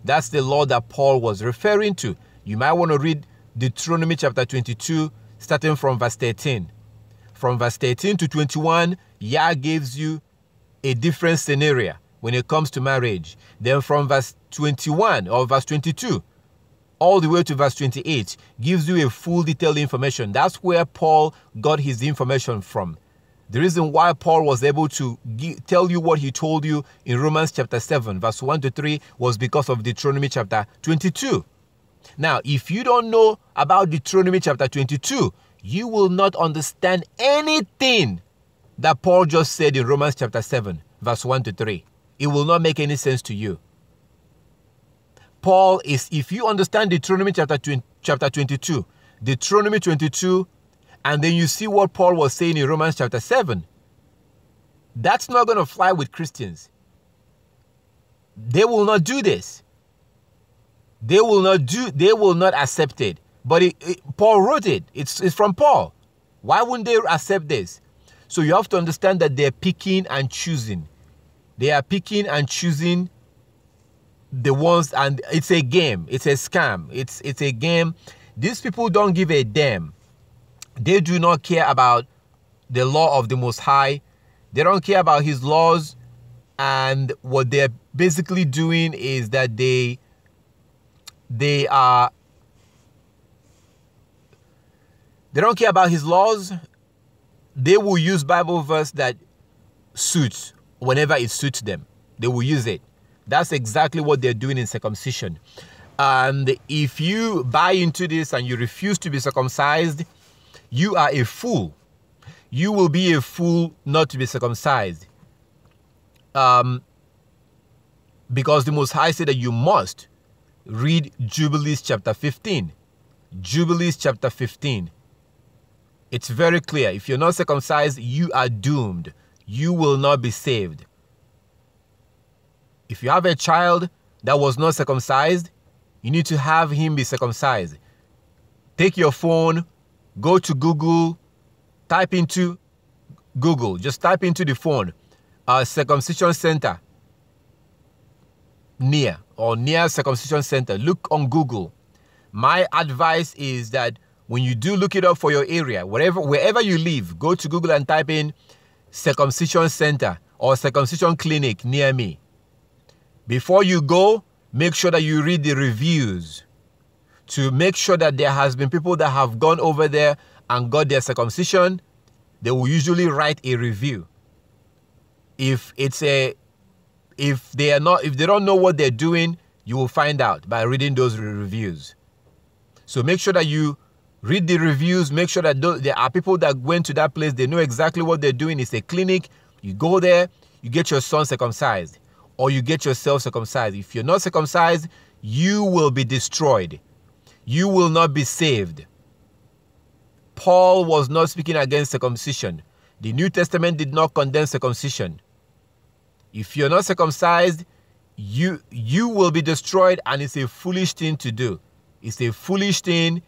That's the law that Paul was referring to. You might want to read Deuteronomy chapter 22, starting from verse 13. From verse 13 to 21, Yah gives you a different scenario when it comes to marriage. Then from verse 21 or verse 22 all the way to verse 28 gives you a full detailed information. That's where Paul got his information from. The reason why Paul was able to tell you what he told you in Romans chapter 7 verse 1 to 3 was because of Deuteronomy chapter 22. Now, if you don't know about Deuteronomy chapter 22, you will not understand anything that Paul just said in Romans chapter 7, verse 1 to 3. It will not make any sense to you. Paul is, if you understand Deuteronomy chapter 22, Deuteronomy 22, and then you see what Paul was saying in Romans chapter 7, that's not going to fly with Christians. They will not do this. They will not accept it. But Paul wrote it. It's from Paul. Why wouldn't they accept this? So you have to understand that they're picking and choosing. They are picking and choosing the ones, and it's a game. It's a scam. It's a game. These people don't give a damn. They do not care about the law of the Most High. They don't care about his laws. And what they're basically doing is that they don't care about his laws. They will use Bible verse that suits whenever it suits them. They will use it. That's exactly what they're doing in circumcision. And if you buy into this and you refuse to be circumcised, you are a fool. You will be a fool not to be circumcised. Because the Most High said that you must read Jubilees chapter 15. Jubilees chapter 15. It's very clear. If you're not circumcised, you are doomed. You will not be saved. If you have a child that was not circumcised, you need to have him be circumcised. Take your phone, go to Google, type into Google, just type into the phone, circumcision center near circumcision center. Look on Google. My advice is that when you do look it up for your area, wherever you live, go to Google and type in circumcision center or circumcision clinic near me. Before you go, make sure that you read the reviews to make sure that there has been people that have gone over there and got their circumcision. They will usually write a review. If they don't know what they're doing, you will find out by reading those reviews. So make sure that you read the reviews. Make sure that there are people that went to that place. They know exactly what they're doing. It's a clinic. You go there, you get your son circumcised, or you get yourself circumcised. If you're not circumcised, you will be destroyed. You will not be saved. Paul was not speaking against circumcision. The New Testament did not condemn circumcision. If you're not circumcised, you will be destroyed, and it's a foolish thing to do. It's a foolish thing.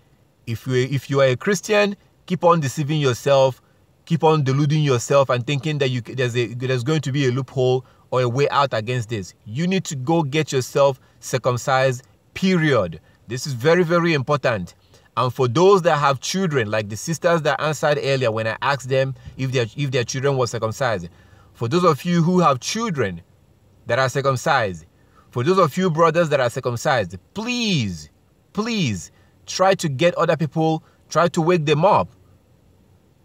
If you are a Christian, keep on deceiving yourself, keep on deluding yourself and thinking that there's going to be a loophole or a way out against this. You need to go get yourself circumcised, period. This is very, very important. And for those that have children, like the sisters that answered earlier when I asked them if their children were circumcised, for those of you who have children that are circumcised, for those of you brothers that are circumcised, please try to get other people, try to wake them up.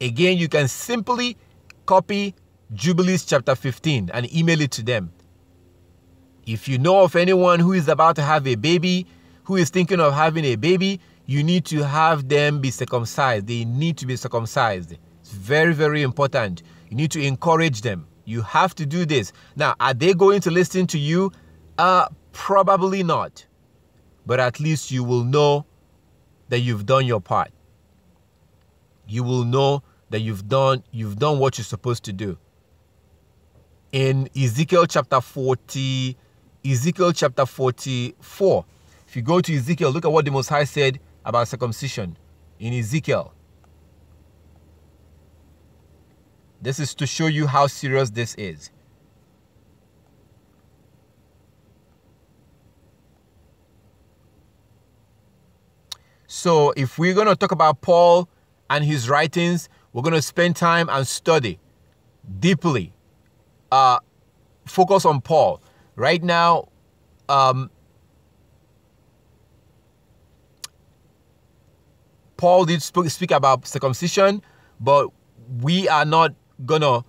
Again, you can simply copy Jubilees chapter 15 and email it to them. If you know of anyone who is about to have a baby, who is thinking of having a baby, you need to have them be circumcised. They need to be circumcised. It's very, very important. You need to encourage them. You have to do this. Now, are they going to listen to you? Probably not. But at least you will know that you've done your part. You will know that you've done what you're supposed to do. In Ezekiel chapter 44, if you go to Ezekiel, look at what the Most High said about circumcision in Ezekiel. This is to show you how serious this is. So if we're going to talk about Paul and his writings, we're going to spend time and study deeply. Focus on Paul. Right now, Paul did speak about circumcision, but we're not gonna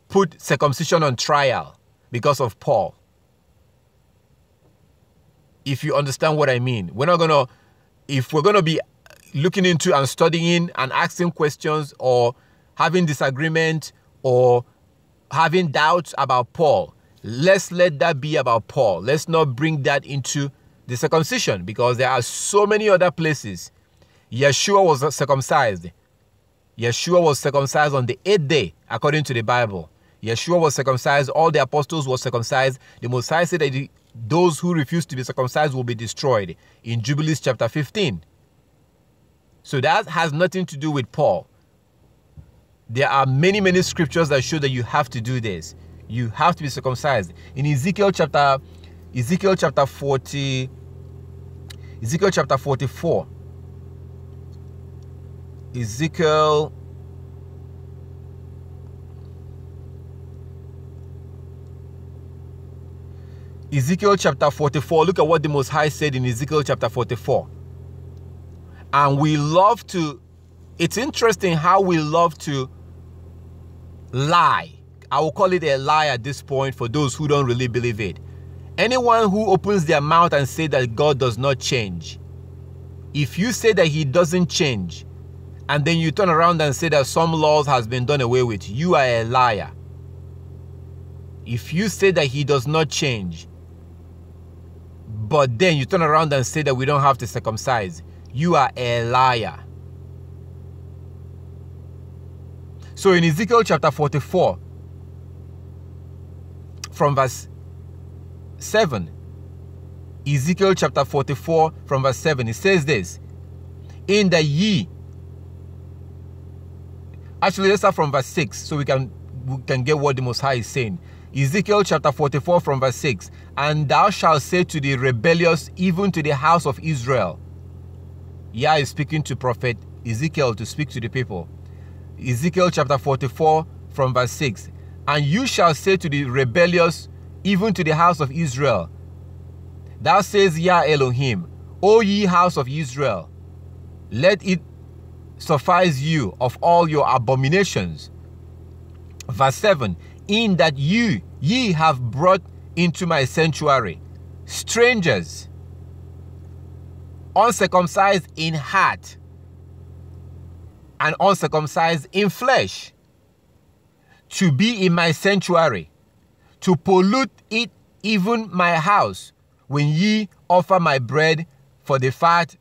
put circumcision on trial because of Paul. If you understand what I mean, if we're gonna be looking into and studying and asking questions or having disagreement or having doubts about Paul, let's let that be about Paul. Let's not bring that into the circumcision, because there are so many other places. Yeshua was circumcised. Yeshua was circumcised on the 8th day, according to the Bible. Yeshua was circumcised. All the apostles were circumcised. The Most High said that those who refuse to be circumcised will be destroyed in Jubilees chapter 15. So that has nothing to do with Paul. There are many, many scriptures that show that you have to do this. You have to be circumcised. In Ezekiel chapter 44. Ezekiel chapter 44 look at what the Most High said in Ezekiel chapter 44. And we love to, it's interesting how we love to lie. I will call it a lie at this point for those who don't really believe it. Anyone who opens their mouth and say that God does not change, if you say that he doesn't change, and then you turn around and say that some laws has been done away with, you are a liar. If you say that he does not change, but then you turn around and say that we don't have to circumcise, you are a liar. So in Ezekiel chapter 44, from verse 7, Ezekiel chapter 44 from verse 7, it says this, in the ye, actually let's start from verse 6 so we can get what the Most High is saying. Ezekiel chapter 44 from verse 6, and thou shalt say to the rebellious, even to the house of Israel. Yah is speaking to prophet Ezekiel to speak to the people. Ezekiel chapter 44 from verse 6, and you shall say to the rebellious, even to the house of Israel, thou says Yah Elohim, O ye house of Israel, let it suffice you of all your abominations. Verse 7, in that ye have brought into my sanctuary strangers, uncircumcised in heart and uncircumcised in flesh, to be in my sanctuary, to pollute it, even my house, when ye offer my bread for the fat,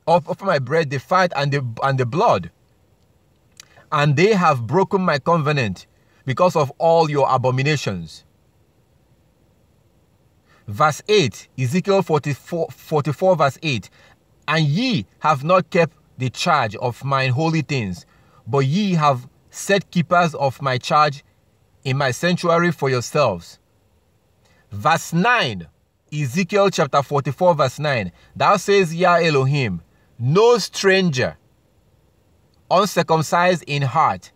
offer my bread the fat and the blood. And they have broken my covenant because of all your abominations. Verse 8, Ezekiel 44 verse 8, and ye have not kept the charge of mine holy things, but ye have set keepers of my charge in my sanctuary for yourselves. Verse 9, Ezekiel chapter 44 verse 9, thou says Yah Elohim, no stranger, uncircumcised in heart,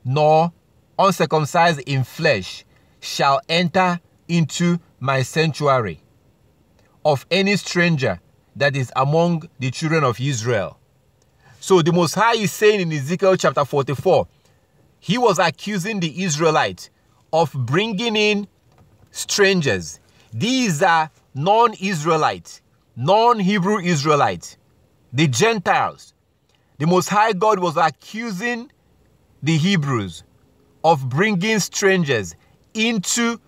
nor uncircumcised in flesh, shall enter into my sanctuary, of any stranger that is among the children of Israel. So the Most High is saying in Ezekiel chapter 44, he was accusing the Israelites of bringing in strangers. These are non-Israelites, non-Hebrew Israelites, the Gentiles. The Most High God was accusing the Hebrews of bringing strangers into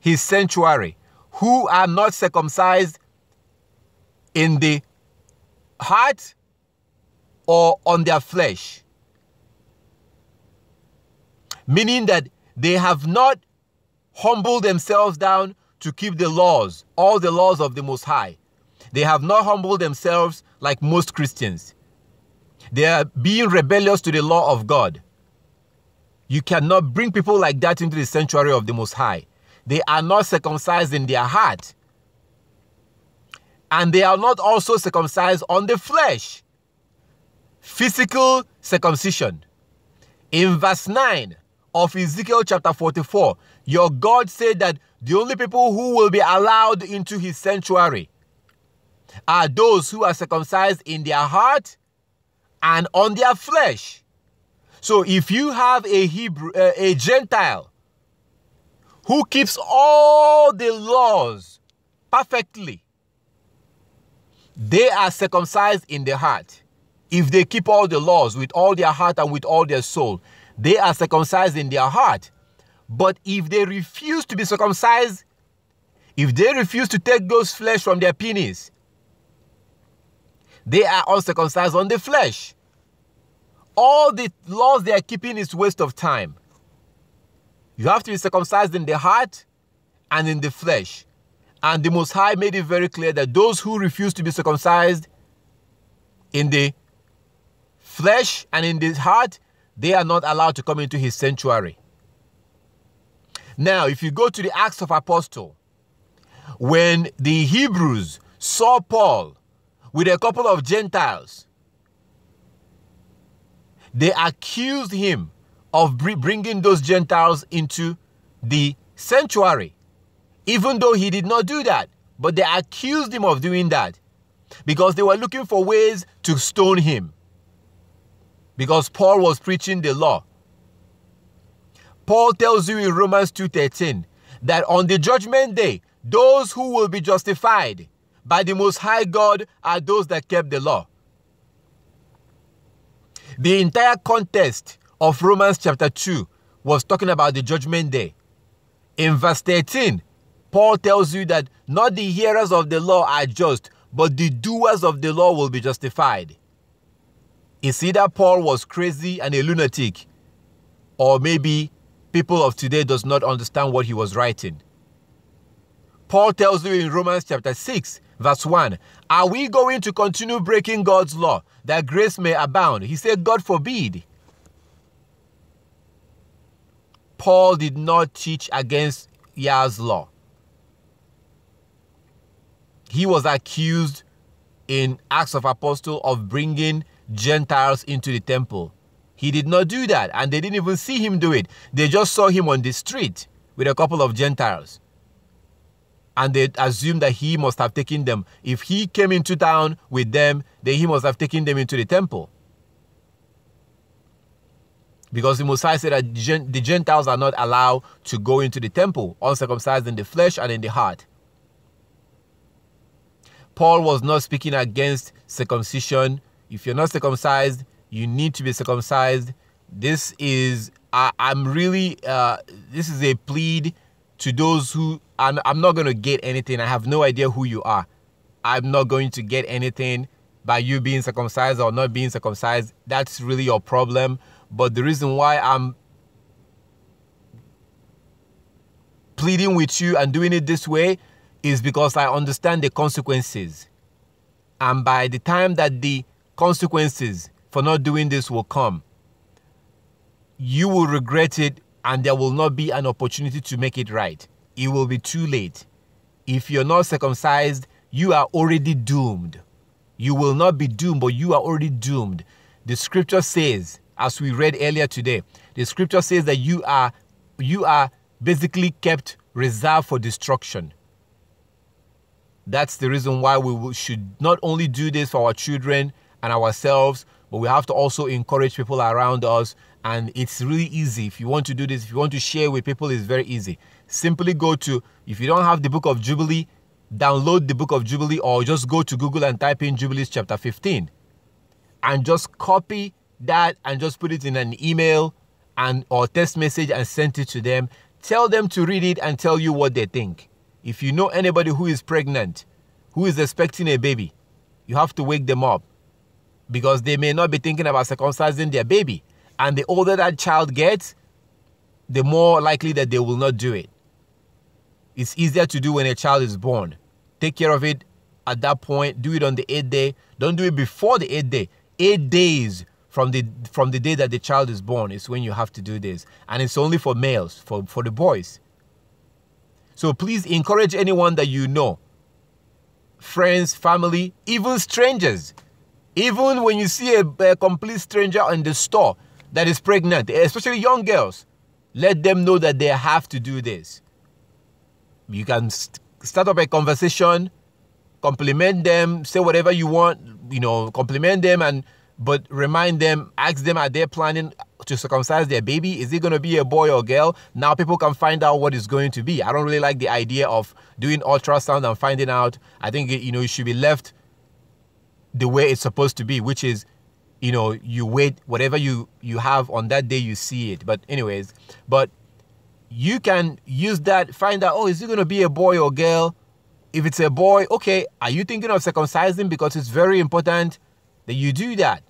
his sanctuary who are not circumcised in the heart or on their flesh. Meaning that they have not humbled themselves down to keep the laws, all the laws of the Most High. They have not humbled themselves like most Christians. They are being rebellious to the law of God. You cannot bring people like that into the sanctuary of the Most High. They are not circumcised in their heart. And they are not also circumcised on the flesh. Physical circumcision. In verse 9 of Ezekiel chapter 44, your God said that the only people who will be allowed into his sanctuary are those who are circumcised in their heart and on their flesh. So if you have a Gentile who keeps all the laws perfectly, they are circumcised in their heart. If they keep all the laws with all their heart and with all their soul, they are circumcised in their heart. But if they refuse to be circumcised, if they refuse to take those flesh from their penis, they are uncircumcised on the flesh. All the laws they are keeping is waste of time. You have to be circumcised in the heart and in the flesh. And the Most High made it very clear that those who refuse to be circumcised in the flesh and in the heart, They are not allowed to come into his sanctuary. Now, if you go to the Acts of Apostles, when the Hebrews saw Paul with a couple of Gentiles, they accused him of bringing those Gentiles into the sanctuary, even though he did not do that. But they accused him of doing that because they were looking for ways to stone him, because Paul was preaching the law. Paul tells you in Romans 2:13 that on the judgment day, those who will be justified by the Most High God are those that kept the law. The entire context of Romans chapter 2 was talking about the judgment day. In verse 13, Paul tells you that not the hearers of the law are just, but the doers of the law will be justified. It's either Paul was crazy and a lunatic, or maybe people of today does not understand what he was writing. Paul tells you in Romans chapter 6, verse 1, are we going to continue breaking God's law that grace may abound? He said, God forbid. Paul did not teach against Yah's law. He was accused in Acts of Apostles of bringing Gentiles into the temple. He did not do that, and they didn't even see him do it. They just saw him on the street with a couple of Gentiles, and they assumed that he must have taken them. If he came into town with them, then he must have taken them into the temple, because the Messiah said that the Gentiles are not allowed to go into the temple, uncircumcised in the flesh and in the heart. Paul was not speaking against circumcision. If you're not circumcised, you need to be circumcised. This is, this is a plea to those who, I'm not going to get anything. I have no idea who you are. I'm not going to get anything by you being circumcised or not being circumcised. That's really your problem. But the reason why I'm pleading with you and doing it this way is because I understand the consequences. And by the time that the consequences for not doing this will come, you will regret it, and there will not be an opportunity to make it right. It will be too late. If you're not circumcised, you are already doomed. You will not be doomed, but you are already doomed. The scripture says, as we read earlier today, the scripture says that you are basically kept reserved for destruction. That's the reason why we should not only do this for our children and ourselves, but we have to also encourage people around us. And it's really easy. If you want to do this, if you want to share with people, it's very easy. Simply go to, if you don't have the book of Jubilee, download the book of Jubilee, or just go to Google and type in Jubilees chapter 15 and just copy that and just put it in an email or text message and send it to them. Tell them to read it and tell you what they think. If you know anybody who is pregnant, who is expecting a baby, you have to wake them up, because they may not be thinking about circumcising their baby. And the older that child gets, the more likely that they will not do it. It's easier to do when a child is born. Take care of it at that point. Do it on the 8th day. Don't do it before the 8th day. 8 days from the day that the child is born is when you have to do this. And it's only for males, for the boys. So please encourage anyone that you know, friends, family, even strangers. Even when you see a complete stranger in the store that is pregnant, especially young girls, let them know that they have to do this. You can start up a conversation, compliment them, say whatever you want, compliment them, but remind them, ask them, are they planning to circumcise their baby? Is it going to be a boy or girl? Now people can find out what it's going to be. I don't really like the idea of doing ultrasound and finding out. I think, it should be left the way it's supposed to be, which is, you wait, whatever you have on that day, you see it. But anyways, you can use that, find out, is it going to be a boy or girl? If it's a boy, okay, are you thinking of circumcising? Because it's very important that you do that.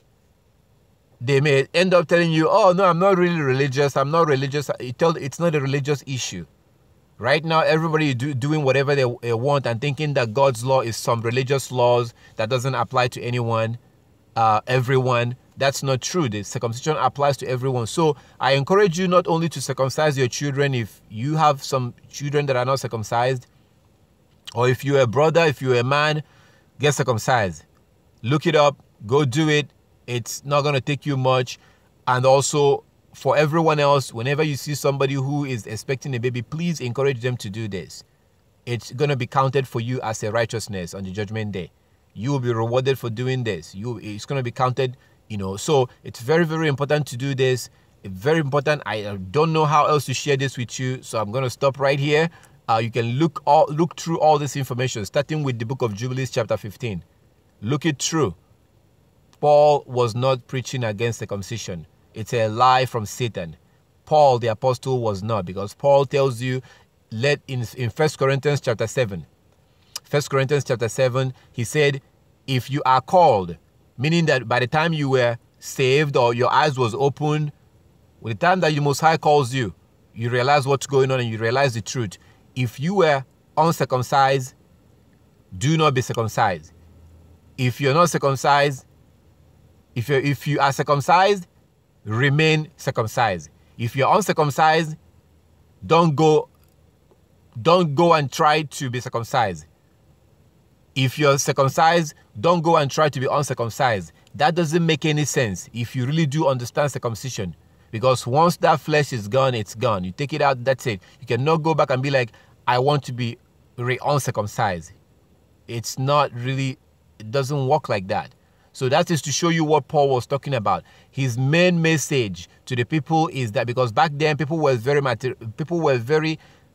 They may end up telling you, oh, no, I'm not really religious. I'm not religious. It's not a religious issue. Right now, everybody is doing whatever they want and thinking that God's law is some religious laws that doesn't apply to anyone, everyone. That's not true. The circumcision applies to everyone. So I encourage you not only to circumcise your children if you have some children that are not circumcised, or if you're a brother, if you're a man, get circumcised. Look it up. Go do it. It's not going to take you much. And also, for everyone else, whenever you see somebody who is expecting a baby, please encourage them to do this. It's going to be counted for you as a righteousness on the judgment day. You will be rewarded for doing this. It's going to be counted, So it's very, very important to do this. It's very important. I don't know how else to share this with you, so I'm going to stop right here. You can look through all this information, starting with the book of Jubilees chapter 15. Look it through. Paul was not preaching against circumcision. It's a lie from Satan. Paul, the apostle, was not, because Paul tells you, in 1 Corinthians chapter 7, 1 Corinthians chapter 7, he said, if you are called, meaning that by the time you were saved or your eyes was open, with the time that the Most High calls you, you realize what's going on and you realize the truth. If you were uncircumcised, do not be circumcised. If you're not circumcised, if you are circumcised, remain circumcised. If you're uncircumcised, don't go and try to be circumcised. If you're circumcised, don't go and try to be uncircumcised. That doesn't make any sense if you really do understand circumcision. Because once that flesh is gone, it's gone. You take it out, that's it. You cannot go back and be like, I want to be uncircumcised. It's not really, it doesn't work like that. So that is to show you what Paul was talking about. His main message to the people is that, because back then people were very,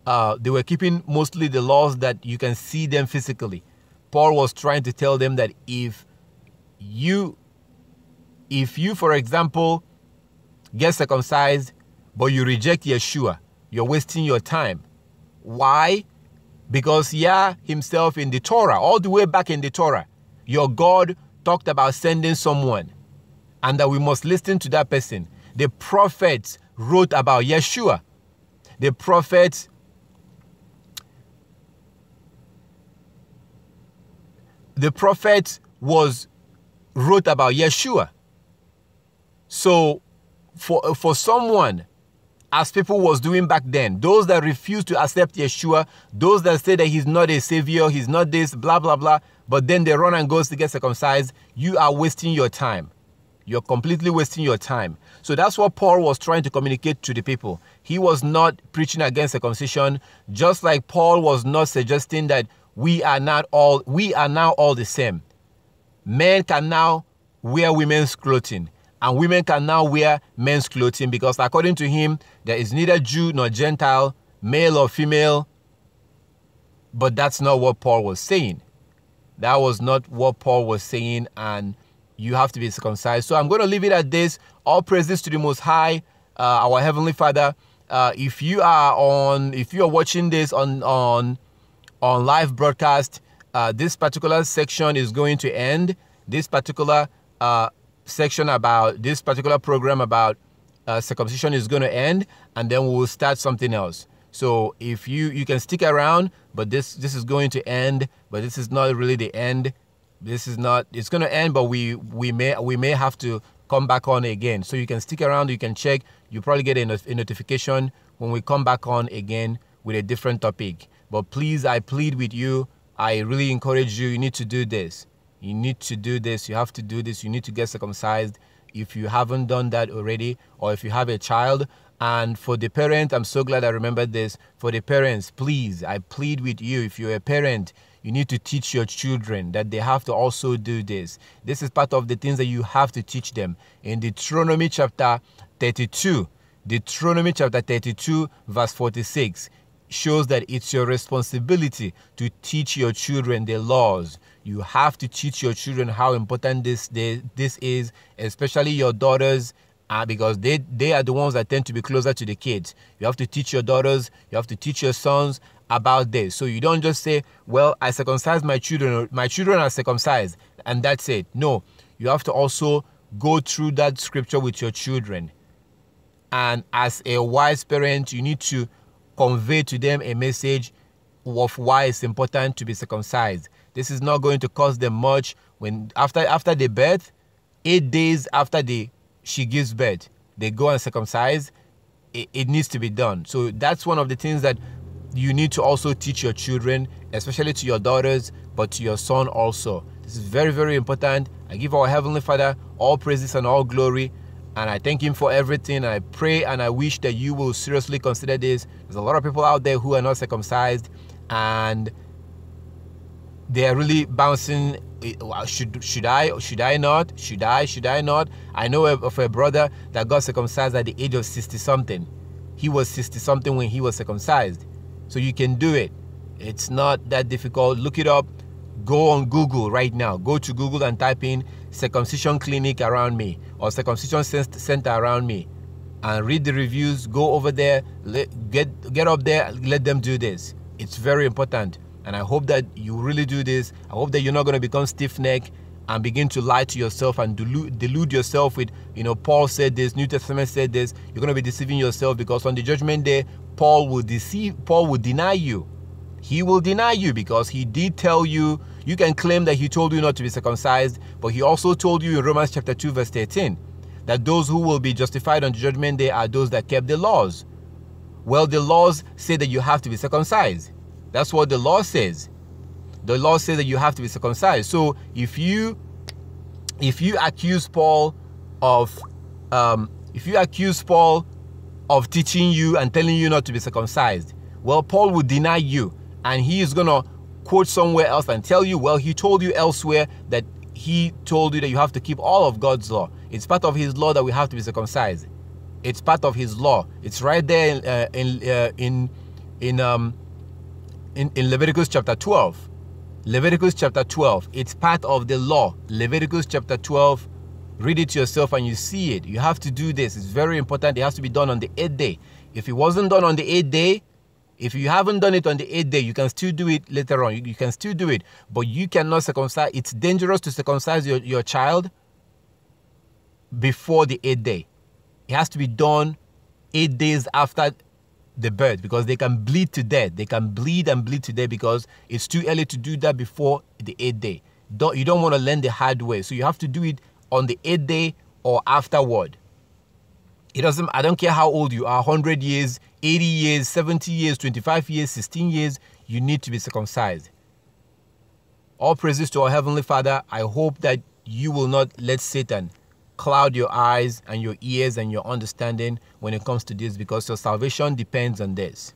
they were keeping mostly the laws that you can see them physically. Paul was trying to tell them that if you, for example, get circumcised, but you reject Yeshua, you're wasting your time. Why? Because Yah himself in the Torah, all the way back in the Torah, your God talked about sending someone and that we must listen to that person. The prophets wrote about Yeshua. The prophets wrote about Yeshua. So for someone, as people was doing back then, those that refused to accept Yeshua, those that say that he's not a savior, he's not this, blah, blah, blah, but then they run and go to get circumcised, you are wasting your time. You're completely wasting your time. So that's what Paul was trying to communicate to the people. He was not preaching against circumcision, just like Paul was not suggesting that we are now all the same. Men can now wear women's clothing, and women can now wear men's clothing, because according to him, there is neither Jew nor Gentile, male or female. But that's not what Paul was saying. That was not what Paul was saying, and you have to be circumcised. So I'm going to leave it at this. All praises to the Most High, our Heavenly Father. If you are watching this on live broadcast, this particular section is going to end. This particular section about this particular program about circumcision is going to end, and then we will start something else. So if you can stick around, but this is going to end, but this is not really the end. It's going to end, but we may have to come back on again. So you can stick around, you can check, you probably get a notification when we come back on again with a different topic. But please, I plead with you, I really encourage you, you need to do this. You need to do this, you have to do this, you need to get circumcised if you haven't done that already, or if you have a child. And for the parent, I'm so glad I remembered this. For the parents, please, I plead with you, if you're a parent, you need to teach your children that they have to also do this. This is part of the things that you have to teach them. In Deuteronomy chapter 32, verse 46, shows that it's your responsibility to teach your children the laws. You have to teach your children how important this is, especially your daughters, because they are the ones that tend to be closer to the kids. You have to teach your daughters, you have to teach your sons about this. So you don't just say, well, I circumcised my children are circumcised, and that's it. No, you have to also go through that scripture with your children. And as a wise parent, you need to convey to them a message of why it's important to be circumcised. This is not going to cost them much when after the birth. 8 days after she gives birth, they go and circumcise. It needs to be done. So that's one of the things that you need to also teach your children, especially to your daughters, but to your son also. This is very, very important. I give our Heavenly Father all praises and all glory, and I thank Him for everything. I pray and I wish that you will seriously consider this. There's a lot of people out there who are not circumcised, and they are really bouncing. Should I not? I know of a brother that got circumcised at the age of 60 something. He was 60 something when he was circumcised. So you can do it. It's not that difficult. Look it up. Go on Google right now. Go to Google and type in circumcision clinic around me or circumcision center around me, and read the reviews. Go over there. Get up there. Let them do this. It's very important. And I hope that you really do this. I hope that you're not going to become stiff-necked and begin to lie to yourself and delude yourself with, Paul said this, New Testament said this. You're going to be deceiving yourself, because on the judgment day, Paul will deny you. He will deny you, because he did tell you. You can claim that he told you not to be circumcised, but he also told you in Romans chapter 2 verse 13 that those who will be justified on the judgment day are those that kept the laws. Well, the laws say that you have to be circumcised. That's what the law says. The law says that you have to be circumcised. So if you accuse Paul of teaching you and telling you not to be circumcised, well, Paul will deny you, and he is gonna quote somewhere else and tell you, well, he told you elsewhere that he told you that you have to keep all of God's law. It's part of His law that we have to be circumcised. It's part of His law. It's right there in Leviticus chapter 12. Leviticus chapter 12. It's part of the law. Leviticus chapter 12. Read it yourself and you see it. You have to do this. It's very important. It has to be done on the 8th day. If it wasn't done on the 8th day, if you haven't done it on the 8th day, you can still do it later on. You can still do it. But you cannot circumcise. It's dangerous to circumcise your child before the 8th day. It has to be done 8 days after the birth, because they can bleed to death. They can bleed and bleed to death because it's too early to do that before the 8th day. You don't want to learn the hard way. So you have to do it on the 8th day or afterward. I don't care how old you are, 100 years, 80 years, 70 years, 25 years, 16 years, you need to be circumcised. All praises to our Heavenly Father. I hope that you will not let Satan cloud your eyes and your ears and your understanding when it comes to this, because your salvation depends on this.